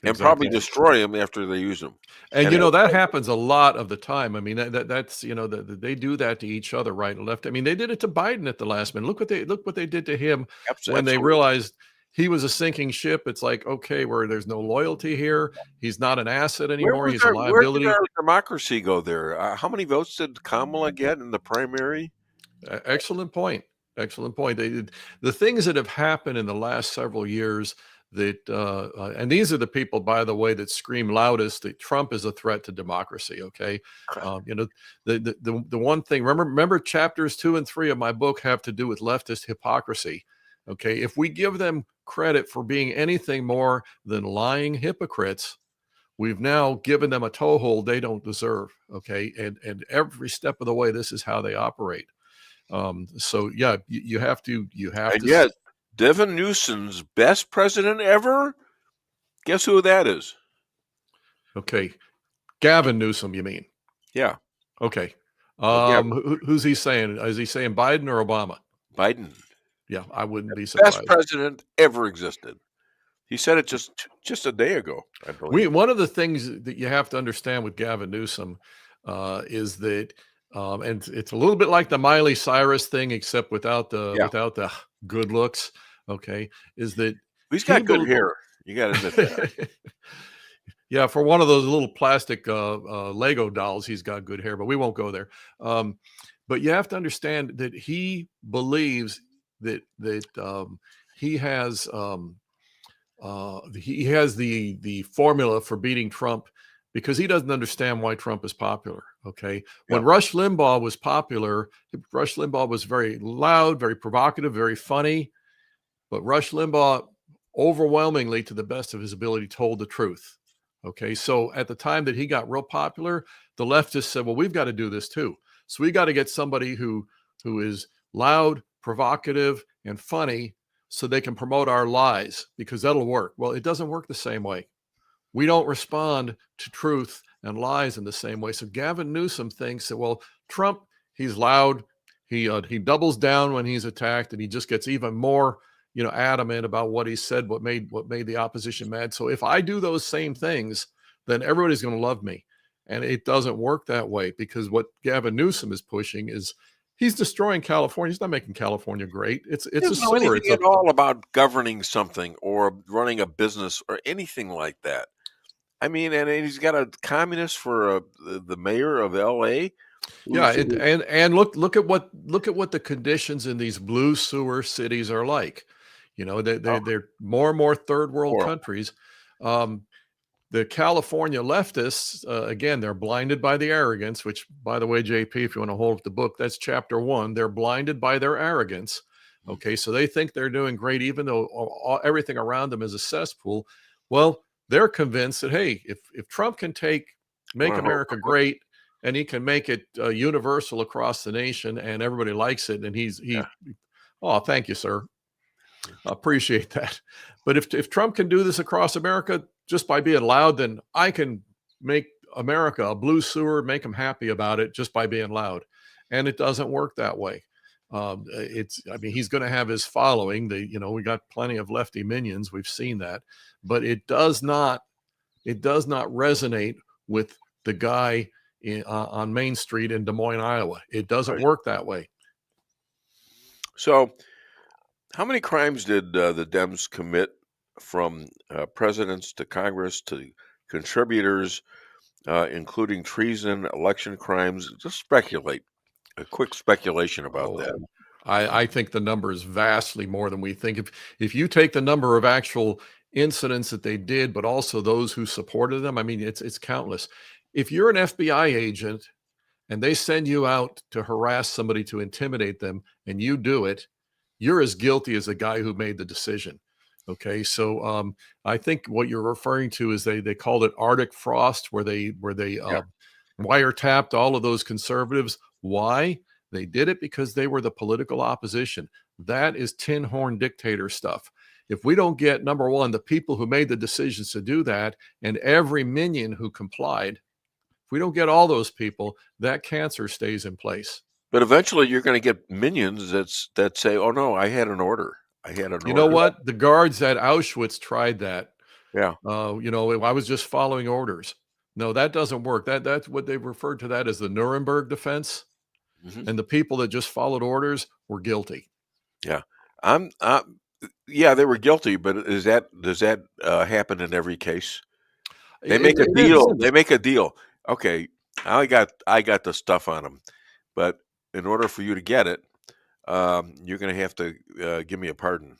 And probably destroy him after they use him. And that happens a lot of the time. I mean, that's they do that to each other, right and left. I mean, they did it to Biden at the last minute. Look what they did to him when they realized he was a sinking ship. It's like, okay, where there's no loyalty here. He's not an asset anymore. He's a liability. Where did our democracy go there? How many votes did Kamala get in the primary? Excellent point. Excellent point. The things that have happened in the last several years that, and these are the people, by the way, that scream loudest that Trump is a threat to democracy. Okay. The one thing, remember chapters 2 and 3 of my book have to do with leftist hypocrisy. Okay. If we give them credit for being anything more than lying hypocrites, we've now given them a toehold they don't deserve. Okay. And every step of the way, this is how they operate. So yeah, you have to. Yet, Devin Newsom's best president ever. Guess who that is? Okay, Gavin Newsom. You mean? Yeah. Okay. Who's he saying? Is he saying Biden or Obama? Biden. Yeah, I wouldn't be surprised. Best president ever existed. He said it just a day ago, I believe. One of the things that you have to understand with Gavin Newsom is that, and it's a little bit like the Miley Cyrus thing, except without the good looks. Okay, is that he's got good hair? You got to admit that. Yeah, for one of those little plastic Lego dolls, he's got good hair, but we won't go there. But you have to understand that he believes that he has the formula for beating Trump because he doesn't understand why Trump is popular. Okay, when Rush Limbaugh was popular, Rush Limbaugh was very loud, very provocative, very funny, but Rush Limbaugh overwhelmingly, to the best of his ability, told the truth. Okay, so at the time that he got real popular, the leftists said, well, we've got to do this too. So we got to get somebody who is loud, provocative, and funny so they can promote our lies because that'll work. Well, it doesn't work the same way. We don't respond to truth and lies in the same way. So Gavin Newsom thinks that, well, Trump, he's loud. He doubles down when he's attacked, and he just gets even more adamant about what he said, what made the opposition mad. So if I do those same things, then everybody's going to love me. And it doesn't work that way, because what Gavin Newsom is pushing is he's destroying California. He's not making California great. It's a Doesn't know sewer. anything at all about governing something or running a business or anything like that. I mean, and he's got a communist for the mayor of L.A. Yeah, and look at what the conditions in these blue sewer cities are like. You know, they're more and more third world countries. The California leftists, again, they're blinded by the arrogance, which, by the way, JP, if you want to hold up the book, that's chapter 1. They're blinded by their arrogance. Okay, so they think they're doing great, even though everything around them is a cesspool. Well, they're convinced that, hey, if Trump can make America great, and he can make it universal across the nation, and everybody likes it, and oh, thank you, sir. I appreciate that. But if Trump can do this across America just by being loud, then I can make America a blue sewer, make them happy about it just by being loud. And it doesn't work that way. I mean, he's going to have his following. We got plenty of lefty minions. We've seen that, but it does not resonate with the guy on Main Street in Des Moines, Iowa. It doesn't work that way. So, how many crimes did the Dems commit, from presidents to Congress to contributors, including treason, election crimes? Just speculate. A quick speculation about that. I think the number is vastly more than we think. If you take the number of actual incidents that they did, but also those who supported them, I mean, it's countless. If you're an FBI agent and they send you out to harass somebody, to intimidate them, and you do it, you're as guilty as the guy who made the decision. Okay, so I think what you're referring to is they called it Arctic frost, where they wiretapped all of those conservatives. Why? They did it because they were the political opposition. That is tin horn dictator stuff. If we don't get, number one, the people who made the decisions to do that, and every minion who complied, if we don't get all those people, that cancer stays in place. But eventually you're going to get minions that say, oh, no, I had an order. You know what? The guards at Auschwitz tried that. Yeah. I was just following orders. No, that doesn't work. That's what they referred to that as the Nuremberg defense. Mm-hmm. And the people that just followed orders were guilty. Yeah. Yeah, they were guilty, but does that happen in every case? They make a deal. They make a deal. Okay, I got the stuff on them, but in order for you to get it, you're going to have to give me a pardon.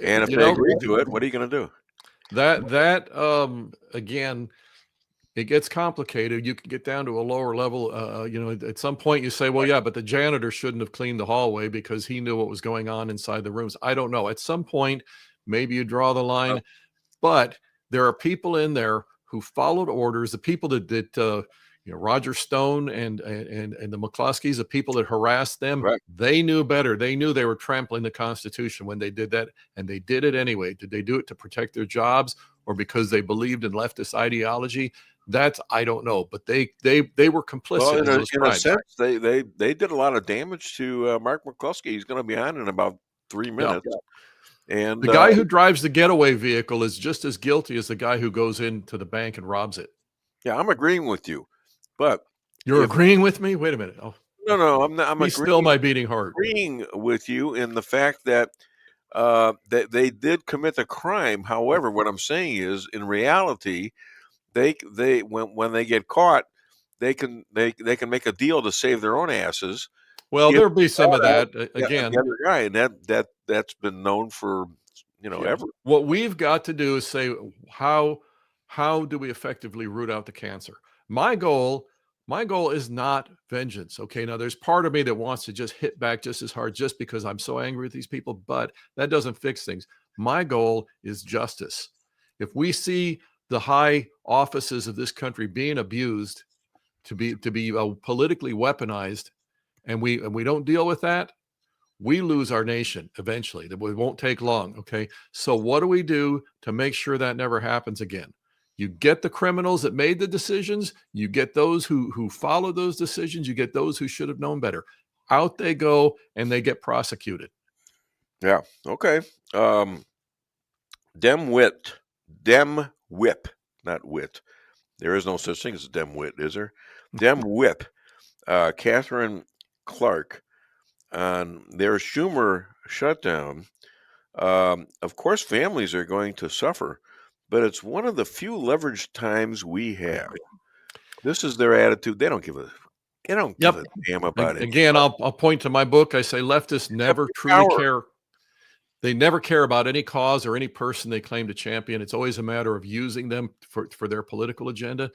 And if they agree to it, what are you going to do? That again, it gets complicated. You can get down to a lower level. At some point you say, well, yeah, but the janitor shouldn't have cleaned the hallway because he knew what was going on inside the rooms. I don't know. At some point, maybe you draw the line, but there are people in there who followed orders. The people that Roger Stone and the McCloskeys, the people that harassed them, they knew better. They knew they were trampling the Constitution when they did that, and they did it anyway. Did they do it to protect their jobs or because they believed in leftist ideology? That's, I don't know, but they were complicit. Well, in those crimes. A sense, they did a lot of damage to Mark McCloskey. He's going to be on in about 3 minutes. Yeah. And the guy who drives the getaway vehicle is just as guilty as the guy who goes into the bank and robs it. Yeah, I'm agreeing with you, but you're agreeing with me. Wait a minute. Oh no, I'm not. He's still my beating heart. Agreeing with you in the fact that that they did commit the crime. However, what I'm saying is, in reality, they when they get caught, they can make a deal to save their own asses. Well, there'll be some of that again. The other guy, and that's been known for ever. What we've got to do is say how do we effectively root out the cancer? My goal is not vengeance. Okay, now there's part of me that wants to just hit back just as hard just because I'm so angry with these people, but that doesn't fix things. My goal is justice. If we see the high offices of this country being abused to be politically weaponized, and we don't deal with that, we lose our nation eventually. It won't take long. Okay, so what do we do to make sure that never happens again? You get the criminals that made the decisions. You get those who followed those decisions. You get those who should have known better. Out they go, and they get prosecuted. Yeah. Okay. Dem whip, not wit. There is no such thing as a dem wit, is there? Dem whip. Catherine Clark on their Schumer shutdown. Of course, families are going to suffer, but it's one of the few leveraged times we have. This is their attitude. They don't give a damn about it. Again, I'll point to my book. I say leftists never truly care. They never care about any cause or any person they claim to champion. It's always a matter of using them for their political agenda.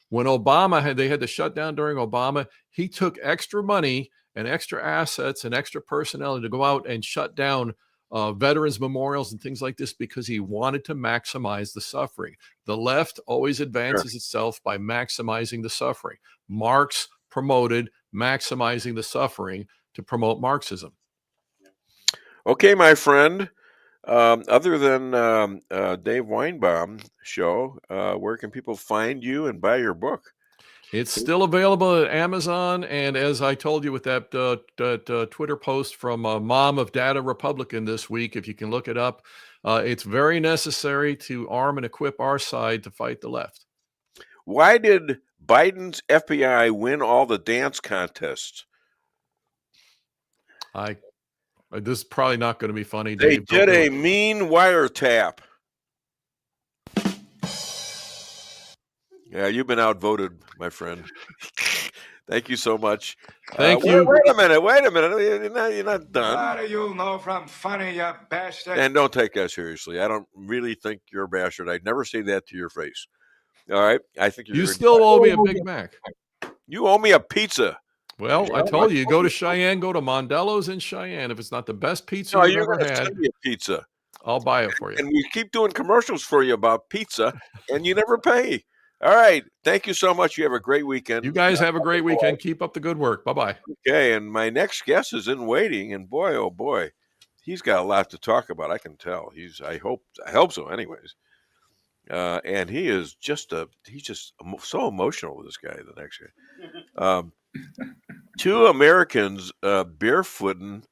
When Obama they had the shutdown during Obama, he took extra money and extra assets and extra personnel to go out and shut down veterans memorials and things like this because he wanted to maximize the suffering. The left always advances itself by maximizing the suffering. Marx promoted maximizing the suffering to promote Marxism. Okay, my friend. Other than Dave Weinbaum Show, where can people find you and buy your book? It's still available at Amazon, and as I told you with that Twitter post from Mom of Data Republican this week, if you can look it up, it's very necessary to arm and equip our side to fight the left. Why did Biden's FBI win all the dance contests? This is probably not going to be funny, They Dave. did a mean wiretap. Yeah, you've been outvoted, my friend. Thank you so much. Thank you. Wait a minute. You're not done. What do you know from funny, you bastard? And don't take that seriously. I don't really think you're a bastard. I'd never say that to your face. All right? I think You still owe me a Big Mac. You owe me a pizza. Well, I told you, go to Cheyenne, go to Mondello's in Cheyenne. If it's not the best pizza No, you've you're ever going to had, send me a pizza. I'll buy it for you. And we keep doing commercials for you about pizza, and you never pay. All right. Thank you so much. You have a great weekend. You guys have a great weekend. Keep up the good work. Bye-bye. Okay, and my next guest is in waiting, and boy, oh boy, he's got a lot to talk about. I can tell. I hope so. Anyways, and he's just so emotional. This guy, the next guy. Two Americans barefooting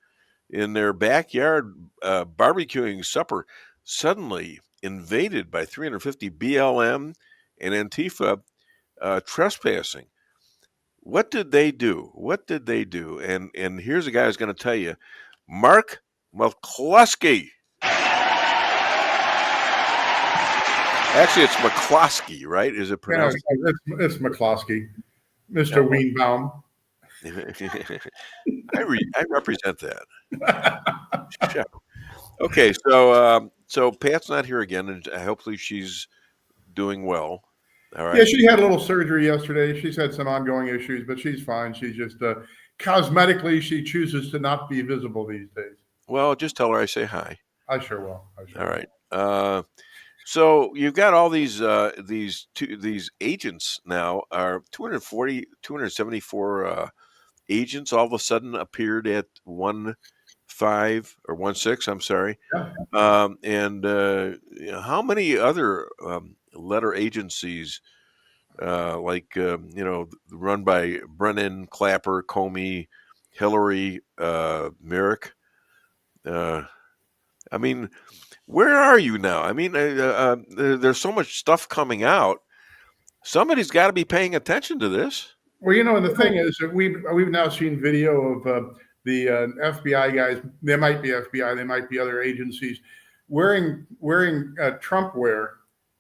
in their backyard barbecuing supper, suddenly invaded by 350 BLM and Antifa trespassing. What did they do? And here's a guy who's going to tell you, Mark McCloskey. Actually, it's McCloskey, right? Is it pronounced? Yeah, it's McCloskey, Mr. Weinbaum. I represent that. Okay, so Pat's not here again, and hopefully she's doing well. All right. Yeah, she had a little surgery yesterday. She's had some ongoing issues, but she's fine. She's just cosmetically, she chooses to not be visible these days. Well, just tell her I say hi. I sure will. All right. So you've got all these agents now. Are 274 agents all of a sudden appeared at 1.5 or 1.6? I'm sorry. Yeah. And how many other letter agencies run by Brennan, Clapper, Comey, Hillary, Merrick? I mean, where are you now? I mean, there's so much stuff coming out. Somebody's got to be paying attention to this. Well, and the thing is that we've now seen video of the FBI guys. They might be FBI, they might be other agencies, wearing Trump wear,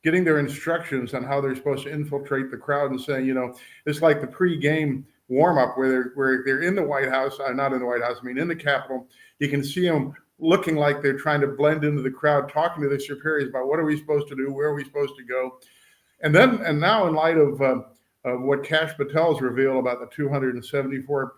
getting their instructions on how they're supposed to infiltrate the crowd, and saying, it's like the pre-game warm-up where they're in the White House, not in the White House, I mean in the Capitol. You can see them looking like they're trying to blend into the crowd, talking to their superiors about what are we supposed to do, where are we supposed to go. And now in light of what Cash Patel's revealed about the 274,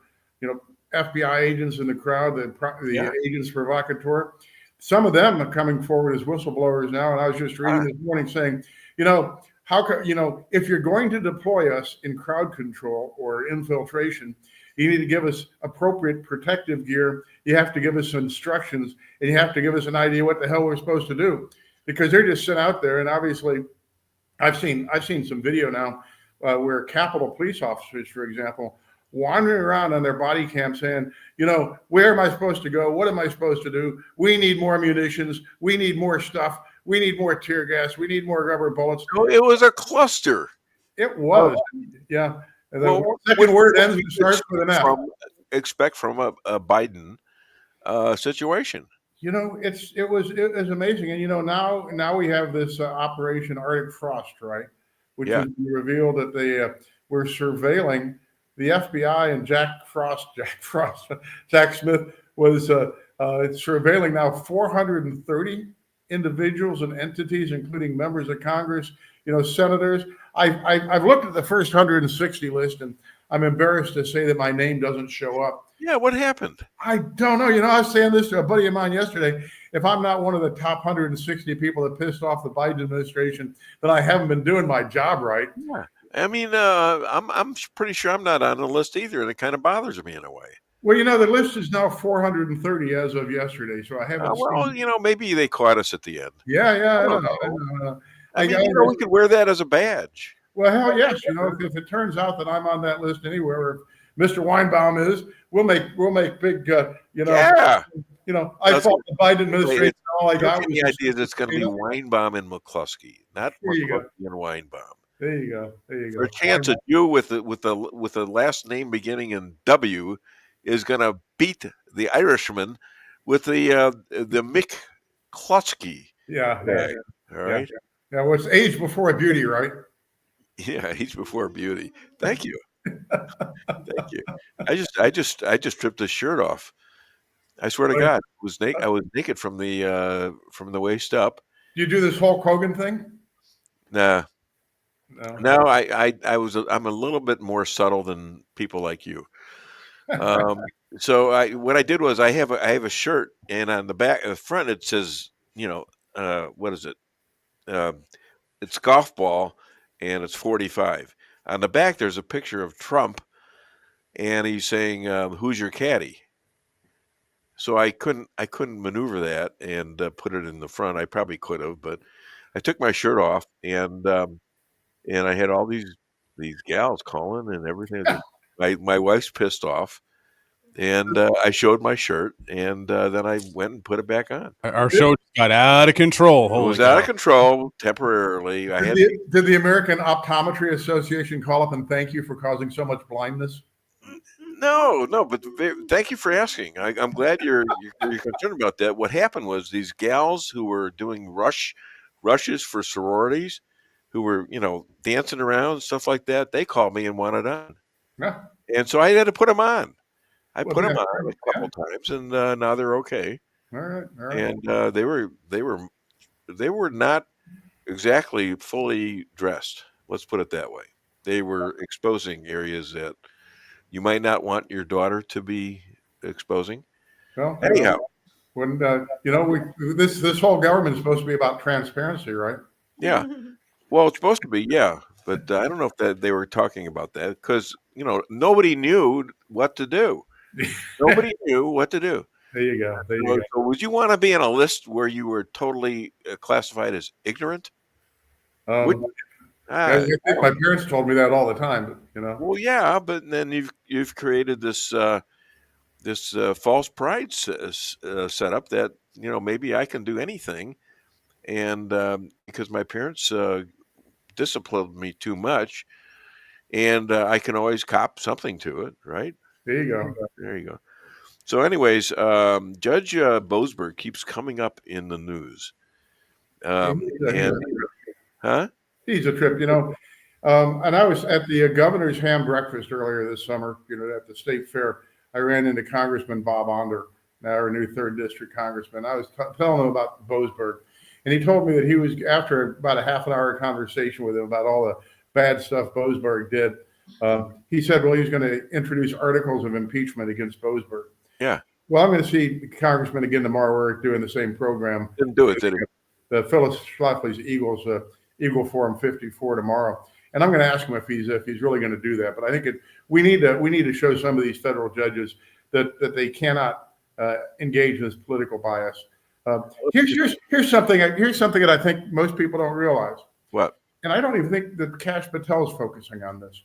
FBI agents in the crowd, the agents provocateur, some of them are coming forward as whistleblowers now. And I was just reading this morning saying, if you're going to deploy us in crowd control or infiltration, you need to give us appropriate protective gear. You have to give us instructions, and you have to give us an idea what the hell we're supposed to do, because they're just sitting out there. And obviously, I've seen some video now where Capitol police officers, for example, wandering around on their body cam saying, where am I supposed to go? What am I supposed to do? We need more munitions. We need more stuff. We need more tear gas. We need more rubber bullets. It was a cluster. It was, yeah. And the second word ends and starts with an F. Expect from a Biden situation. You know, it was amazing, and you know now we have this Operation Arctic Frost, right? Which has been revealed that they were surveilling the FBI, and Jack Smith was surveilling now 430 individuals and entities, including members of Congress, senators. I've looked at the first 160 list, and I'm embarrassed to say that my name doesn't show up. Yeah, what happened? I don't know. I was saying this to a buddy of mine yesterday. If I'm not one of the top 160 people that pissed off the Biden administration, then I haven't been doing my job right. Yeah. I mean, I'm pretty sure I'm not on the list either, and it kind of bothers me in a way. Well, the list is now 430 as of yesterday, so I haven't seen. Maybe they caught us at the end. Yeah, I don't know. I mean, we could wear that as a badge. Well, hell yes. If it turns out that I'm on that list anywhere, or Mr. Weinbaum is, we'll make big. Yeah. I fought the Biden administration. All I got was the idea that it's going to be Weinbaum and McCloskey, not McCloskey and Weinbaum. There you go. There's a chance that you with the last name beginning in W is going to beat the Irishman with the McCloskey. Yeah. All right. Yeah. Well, it's age before beauty, right? Yeah, age before beauty. Thank you. Thank you. I just stripped this shirt off. I swear to God, I was naked from the waist up. Do you do this Hulk Hogan thing? Nah. No, I'm a little bit more subtle than people like you. So what I did was I have a shirt, and on the front it says, what is it? It's golf ball, and it's 45. On the back there's a picture of Trump, and he's saying, "Who's your caddy?" So I couldn't maneuver that and put it in the front. I probably could have, but I took my shirt off, and I had all these gals calling and everything. My wife's pissed off, and I showed my shirt, and then I went and put it back on. Our show got out of control. It was out of control temporarily. Did the American Optometry Association call up and thank you for causing so much blindness? No, but thank you for asking. I'm glad you're concerned about that. What happened was these gals who were doing rushes for sororities, who were dancing around and stuff like that, they called me and wanted on. Yeah. And so I had to put them on. I put them on a couple times, and now they're okay. All right. And they were not exactly fully dressed. Let's put it that way. They were exposing areas that you might not want your daughter to be exposing. Well, anyhow, when this whole government is supposed to be about transparency, right? Yeah. Well, it's supposed to be, yeah, but I don't know if they were talking about that because nobody knew what to do. Nobody knew what to do. There you go. So would you want to be on a list where you were totally classified as ignorant? I think my parents told me that all the time. But, Well, yeah, but then you've created this false pride setup that maybe I can do anything, and because my parents disciplined me too much, and I can always cop something to it, right? There you go. So, anyways, Judge Boasberg keeps coming up in the news, He's a trip, and I was at the governor's ham breakfast earlier this summer, at the state fair. I ran into Congressman Bob Onder, now our new 3rd District Congressman. I was telling him about Boasberg, and he told me that he was, after about a half an hour conversation with him about all the bad stuff Boasberg did, he said, well, he's going to introduce articles of impeachment against Boasberg. Yeah. Well, I'm going to see the Congressman again tomorrow. We're doing the same program. Didn't do it, did he? The Phyllis Schlafly's Eagle Forum 54 tomorrow, and I'm going to ask him if he's really going to do that. But I think we need to show some of these federal judges that they cannot engage in this political bias. Here's something that I think most people don't realize. What? And I don't even think that Kash Patel is focusing on this.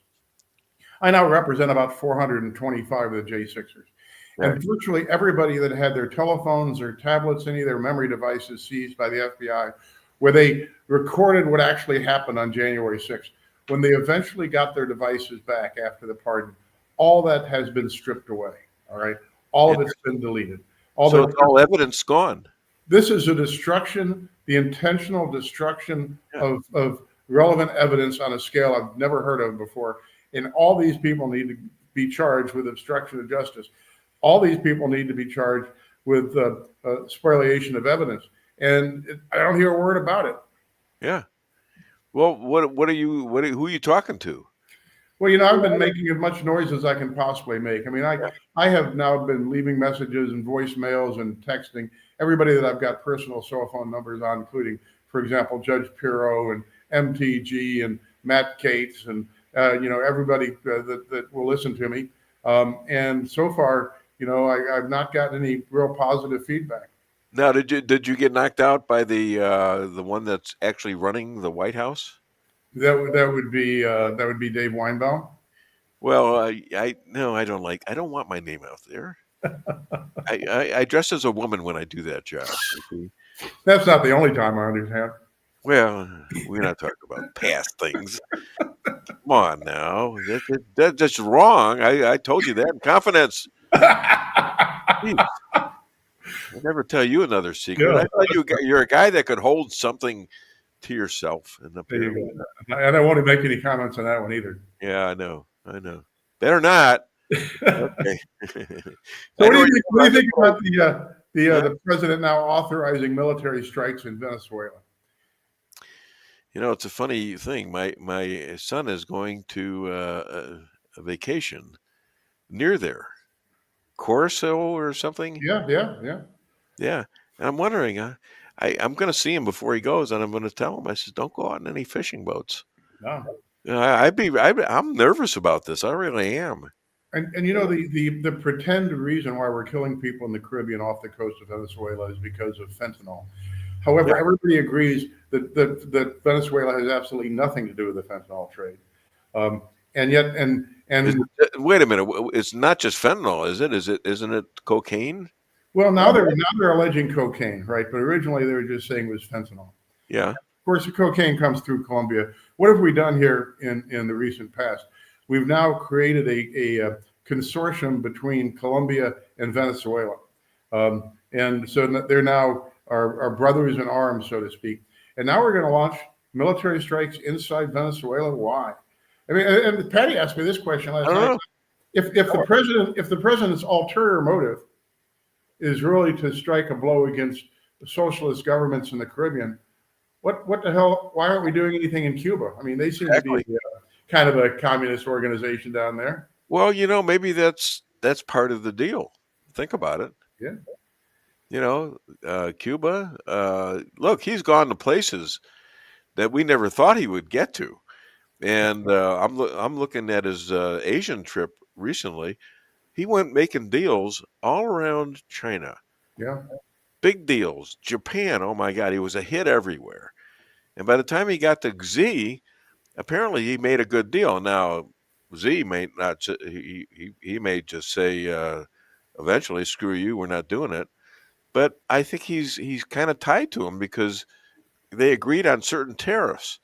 I now represent about 425 of the J6ers. Right. And virtually everybody that had their telephones or tablets, any of their memory devices seized by the FBI, where they recorded what actually happened on January 6th. when they eventually got their devices back after the pardon, all that has been stripped away. All right. All of it's been deleted. So it's all evidence gone. This is a destruction, the intentional destruction of relevant evidence on a scale I've never heard of before. And all these people need to be charged with obstruction of justice. All these people need to be charged with spoliation of evidence. And I don't hear a word about it. Yeah. Well, who are you talking to? Well, I've been making as much noise as I can possibly make. I mean, I have now been leaving messages and voicemails and texting everybody that I've got personal cell phone numbers on, including, for example, Judge Pirro and MTG and Matt Cates and, everybody that will listen to me. And so far, I've not gotten any real positive feedback. Now, did you get knocked out by the one that's actually running the White House? That would be Dave Weinbaum. Well, I don't want my name out there. I dress as a woman when I do that job. That's not the only time I understand. Well, we're not talking about past things. Come on now, that's wrong. I told you that in confidence. Jeez. I'll never tell you another secret. Yeah. I thought you're a guy that could hold something to yourself. And I won't make any comments on that one either. Yeah, I know. Better not. Okay. What do you think about the president now authorizing military strikes in Venezuela? It's a funny thing. My son is going to a vacation near there. Corso or something? Yeah. And I'm wondering, I'm going to see him before he goes, and I'm going to tell him. I said, "Don't go out in any fishing boats." No. I'm nervous about this. I really am. And the pretend reason why we're killing people in the Caribbean off the coast of Venezuela is because of fentanyl. However, everybody agrees that Venezuela has absolutely nothing to do with the fentanyl trade. Wait a minute. It's not just fentanyl, is it? Isn't it cocaine? Well, now they're alleging cocaine, right? But originally they were just saying it was fentanyl. Yeah. Of course, the cocaine comes through Colombia. What have we done here in the recent past? We've now created a consortium between Colombia and Venezuela. And so they're now our brothers in arms, so to speak. And now we're going to launch military strikes inside Venezuela. Why? I mean, and Patty asked me this question last night. If the president's ulterior motive is really to strike a blow against the socialist governments in the Caribbean, what the hell? Why aren't we doing anything in Cuba? I mean, they seem to be kind of a communist organization down there. Well, maybe that's part of the deal. Think about it. Yeah. Cuba. Look, he's gone to places that we never thought he would get to. And I'm looking at his Asian trip recently. He went making deals all around China. Yeah. Big deals. Japan, oh my God, he was a hit everywhere. And by the time he got to Xi, apparently he made a good deal. Now, Xi may not. He may just say eventually, "Screw you, we're not doing it." But I think he's kind of tied to him because they agreed on certain tariffs.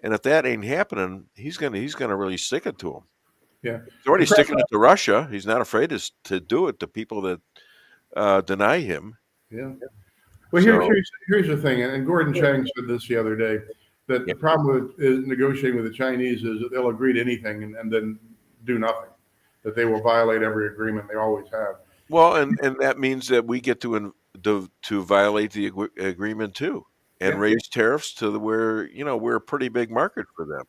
And if that ain't happening, he's gonna really stick it to him. Yeah, he's already sticking it to Russia. He's not afraid to do it to people that deny him. Yeah. Well, here's the thing, and Gordon Chang said this the other day, that the problem with negotiating with the Chinese is that they'll agree to anything and then do nothing. That they will violate every agreement they always have. Well, and that means that we get to violate the agreement too. And raise tariffs to where we're a pretty big market for them.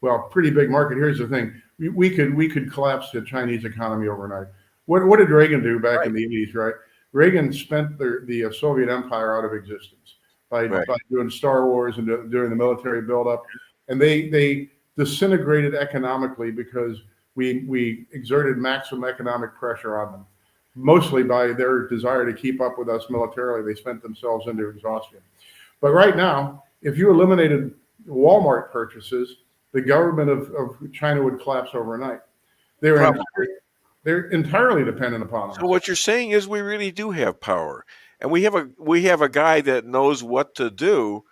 Well, pretty big market. Here's the thing: we could collapse the Chinese economy overnight. What did Reagan do back in the 80s? Right, Reagan spent the Soviet Empire out of existence by doing Star Wars and doing the military buildup, and they disintegrated economically because we exerted maximum economic pressure on them, mostly by their desire to keep up with us militarily. They spent themselves into exhaustion. But right now, if you eliminated Walmart purchases, the government of China would collapse overnight. They're entirely dependent upon us. So what you're saying is we really do have power, and we have a guy that knows what to do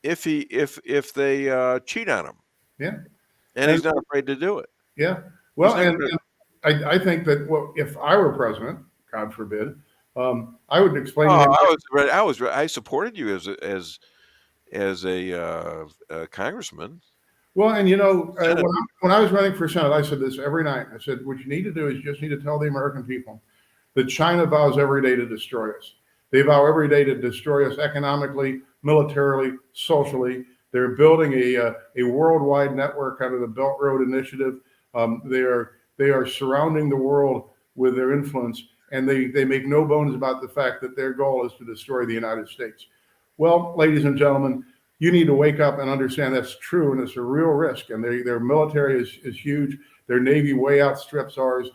if they cheat on him. Yeah. And he's not afraid to do it. Yeah. Well, and I think that if I were president, God forbid, I would explain to him. I supported you as a congressman. Well, and when I was running for Senate, I said this every night. I said, what you need to do is you just need to tell the American people that China vows every day to destroy us. They vow every day to destroy us economically, militarily, socially. They're building a worldwide network out of the Belt Road Initiative. They are surrounding the world with their influence, and they make no bones about the fact that their goal is to destroy the United States. Well, ladies and gentlemen, you need to wake up and understand that's true, and it's a real risk. And their military is huge. Their Navy way outstrips ours.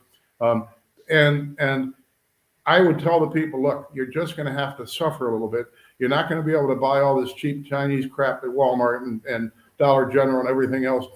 And I would tell the people, look, you're just going to have to suffer a little bit. You're not going to be able to buy all this cheap Chinese crap at Walmart and Dollar General and everything else.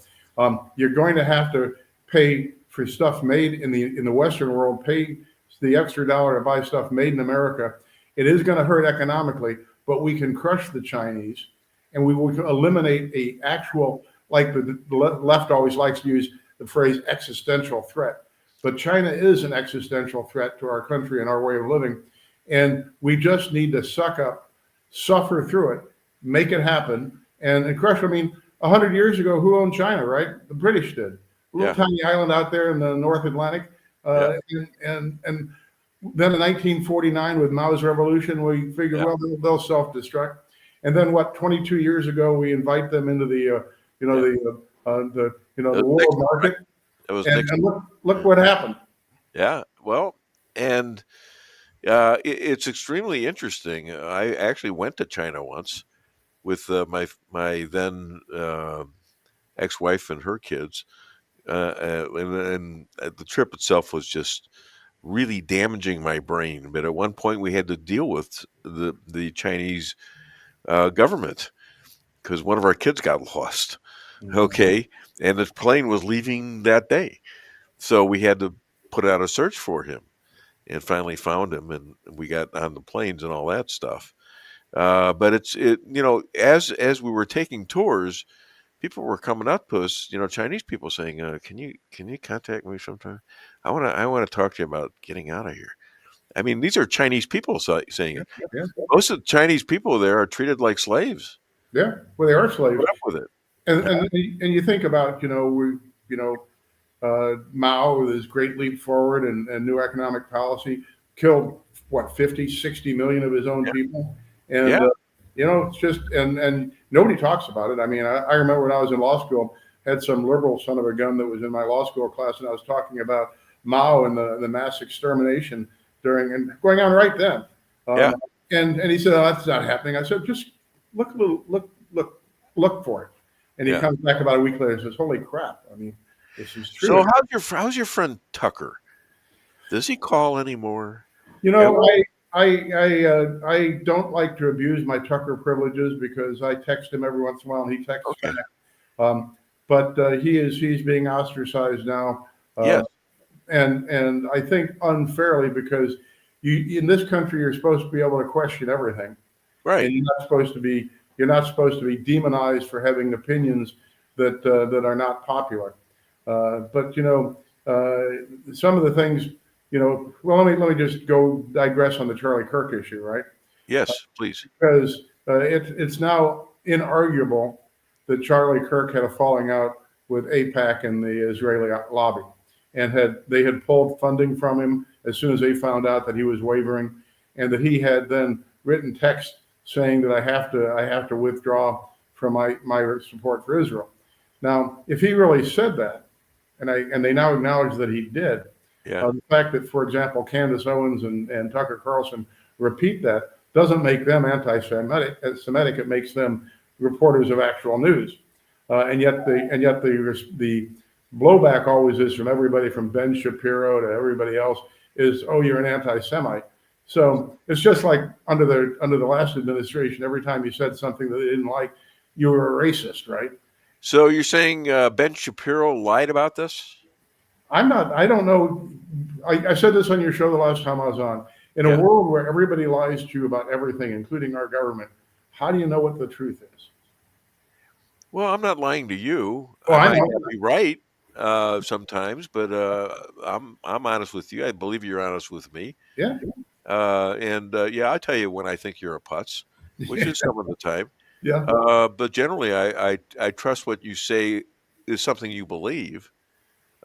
You're going to have to pay for stuff made in the Western world, pay the extra dollar to buy stuff made in America. It is going to hurt economically, but we can crush the Chinese, and we will eliminate a actual, like the left always likes to use the phrase existential threat. But China is an existential threat to our country and our way of living. And we just need to suck up, suffer through it, make it happen, and crush. I mean, 100 years ago, who owned China, right? The British did. A little tiny island out there in the North Atlantic. And then in 1949 with Mao's revolution, we figured, well, they'll self-destruct. And then 22 years ago, we invite them into the world market. And look what happened. Yeah, well, and it's extremely interesting. I actually went to China once with my then ex-wife and her kids, and the trip itself was just really damaging my brain. But at one point, we had to deal with the Chinese government because one of our kids got lost. Okay, and the plane was leaving that day, so we had to put out a search for him, and finally found him, and we got on the planes and all that stuff. But as we were taking tours, people were coming up to us, Chinese people saying, "Can you contact me sometime? I want to talk to you about getting out of here." I mean, these are Chinese people saying it. Yeah. Most of the Chinese people there are treated like slaves. Yeah, well, they are slaves. Put up with it. And you think about Mao with his great leap forward and new economic policy killed 50, 60 million of his own people, and it's just and nobody talks about it. I mean, I remember when I was in law school, had some liberal son of a gun that was in my law school class, and I was talking about Mao and the mass extermination and going on right then. And he said, "Oh, that's not happening." I said, "Just look for it." And he comes back about a week later and says, "Holy crap! I mean, this is true." So how's your friend Tucker? Does he call anymore? I don't like to abuse my Tucker privileges because I text him every once in a while and he texts back. But he's being ostracized now. And I think unfairly because in this country you're supposed to be able to question everything, right? And you're not supposed to be demonized for having opinions that are not popular. But some of the things, well, let me just digress on the Charlie Kirk issue, right? Yes, please. Because it's now inarguable that Charlie Kirk had a falling out with AIPAC and the Israeli lobby, and they had pulled funding from him as soon as they found out that he was wavering, and that he had then written text saying that I have to withdraw from my support for Israel. Now, if he really said that, and they now acknowledge that he did, the fact that, for example, Candace Owens and Tucker Carlson repeat that doesn't make them anti-Semitic. It makes them reporters of actual news, and yet the blowback always is from everybody from Ben Shapiro to everybody else is, "Oh, you're an anti-Semite." So it's just like under the last administration, every time you said something that they didn't like, you were a racist, right? So you're saying Ben Shapiro lied about this? I don't know. I said this on your show the last time I was on. In a world where everybody lies to you about everything, including our government, how do you know what the truth is? Well, I'm not lying to you. Well, I I might know. not be right sometimes, but I'm honest with you. I believe you're honest with me. Yeah. Yeah, I tell you when I think you're a putz, which is some of the time. Yeah. But generally, I trust what you say is something you believe.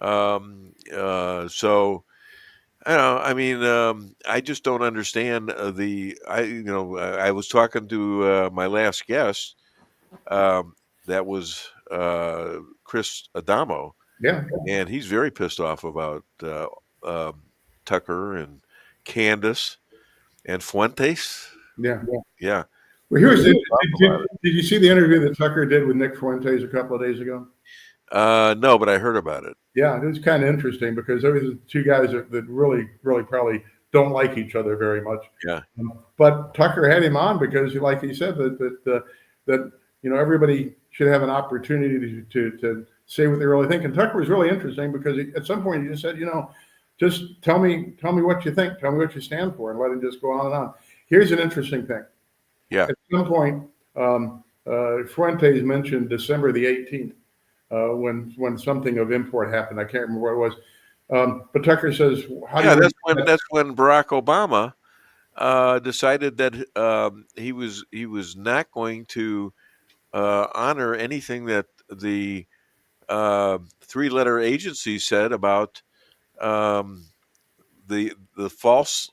So I don't know. I mean, I just don't understand I was talking to my last guest. That was Chris Adamo. Yeah. And he's very pissed off about Tucker and Candace and Fuentes. Yeah. Yeah. Well, here's did you see the interview that Tucker did with Nick Fuentes a couple of days ago? No, but I heard about it. Yeah, it was kind of interesting because there was two guys that really probably don't like each other very much. Yeah. But Tucker had him on because, like he said, that everybody should have an opportunity to say what they really think. And Tucker was really interesting because at some point he just said, just tell me what you think, tell me what you stand for, and let him just go on and on. Here's an interesting thing. Yeah. At some point, Fuentes mentioned December the 18th. When something of import happened. I can't remember what it was. But Tucker says, that's when Barack Obama decided that he was not going to honor anything that the three-letter agency said about the false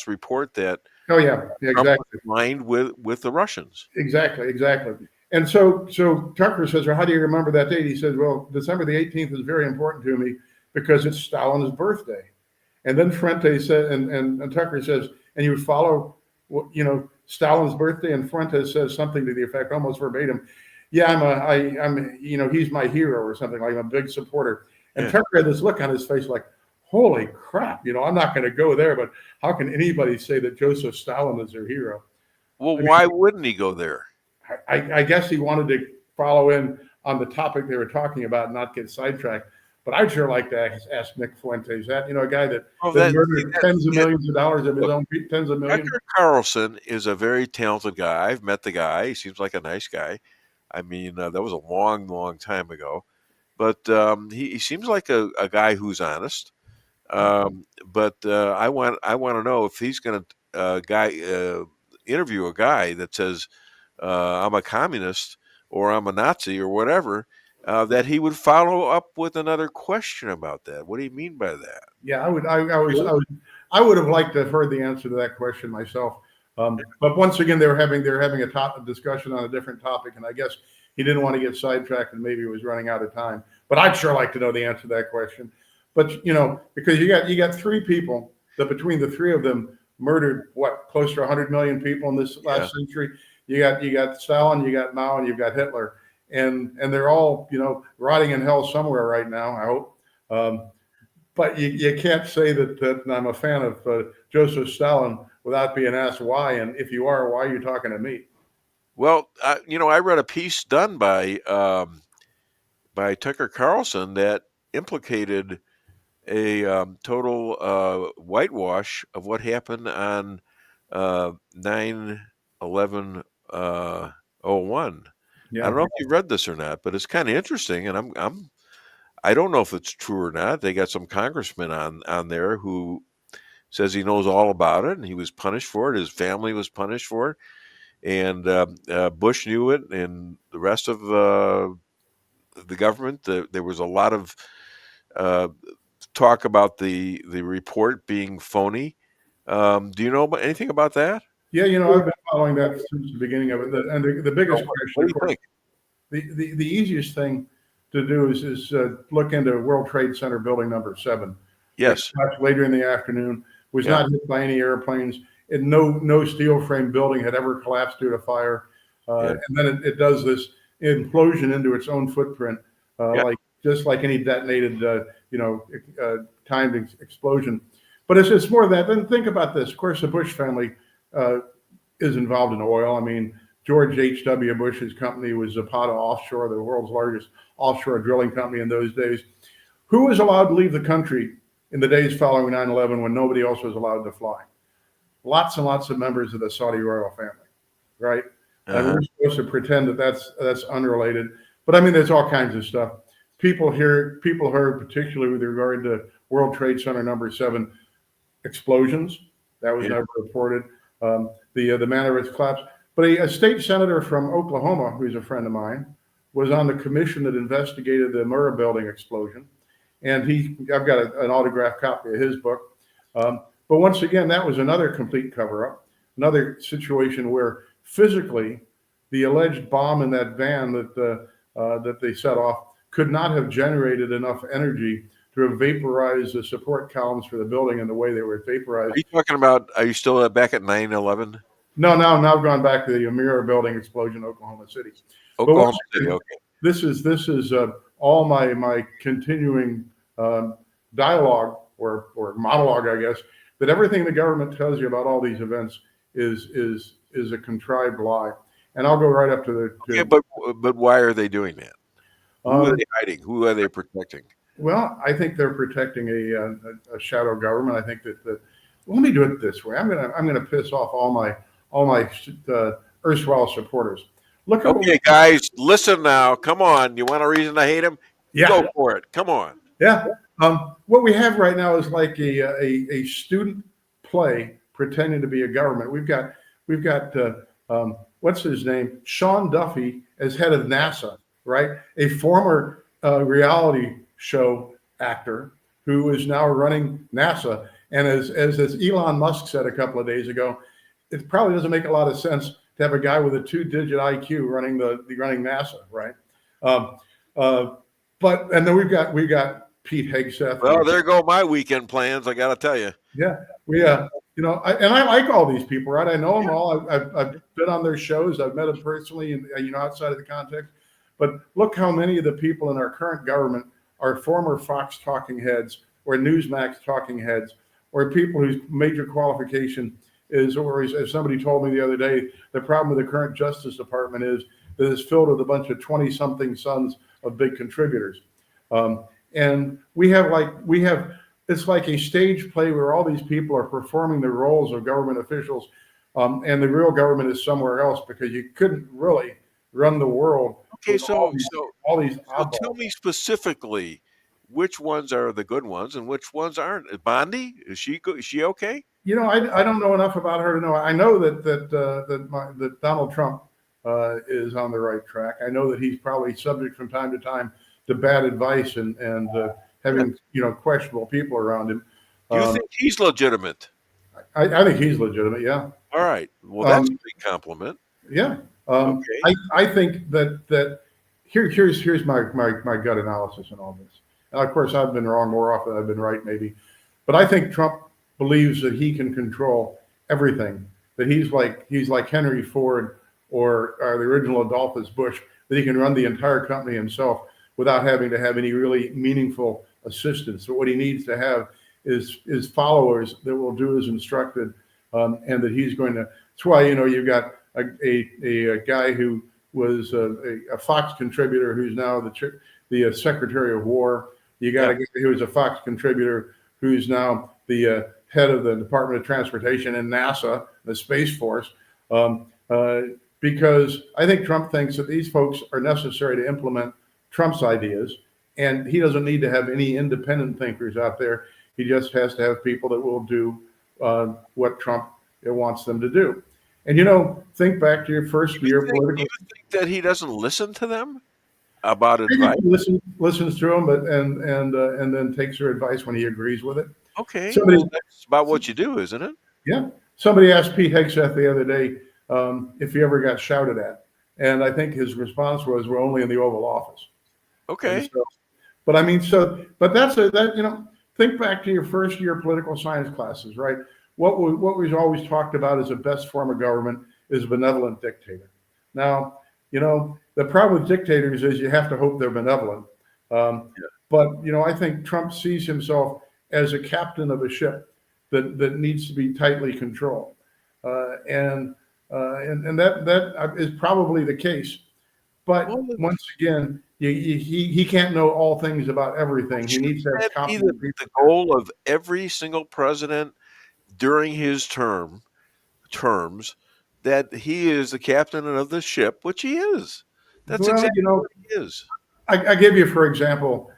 report that exactly Trump was aligned with the Russians. Exactly. And so Tucker says, well, how do you remember that date? He says, well, December the 18th is very important to me because it's Stalin's birthday. And then Fuentes said, and Tucker says, and you follow, Stalin's birthday, and Fuentes says something to the effect, almost verbatim, yeah, I'm he's my hero or something, like I'm a big supporter. And Tucker had this look on his face like, holy crap, I'm not going to go there, but how can anybody say that Joseph Stalin is their hero? Well, why wouldn't he go there? I guess he wanted to follow in on the topic they were talking about and not get sidetracked. But I'd sure like to ask Nick Fuentes that, a guy that murdered tens of millions of dollars of his own, tens of millions. Dr. Carlson is a very talented guy. I've met the guy. He seems like a nice guy. I mean, that was a long, long time ago. But he seems like a guy who's honest. But I want to know if he's going to interview a guy that says, I'm a communist or I'm a Nazi or whatever, that he would follow up with another question about that. What do you mean by that? Yeah, I would have liked to have heard the answer to that question myself. But once again, they're having a discussion on a different topic, and I guess he didn't want to get sidetracked and maybe he was running out of time. But I'd sure like to know the answer to that question. But because you got three people that between the three of them murdered close to 100 million people in this last century. You got Stalin, you got Mao, and you've got Hitler, and they're all rotting in hell somewhere right now. I hope, but you can't say that I'm a fan of Joseph Stalin without being asked why. And if you are, why are you talking to me? Well, I read a piece done by Tucker Carlson that implicated a total whitewash of what happened on 9/11. 01. Yeah. I don't know if you read this or not, but it's kind of interesting, and I don't know if it's true or not. They got some congressman on there who says he knows all about it, and he was punished for it. His family was punished for it, and Bush knew it, and the rest of the government. There was a lot of talk about the report being phony. Do you know anything about that? Yeah, I've been following that since the beginning of it. And the biggest question, of course, the easiest thing to do is look into World Trade Center building number 7. Yes. Later in the afternoon, was not hit by any airplanes, and no steel frame building had ever collapsed due to fire. And then it does this implosion into its own footprint, just like any detonated, timed explosion. But it's more of that. Then think about this. Of course, the Bush family is involved in oil. I mean, George H.W. Bush's company was Zapata Offshore, the world's largest offshore drilling company in those days. Who was allowed to leave the country in the days following 9/11 when nobody else was allowed to fly? Lots and lots of members of the Saudi royal family, right? And we're supposed to pretend that that's unrelated. But I mean, there's all kinds of stuff. People heard, particularly with regard to World Trade Center number 7 explosions. That was never reported. The manner of its collapse. But a state senator from Oklahoma, who's a friend of mine, was on the commission that investigated the Murrah building explosion. And I've got an autographed copy of his book. But once again, that was another complete cover-up, another situation where physically the alleged bomb in that van that they set off could not have generated enough energy to have vaporized the support columns for the building in the way they were vaporized. Are you talking about, are you still back at 9/11? No, now I've gone back to the Murrah building explosion in Oklahoma City. Oklahoma City, okay. This is all my continuing dialogue or monologue, I guess, that everything the government tells you about all these events is a contrived lie. And I'll go right up to the. Yeah, but why are they doing that? Who are they hiding? Who are they protecting? Well, I think they're protecting a shadow government. I think that let me do it this way. I'm gonna piss off all my erstwhile supporters. Look. Okay, guys, listen now. Come on. You want a reason to hate them? Yeah. Go for it. Come on. Yeah. What we have right now is like a student play pretending to be a government. We've got what's his name? Sean Duffy as head of NASA, right? A former reality show actor who is now running NASA. And as Elon Musk said a couple of days ago, it probably doesn't make a lot of sense to have a guy with a 2-digit IQ running NASA, right? And then we've got Pete Hegseth. Well, there go my weekend plans. I got to tell you. Yeah, I like all these people, right? I know them all. I've been on their shows. I've met them personally, and outside of the context. But look how many of the people in our current government are former Fox talking heads or Newsmax talking heads, or people whose major qualification is, or as somebody told me the other day, the problem with the current Justice Department is that it's filled with a bunch of 20-something sons of big contributors. And we have it's like a stage play where all these people are performing the roles of government officials, and the real government is somewhere else, because you couldn't really run the world. Okay, so tell me specifically which ones are the good ones and which ones aren't. Bondi, is she okay? I don't know enough about her to know. I know that Donald Trump is on the right track. I know that he's probably subject from time to time to bad advice and having questionable people around him. You think he's legitimate? I think he's legitimate. Yeah. All right. Well, that's a big compliment. Yeah. Okay. I think that here's my gut analysis in all this. And of course, I've been wrong more often than I've been right, maybe. But I think Trump believes that he can control everything. That he's like Henry Ford or the original Adolphus Bush. That he can run the entire company himself without having to have any really meaningful assistance. So what he needs to have is followers that will do as instructed, and that he's going to. That's why you've got a guy who was a Fox contributor who's now the Secretary of War. You got a guy who was a Fox contributor who's now the head of the Department of Transportation and NASA, the Space Force, because I think Trump thinks that these folks are necessary to implement Trump's ideas, and he doesn't need to have any independent thinkers out there. He just has to have people that will do what Trump wants them to do. And think back to your first year political. Do you think that he doesn't listen to them about advice? Listens to them, but and then takes their advice when he agrees with it. Okay, that's about what you do, isn't it? Yeah. Somebody asked Pete Hegseth the other day if he ever got shouted at, and I think his response was, "We're only in the Oval Office." Okay. But think back to your first year political science classes, right? What was always talked about as the best form of government is a benevolent dictator. Now, the problem with dictators is you have to hope they're benevolent. But, I think Trump sees himself as a captain of a ship that needs to be tightly controlled. And that is probably the case. But once again, he can't know all things about everything. He needs to have competent people. The goal of every single president during his terms, that he is the captain of the ship, which he is. That's exactly what it is. I give you, for example,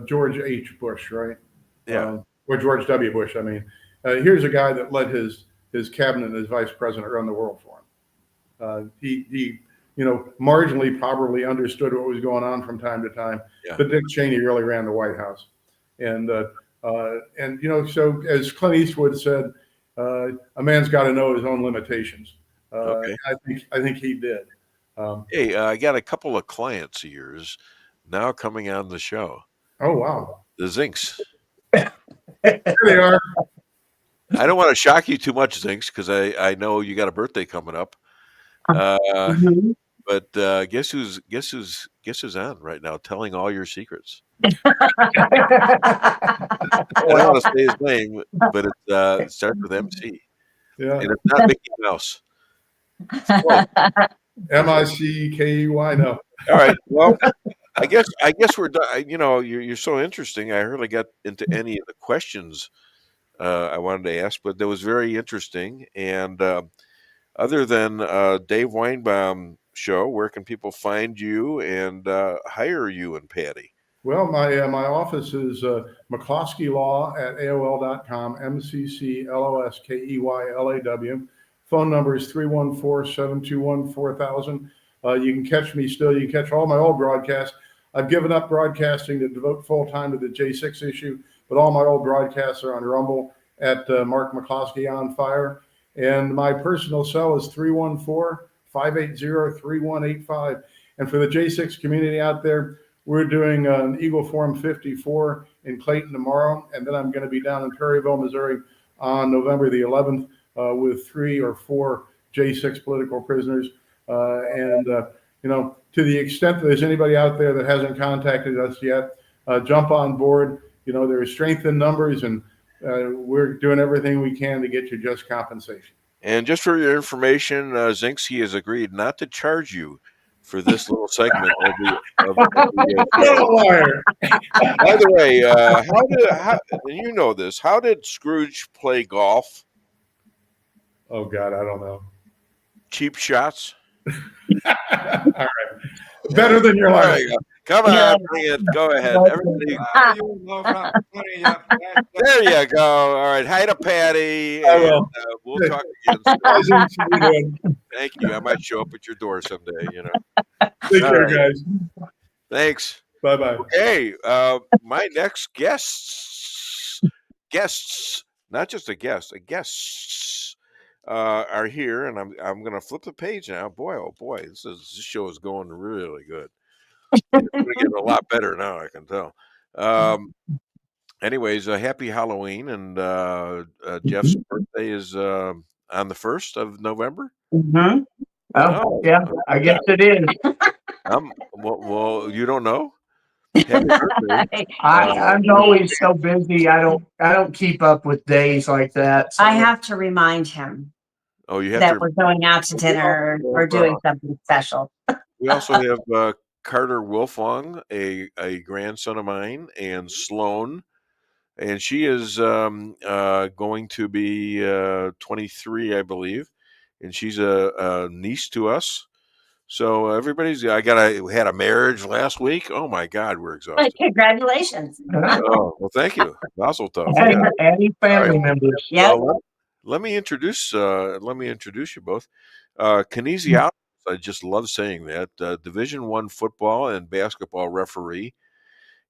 George H. Bush, right? Yeah. Or George W. Bush, I mean. Here's a guy that let his cabinet and his vice president run the world for him. He marginally probably understood what was going on from time to time, but Dick Cheney really ran the White House. And so as Clint Eastwood said, a man's got to know his own limitations. Okay. I think he did. Hey, I got a couple of clients of yours now coming on the show. Oh, wow. The Zinks. There they are. I don't want to shock you too much, Zinks, because I know you got a birthday coming up. But guess who's on right now, telling all your secrets? I don't want to say his name, but it starts with MC. Yeah, and it's not Mickey Mouse. M-I-C-K-E-Y. No. All right. Well, I guess we're done. You're so interesting. I hardly got into any of the questions I wanted to ask, but that was very interesting. And other than Dave Weinbaum Show, where can people find you and hire you and Patty? Well, my office is McCloskey at AOL.com, McCloskeylaw. Phone number is 314-721-4000. You can catch me still. You can catch all my old broadcasts. I've given up broadcasting to devote full time to the J6 issue, but all my old broadcasts are on Rumble at Mark McCloskey on Fire. And my personal cell is 314-580-3185. And for the J6 community out there, we're doing an Eagle Forum 54 in Clayton tomorrow. And then I'm going to be down in Perryville, Missouri on November the 11th with 3 or 4 J6 political prisoners. To the extent that there's anybody out there that hasn't contacted us yet, jump on board. There is strength in numbers, and we're doing everything we can to get you just compensation. And just for your information, Zinksy has agreed not to charge you for this little segment of the By the way, how and you know this, how did Scrooge play golf? Oh, God, I don't know. Cheap shots? All right. Better than your life. Come on, bring it. Go ahead. Everybody. There you go. All right. Hi to Patty. I will. We'll talk again soon. Thank you. I might show up at your door someday, Take care, guys. Thanks. Bye-bye. Okay. My next guests, not just a guest, are here, and I'm going to flip the page now. Boy, oh boy, this show is going really good. It's going to get a lot better now, I can tell. Anyways, happy Halloween, and Jeff's birthday is on the 1st of November. Mm-hmm. Oh, yeah, I guess it is. Well, you don't know? Happy birthday. I'm always so busy. I don't keep up with days like that. So. I have to remind him. Oh, you have that to. We're going out to dinner. We're doing something special. We also have Carter Wolfong, a grandson of mine, and Sloan, and she is going to be 23, I believe, and she's a niece to us. So everybody's. had a marriage last week. Oh my God, we're exhausted. Congratulations! Oh well, thank you. Also tough. Any family members? Yeah. Let me introduce you both. Kinesiologist, I just love saying that. Division I football and basketball referee,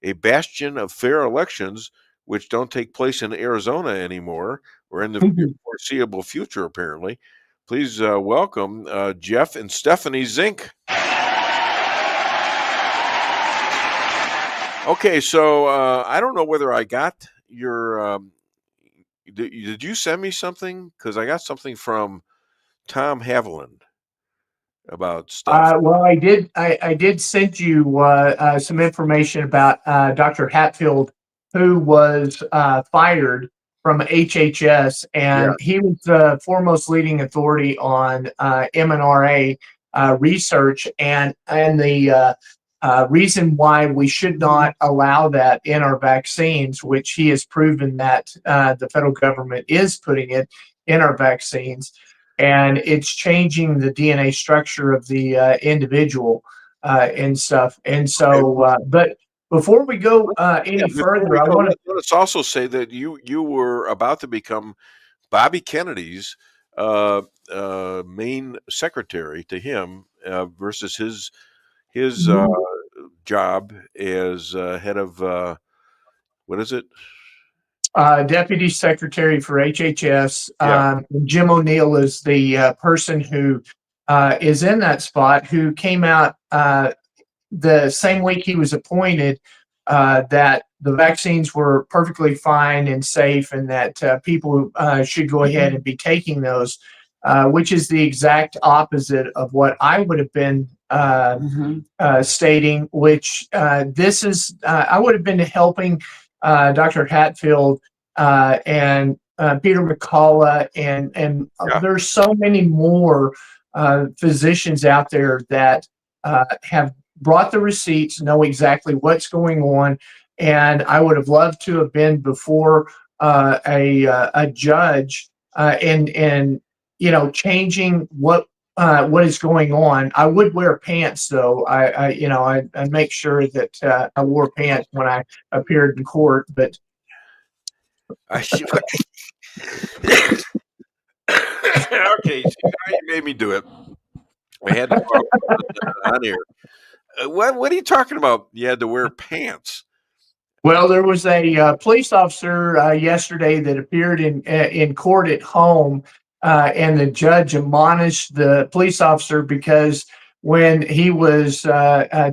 a bastion of fair elections, which don't take place in Arizona anymore or in the foreseeable future, apparently. Please welcome Jeff and Stephanie Zink. Okay, so I don't know whether I got your. Did you send me something? Because I got something from Tom Haviland about stuff. Well, I did. I did send you some information about Dr. Hatfield, who was fired from HHS, and he was the foremost leading authority on mRNA research, and the reason why we should not allow that in our vaccines, which he has proven that the federal government is putting it in our vaccines. and it's changing the DNA structure of the individual and stuff. And so, but before we go any further, I want to let us also say that you were about to become Bobby Kennedy's main secretary to him versus his job as head of what is it? Deputy Secretary for HHS. Yeah. Jim O'Neill is the person who is in that spot, who came out the same week he was appointed that the vaccines were perfectly fine and safe, and that people should go ahead and be taking those, which is the exact opposite of what I would have been stating, which this is, I would have been helping Dr. Hatfield and Peter McCullough, and there's so many more physicians out there that have brought the receipts, know exactly what's going on, and I would have loved to have been before a judge and changing what is going on. I would wear pants, though. I make sure that I wore pants when I appeared in court. But okay, you made me do it. I had to talk on here. What are you talking about? You had to wear pants. Well, there was a police officer yesterday that appeared in court at home, and the judge admonished the police officer because when he was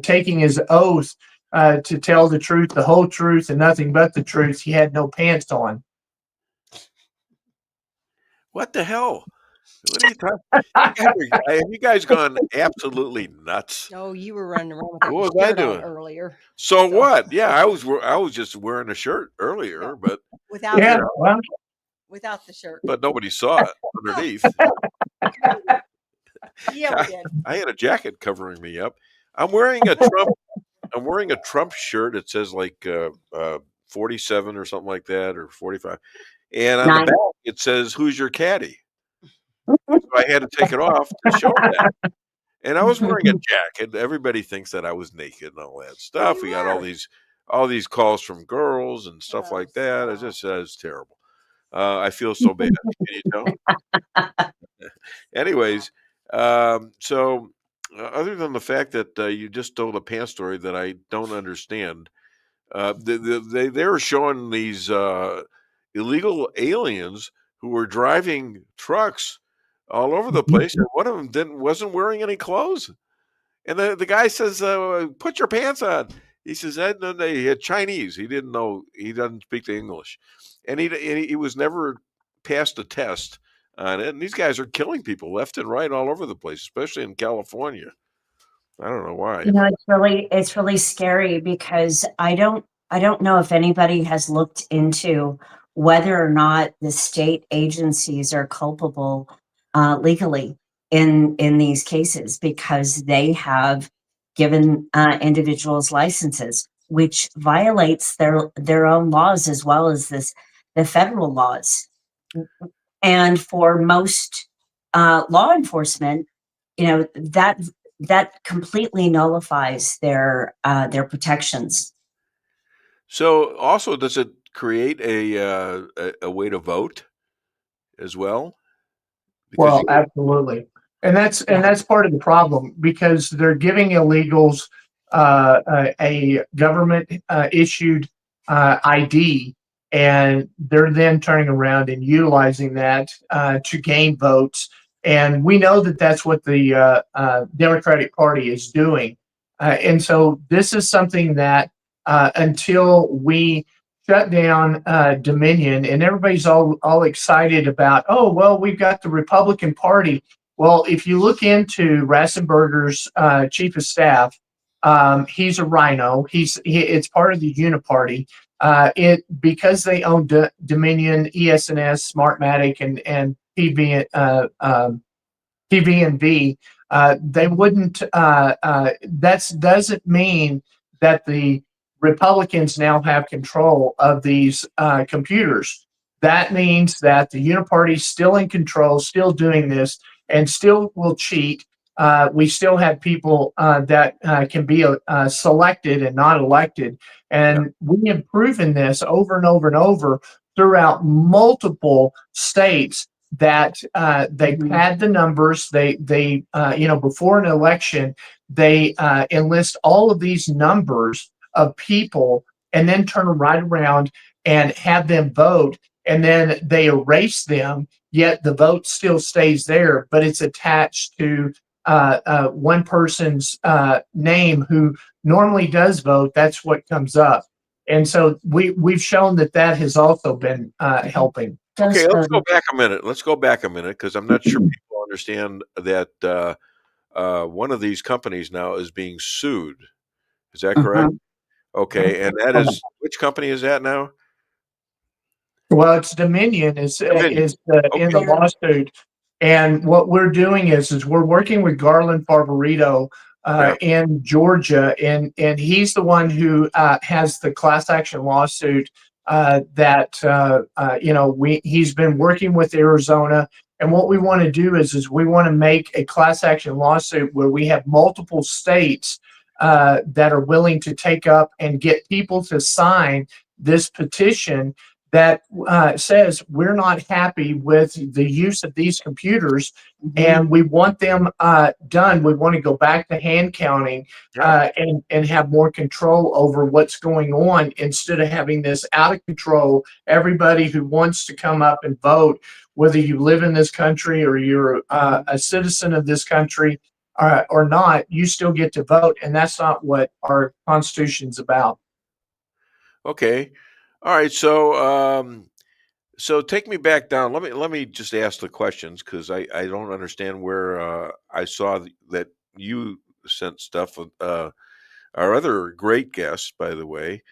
taking his oath to tell the truth, the whole truth, and nothing but the truth, he had no pants on. What the hell? What are you talking? Have you guys gone absolutely nuts? No, you were running around with What was your I shirt on doing earlier. So what? Yeah, I was just wearing a shirt earlier, but Without without the shirt. but nobody saw it underneath. Yeah, we did. I had a jacket covering me up. I'm wearing a Trump shirt. It says like 47 or something like that, or 45. And on the back it says, "Who's your caddy?" So I had to take it off to show that. And I was wearing a jacket. Everybody thinks that I was naked and all that stuff. We got all these calls from girls and stuff like that. It's terrible. I feel so bad. Can you tell? Anyways, so other than the fact that you just told a pants story that I don't understand, they were showing these illegal aliens who were driving trucks all over the place, and one of them wasn't wearing any clothes. And the guy says, "Put your pants on." He says, "No, he had Chinese. He didn't know. He doesn't speak the English, and he was never passed a test on it." And these guys are killing people left and right all over the place, especially in California. I don't know why. It's really scary because I don't know if anybody has looked into whether or not the state agencies are culpable legally in these cases, because they have given individuals licenses, which violates their own laws as well as the federal laws. And for most law enforcement, that completely nullifies their protections. So, also, does it create a way to vote as well? Well, absolutely, and that's part of the problem, because they're giving illegals a government issued ID, and they're then turning around and utilizing that to gain votes. And we know that that's what the Democratic Party is doing. And so this is something that until we shut down Dominion, and everybody's all excited about, oh, well, we've got the Republican Party. Well, if you look into Rassenberger's chief of staff, he's a rhino. It's part of the Uniparty. Because they own Dominion, ES&S, Smartmatic, and PV&V, they wouldn't. That doesn't mean that the Republicans now have control of these computers. that means that the uniparty is still in control, still doing this, and still will cheat. We still have people that can be selected and not elected. And we have proven this over and over and over throughout multiple states that they pad the numbers. They before an election, they enlist all of these numbers of people and then turn them right around and have them vote. And then they erase them, yet the vote still stays there, but it's attached to one person's name who normally does vote. That's what comes up. And so we've shown that has also been helping. Okay, let's go back a minute. Because I'm not sure people understand that one of these companies now is being sued. Is that correct? Okay, and that is, which company is that now? Well, it's Dominion is in the lawsuit. And what we're doing is we're working with Garland Barbarito in Georgia, and he's the one who has the class action lawsuit he's been working with Arizona. And what we want to do is we want to make a class action lawsuit where we have multiple states that are willing to take up and get people to sign this petition that says we're not happy with the use of these computers, and we want them done. We want to go back to hand counting and have more control over what's going on, instead of having this out of control. Everybody who wants to come up and vote, whether you live in this country or you're a citizen of this country or not, you still get to vote, and that's not what our Constitution's about. Okay. All right, so take me back down. Let me just ask the questions, because I don't understand where I saw that you sent stuff. Our other great guest, by the way,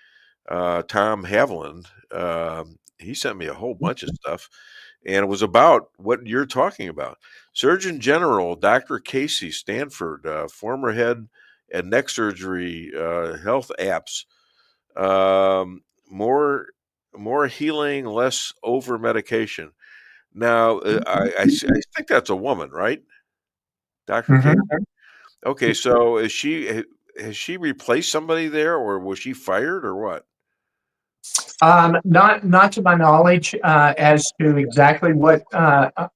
Tom Haviland, he sent me a whole bunch of stuff, and it was about what you're talking about. Surgeon General Dr. Casey Stanford, former head at neck surgery health apps. More healing, less over medication. Now, I think that's a woman, right, Dr. K? Okay, so has she replaced somebody there, or was she fired, or what? Not to my knowledge as to exactly what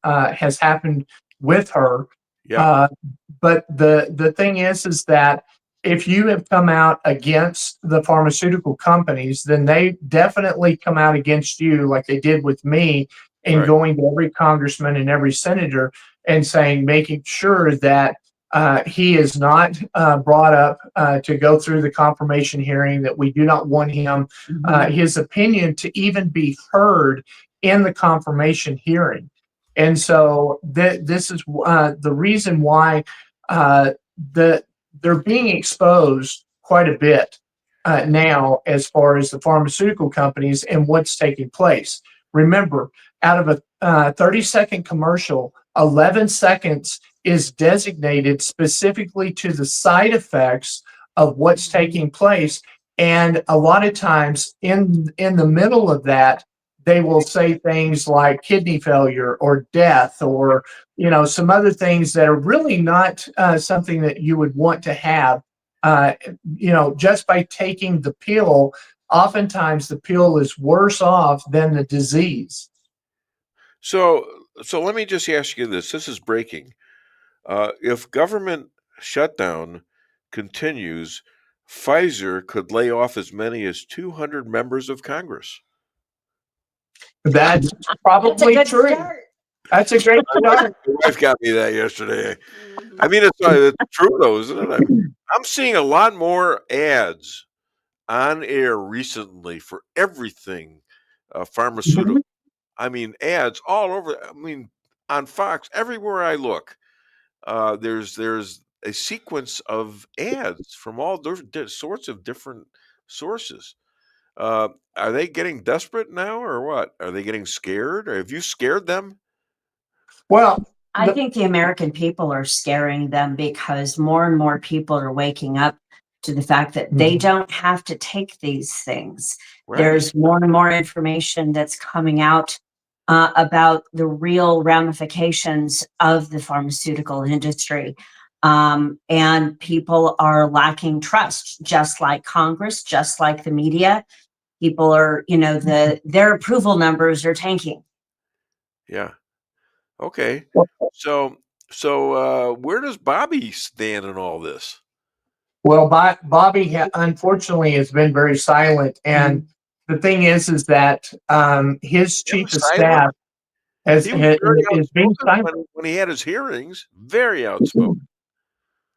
has happened with her. Yeah. But the thing is that if you have come out against the pharmaceutical companies, then they definitely come out against you, like they did with me, and going to every congressman and every senator and making sure that he is not brought up to go through the confirmation hearing, that we do not want his opinion to even be heard in the confirmation hearing. And so this is the reason why they're being exposed quite a bit now, as far as the pharmaceutical companies and what's taking place. Remember, out of a 30-second commercial, 11 seconds is designated specifically to the side effects of what's taking place. And a lot of times in the middle of that, they will say things like kidney failure or death, or some other things that are really not something that you would want to have. Just by taking the pill, oftentimes the pill is worse off than the disease. So let me just ask you this. This is breaking. If government shutdown continues, Pfizer could lay off as many as 200 members of Congress. That's probably true. Start. That's a great start. My wife got me that yesterday. I mean, it's true though, isn't it? I'm seeing a lot more ads on air recently for everything pharmaceutical. I mean, ads all over. I mean, on Fox, everywhere I look, there's a sequence of ads from all sorts of different sources. Are they getting desperate now, or what? Are they getting scared, or have you scared them? Well, I think the American people are scaring them, because more and more people are waking up to the fact that they don't have to take these things. There's more and more information that's coming out about the real ramifications of the pharmaceutical industry. And people are lacking trust, just like Congress, just like the media. People are, their approval numbers are tanking. Yeah. Okay. So where does Bobby stand in all this? Well, Bobby unfortunately has been very silent, and the thing is that his chief of staff is being silent when he had his hearings. Very outspoken.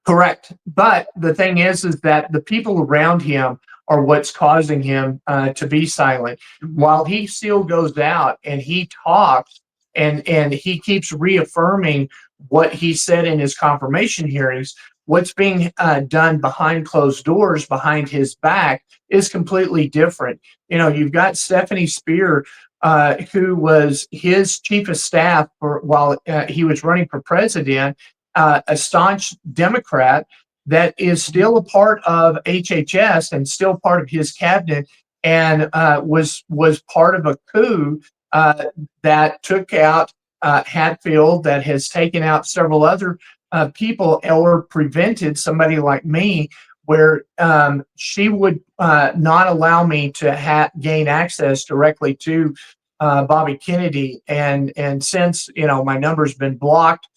Correct, but the thing is that the people around him are what's causing him to be silent. While he still goes out and he talks and he keeps reaffirming what he said in his confirmation hearings, what's being done behind closed doors, behind his back, is completely different. You've got Stephanie Spear, who was his chief of staff while he was running for president, a staunch Democrat that is still a part of HHS and still part of his cabinet, and was part of a coup that took out Hatfield, that has taken out several other people, or prevented somebody like me, where she would not allow me to gain access directly to Bobby Kennedy. And since my number's been blocked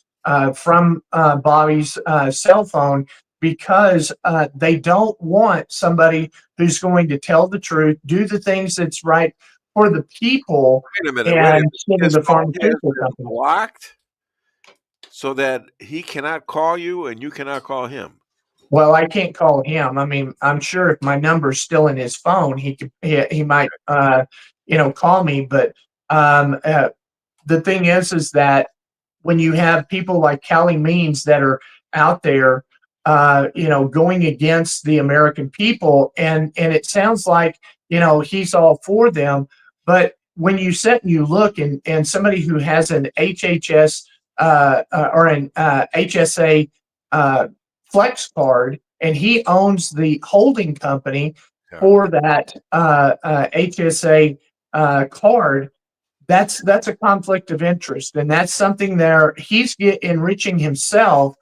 from Bobby's cell phone, because they don't want somebody who's going to tell the truth, do the things that's right for the people. Wait a minute. And the pharmaceutical company blocked so that he cannot call you and you cannot call him. Well, I can't call him. I mean, I'm sure if my number's still in his phone, he might call me. But the thing is that when you have people like Callie Means that are out there, going against the American people, and it sounds like he's all for them, but when you sit and you look, and somebody who has an HHS or an HSA flex card, and he owns the holding company for that HSA card, that's a conflict of interest, and that's something there he's enriching himself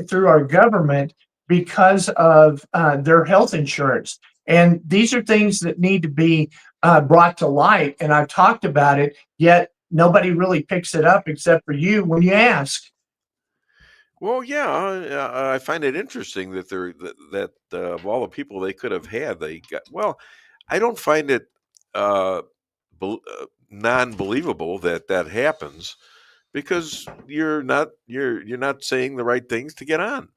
through our government because of their health insurance. And these are things that need to be brought to light, and I've talked about it, yet nobody really picks it up except for you when you ask. Well, yeah, I find it interesting that that of all the people they could have had, they got. Well, I don't find it non-believable that happens, because you're not saying the right things to get on,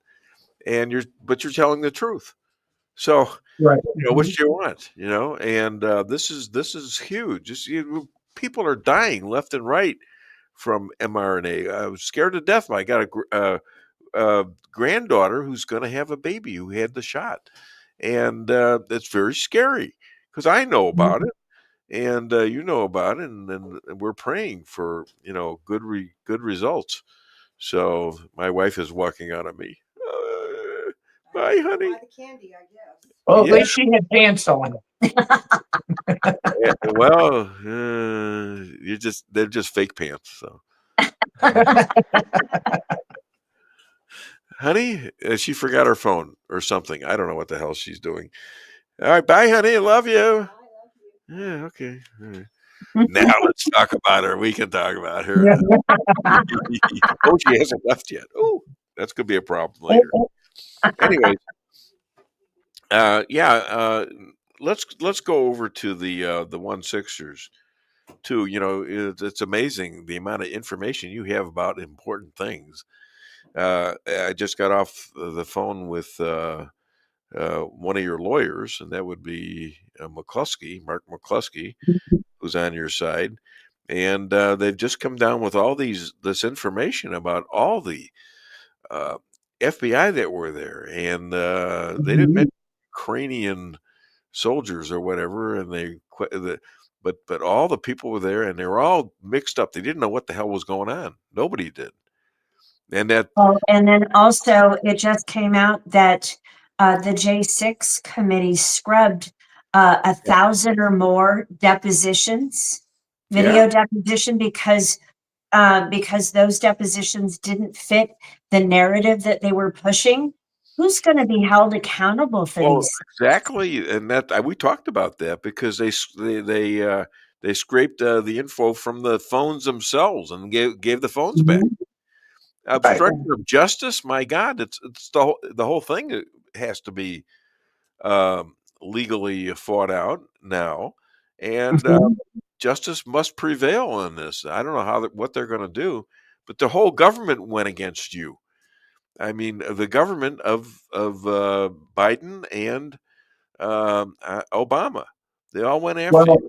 but you're telling the truth. So, right. What do you want? And this is huge. People are dying left and right from mRNA. I was scared to death. I got a granddaughter who's going to have a baby who had the shot, and it's very scary because I know about it, and you know about it, and we're praying for good results. So my wife is walking out of me. Bye, honey. Buy the candy, I guess. Well, at least she had pants on. Yeah, well, they're just fake pants. So, honey, she forgot her phone or something. I don't know what the hell she's doing. All right, bye, honey. I love you. Yeah, okay. All right. Now let's talk about her. We can talk about her. Oh, she hasn't left yet. Oh, that's gonna be a problem later. Anyways, let's go over to the 1/6ers too. It's amazing the amount of information you have about important things. I just got off the phone with one of your lawyers, and that would be McCloskey, Mark McCloskey, who's on your side, and they've just come down with all this information about all the FBI that were there, and they didn't mention Ukrainian soldiers or whatever, and but all the people were there, and they were all mixed up. They didn't know what the hell was going on. Nobody did. And and then also it just came out that the J6 committee scrubbed 1,000 or more depositions, video deposition, because those depositions didn't fit the narrative that they were pushing. Who's going to be held accountable for Well, these? exactly, and that we talked about that because they scraped the info from the phones themselves and gave the phones back. Obstruction of justice, my God, it's the whole thing has to be legally fought out now, and justice must prevail on this. I don't know what they're going to do, but the whole government went against you. I mean, the government of Biden and Obama, they all went after you.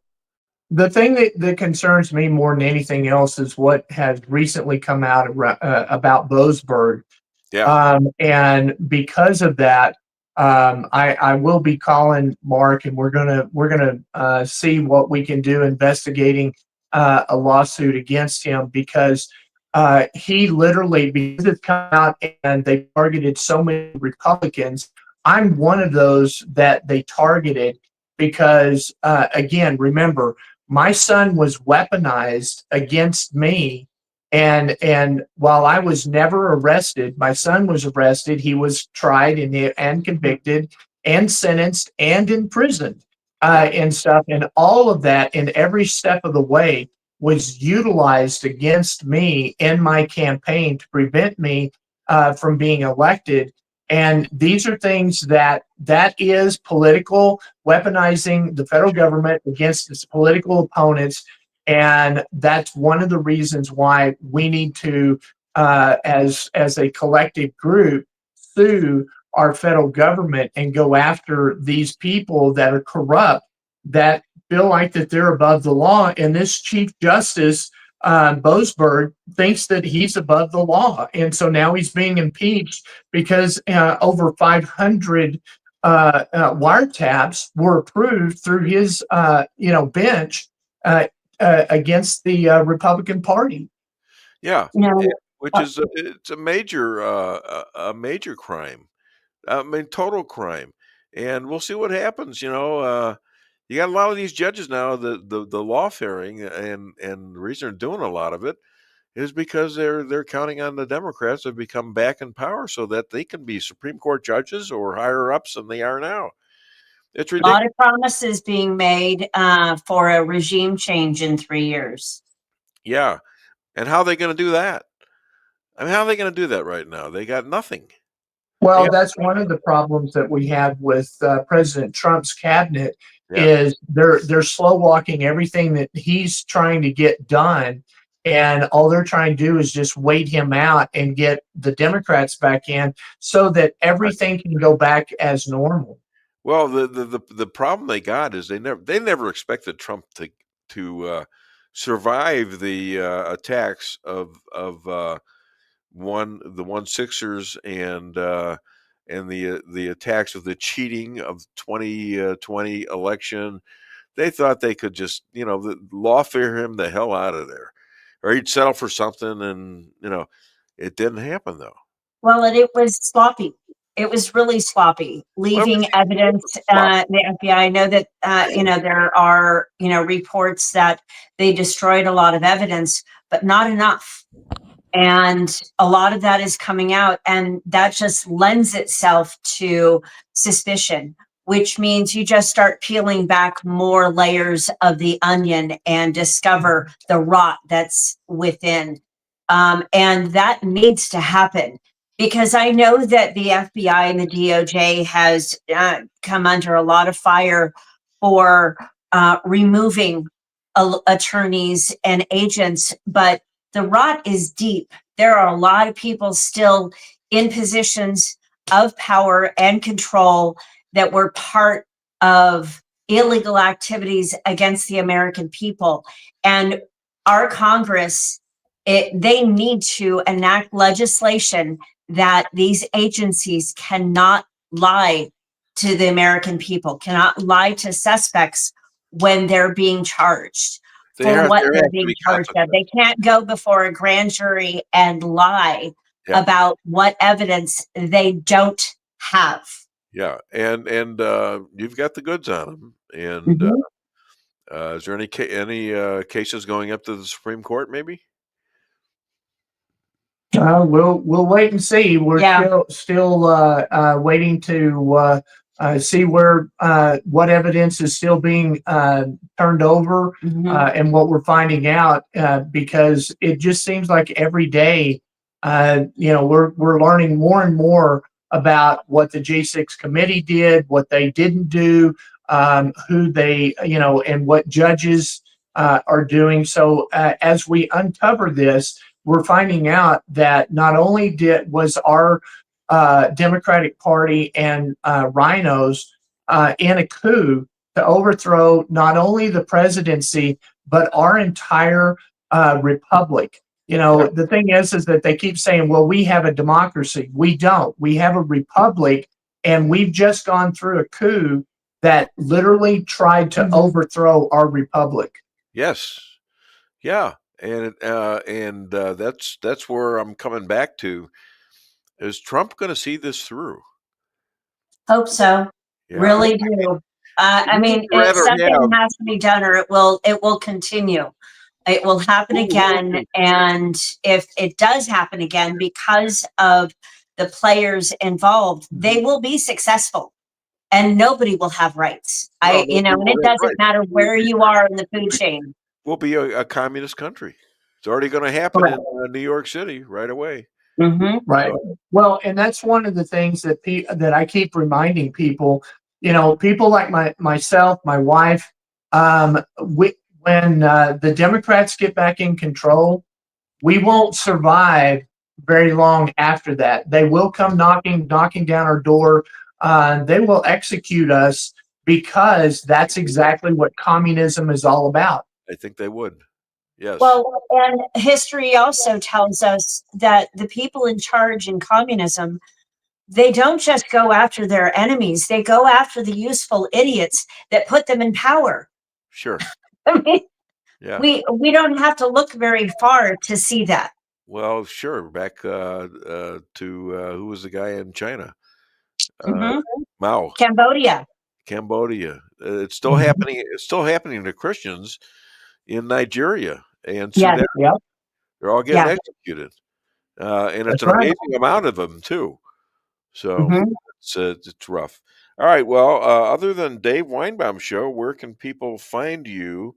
The thing that concerns me more than anything else is what has recently come out about Boasberg. And because of that, I will be calling Mark, and we're gonna see what we can do investigating a lawsuit against him, because he literally, because it's come out and they targeted so many Republicans. I'm one of those that they targeted because, again, remember, my son was weaponized against me. And while I was never arrested, my son was arrested. He was tried and convicted and sentenced and imprisoned and stuff. And all of that, in every step of the way, was utilized against me in my campaign to prevent me from being elected. And these are things that is political, weaponizing the federal government against its political opponents. And that's one of the reasons why we need to, as a collective group, sue our federal government and go after these people that are corrupt, that feel like that they're above the law. And this Chief Justice Boasberg thinks that he's above the law, and so now he's being impeached because over 500 wiretaps were approved through his bench against the Republican Party. Yeah, which is it's a major crime. I mean, total crime, and we'll see what happens. You got a lot of these judges now, the lawfaring, and the reason they're doing a lot of it is because they're counting on the Democrats to become back in power so that they can be Supreme Court judges or higher ups than they are now. It's ridiculous. A lot of promises being made for a regime change in 3 years. Yeah, and how are they going to do that? I mean, how are they going to do that right now? They got nothing. Well, that's one of the problems that we have with President Trump's cabinet. Is they're slow walking everything that he's trying to get done, and all they're trying to do is just wait him out and get the Democrats back in so that everything can go back as normal. Well, the problem they got is they never expected Trump to survive the attacks of the 1/6ers and the attacks of the cheating of 2020 election. They thought they could just, lawfare him the hell out of there, or he'd settle for something, and it didn't happen though. Well, it was sloppy. It was really sloppy, leaving evidence. The FBI, I know that there are reports that they destroyed a lot of evidence, but not enough. And a lot of that is coming out, and that just lends itself to suspicion, which means you just start peeling back more layers of the onion and discover the rot that's within. And that needs to happen, because I know that the FBI and the DOJ has come under a lot of fire for removing attorneys and agents, but the rot is deep. There are a lot of people still in positions of power and control that were part of illegal activities against the American people. And our Congress, they need to enact legislation that these agencies cannot lie to the American people, cannot lie to suspects when they're being charged. For what they're being charged of. They can't go before a grand jury and lie about what evidence they don't have. Yeah, and you've got the goods on them, And is there any cases going up to the Supreme Court? Maybe. We'll wait and see. We're still waiting to see where what evidence is still being turned over and what we're finding out because it just seems like every day, we're learning more and more about what the G6 committee did, what they didn't do, who they, and what judges are doing. So as we uncover this, we're finding out that not only was our Democratic Party and rhinos in a coup to overthrow not only the presidency, but our entire republic. The thing is that they keep saying, well, we have a democracy. We don't. We have a republic, and we've just gone through a coup that literally tried to overthrow our republic. Yes. Yeah. And that's where I'm coming back to. Is Trump going to see this through? Hope so. Yeah. Really do. I mean, something has to be done, or it will continue. It will happen again, and if it does happen again, because of the players involved, they will be successful, and nobody will have rights. And it doesn't matter where you are in the food chain. We'll be a communist country. It's already going to happen in New York City right away. Right. Well, and that's one of the things that that I keep reminding people. People like myself, my wife. When the Democrats get back in control, we won't survive very long after that. They will come knocking down our door. They will execute us because that's exactly what communism is all about. I think they would. Yes. Well, and history also tells us that the people in charge in communism, they don't just go after their enemies. They go after the useful idiots that put them in power. Sure. I mean, yeah. We don't have to look very far to see that. Well, sure. Back to who was the guy in China? Mao. Cambodia. It's still happening. It's still happening to Christians in Nigeria and Sudan. They're all getting executed, and it's an amazing amount of them too. So it's rough. All right. Well, other than Dave Weinbaum Show, where can people find you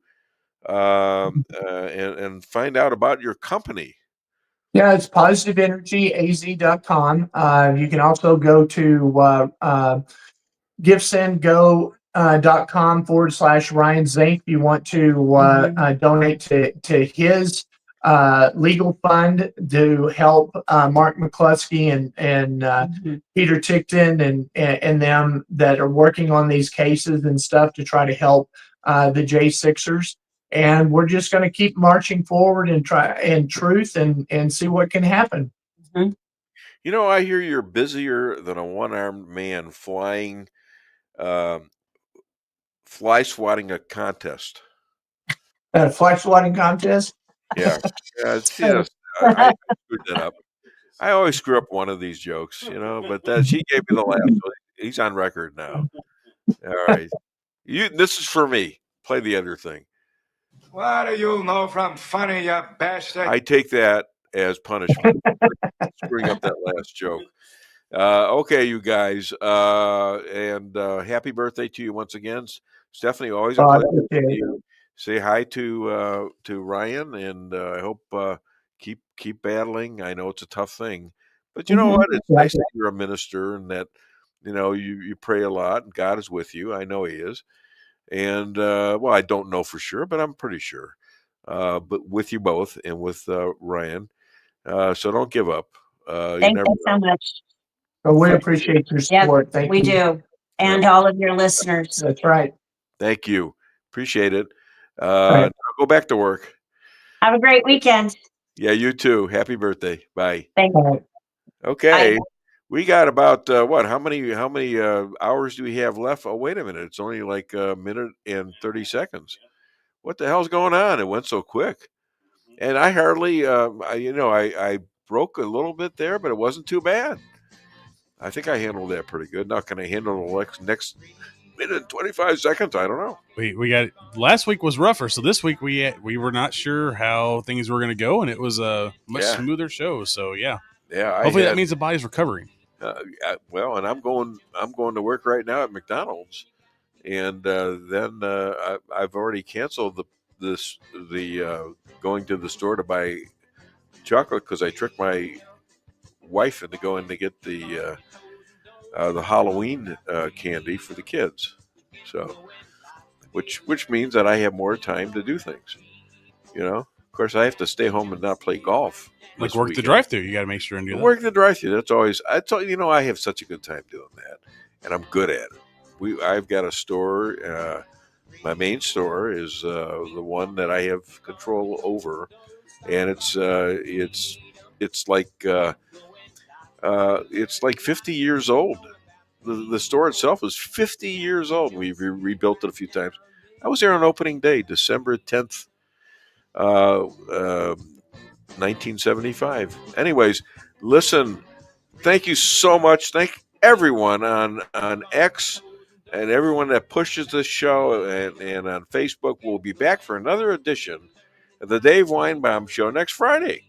and find out about your company? Yeah, it's positiveenergyaz.com. You can also go to givesendgo.com/Ryan Zink if you want to donate to his legal fund to help Mark McCloskey and Peter Tickton and them that are working on these cases and stuff to try to help the J6ers. And we're just going to keep marching forward and try in truth and see what can happen. I hear you're busier than a one-armed man fly swatting a contest. Fly swatting contest? Yeah. I screwed that up. I always screw up one of these jokes, but she gave me the laugh. So he's on record now. All right. This is for me. Play the other thing. What do you know from funny, you bastard? I take that as punishment. Screwing up that last joke. Okay, you guys. And happy birthday to you once again. Stephanie, always a pleasure to see you. Say hi to Ryan, and I hope keep battling. I know it's a tough thing, but you know what? It's nice that you're a minister and that you pray a lot, and God is with you. I know He is, and I don't know for sure, but I'm pretty sure. But with you both and with Ryan, so don't give up. Thank you so much. Well, we appreciate your support. Thank you. We do, and all of your listeners. That's right. Thank you. Appreciate it. I'll go back to work. Have a great weekend. Yeah, you too. Happy birthday. Bye. Thank you. Okay. Bye. We got about how many hours do we have left? Oh, wait a minute. It's only like a minute and 30 seconds. What the hell's going on? It went so quick. And I hardly I broke a little bit there, but it wasn't too bad. I think I handled that pretty good. Now, can I handle the next minute, 25 seconds. I don't know. We got last week was rougher, so this week we were not sure how things were going to go, and it was a much smoother show. So yeah. Hopefully that means the body's recovering. Well, and I'm going to work right now at McDonald's, and then I've already canceled the going to the store to buy chocolate because I tricked my wife into going to get the Halloween candy for the kids. So, which means that I have more time to do things. Of course, I have to stay home and not play golf. Like work the drive-through, you got to make sure and do that. Work the drive-through. That's always. I have such a good time doing that, and I'm good at it. I've got a store. My main store is the one that I have control over, and it's like 50 years old. The store itself is 50 years old. We've rebuilt it a few times. I was there on opening day, December 10th. 1975. Anyways, listen, thank you so much. Thank everyone on X and everyone that pushes this show and on Facebook. We'll be back for another edition of the Dave Weinbaum Show next Friday.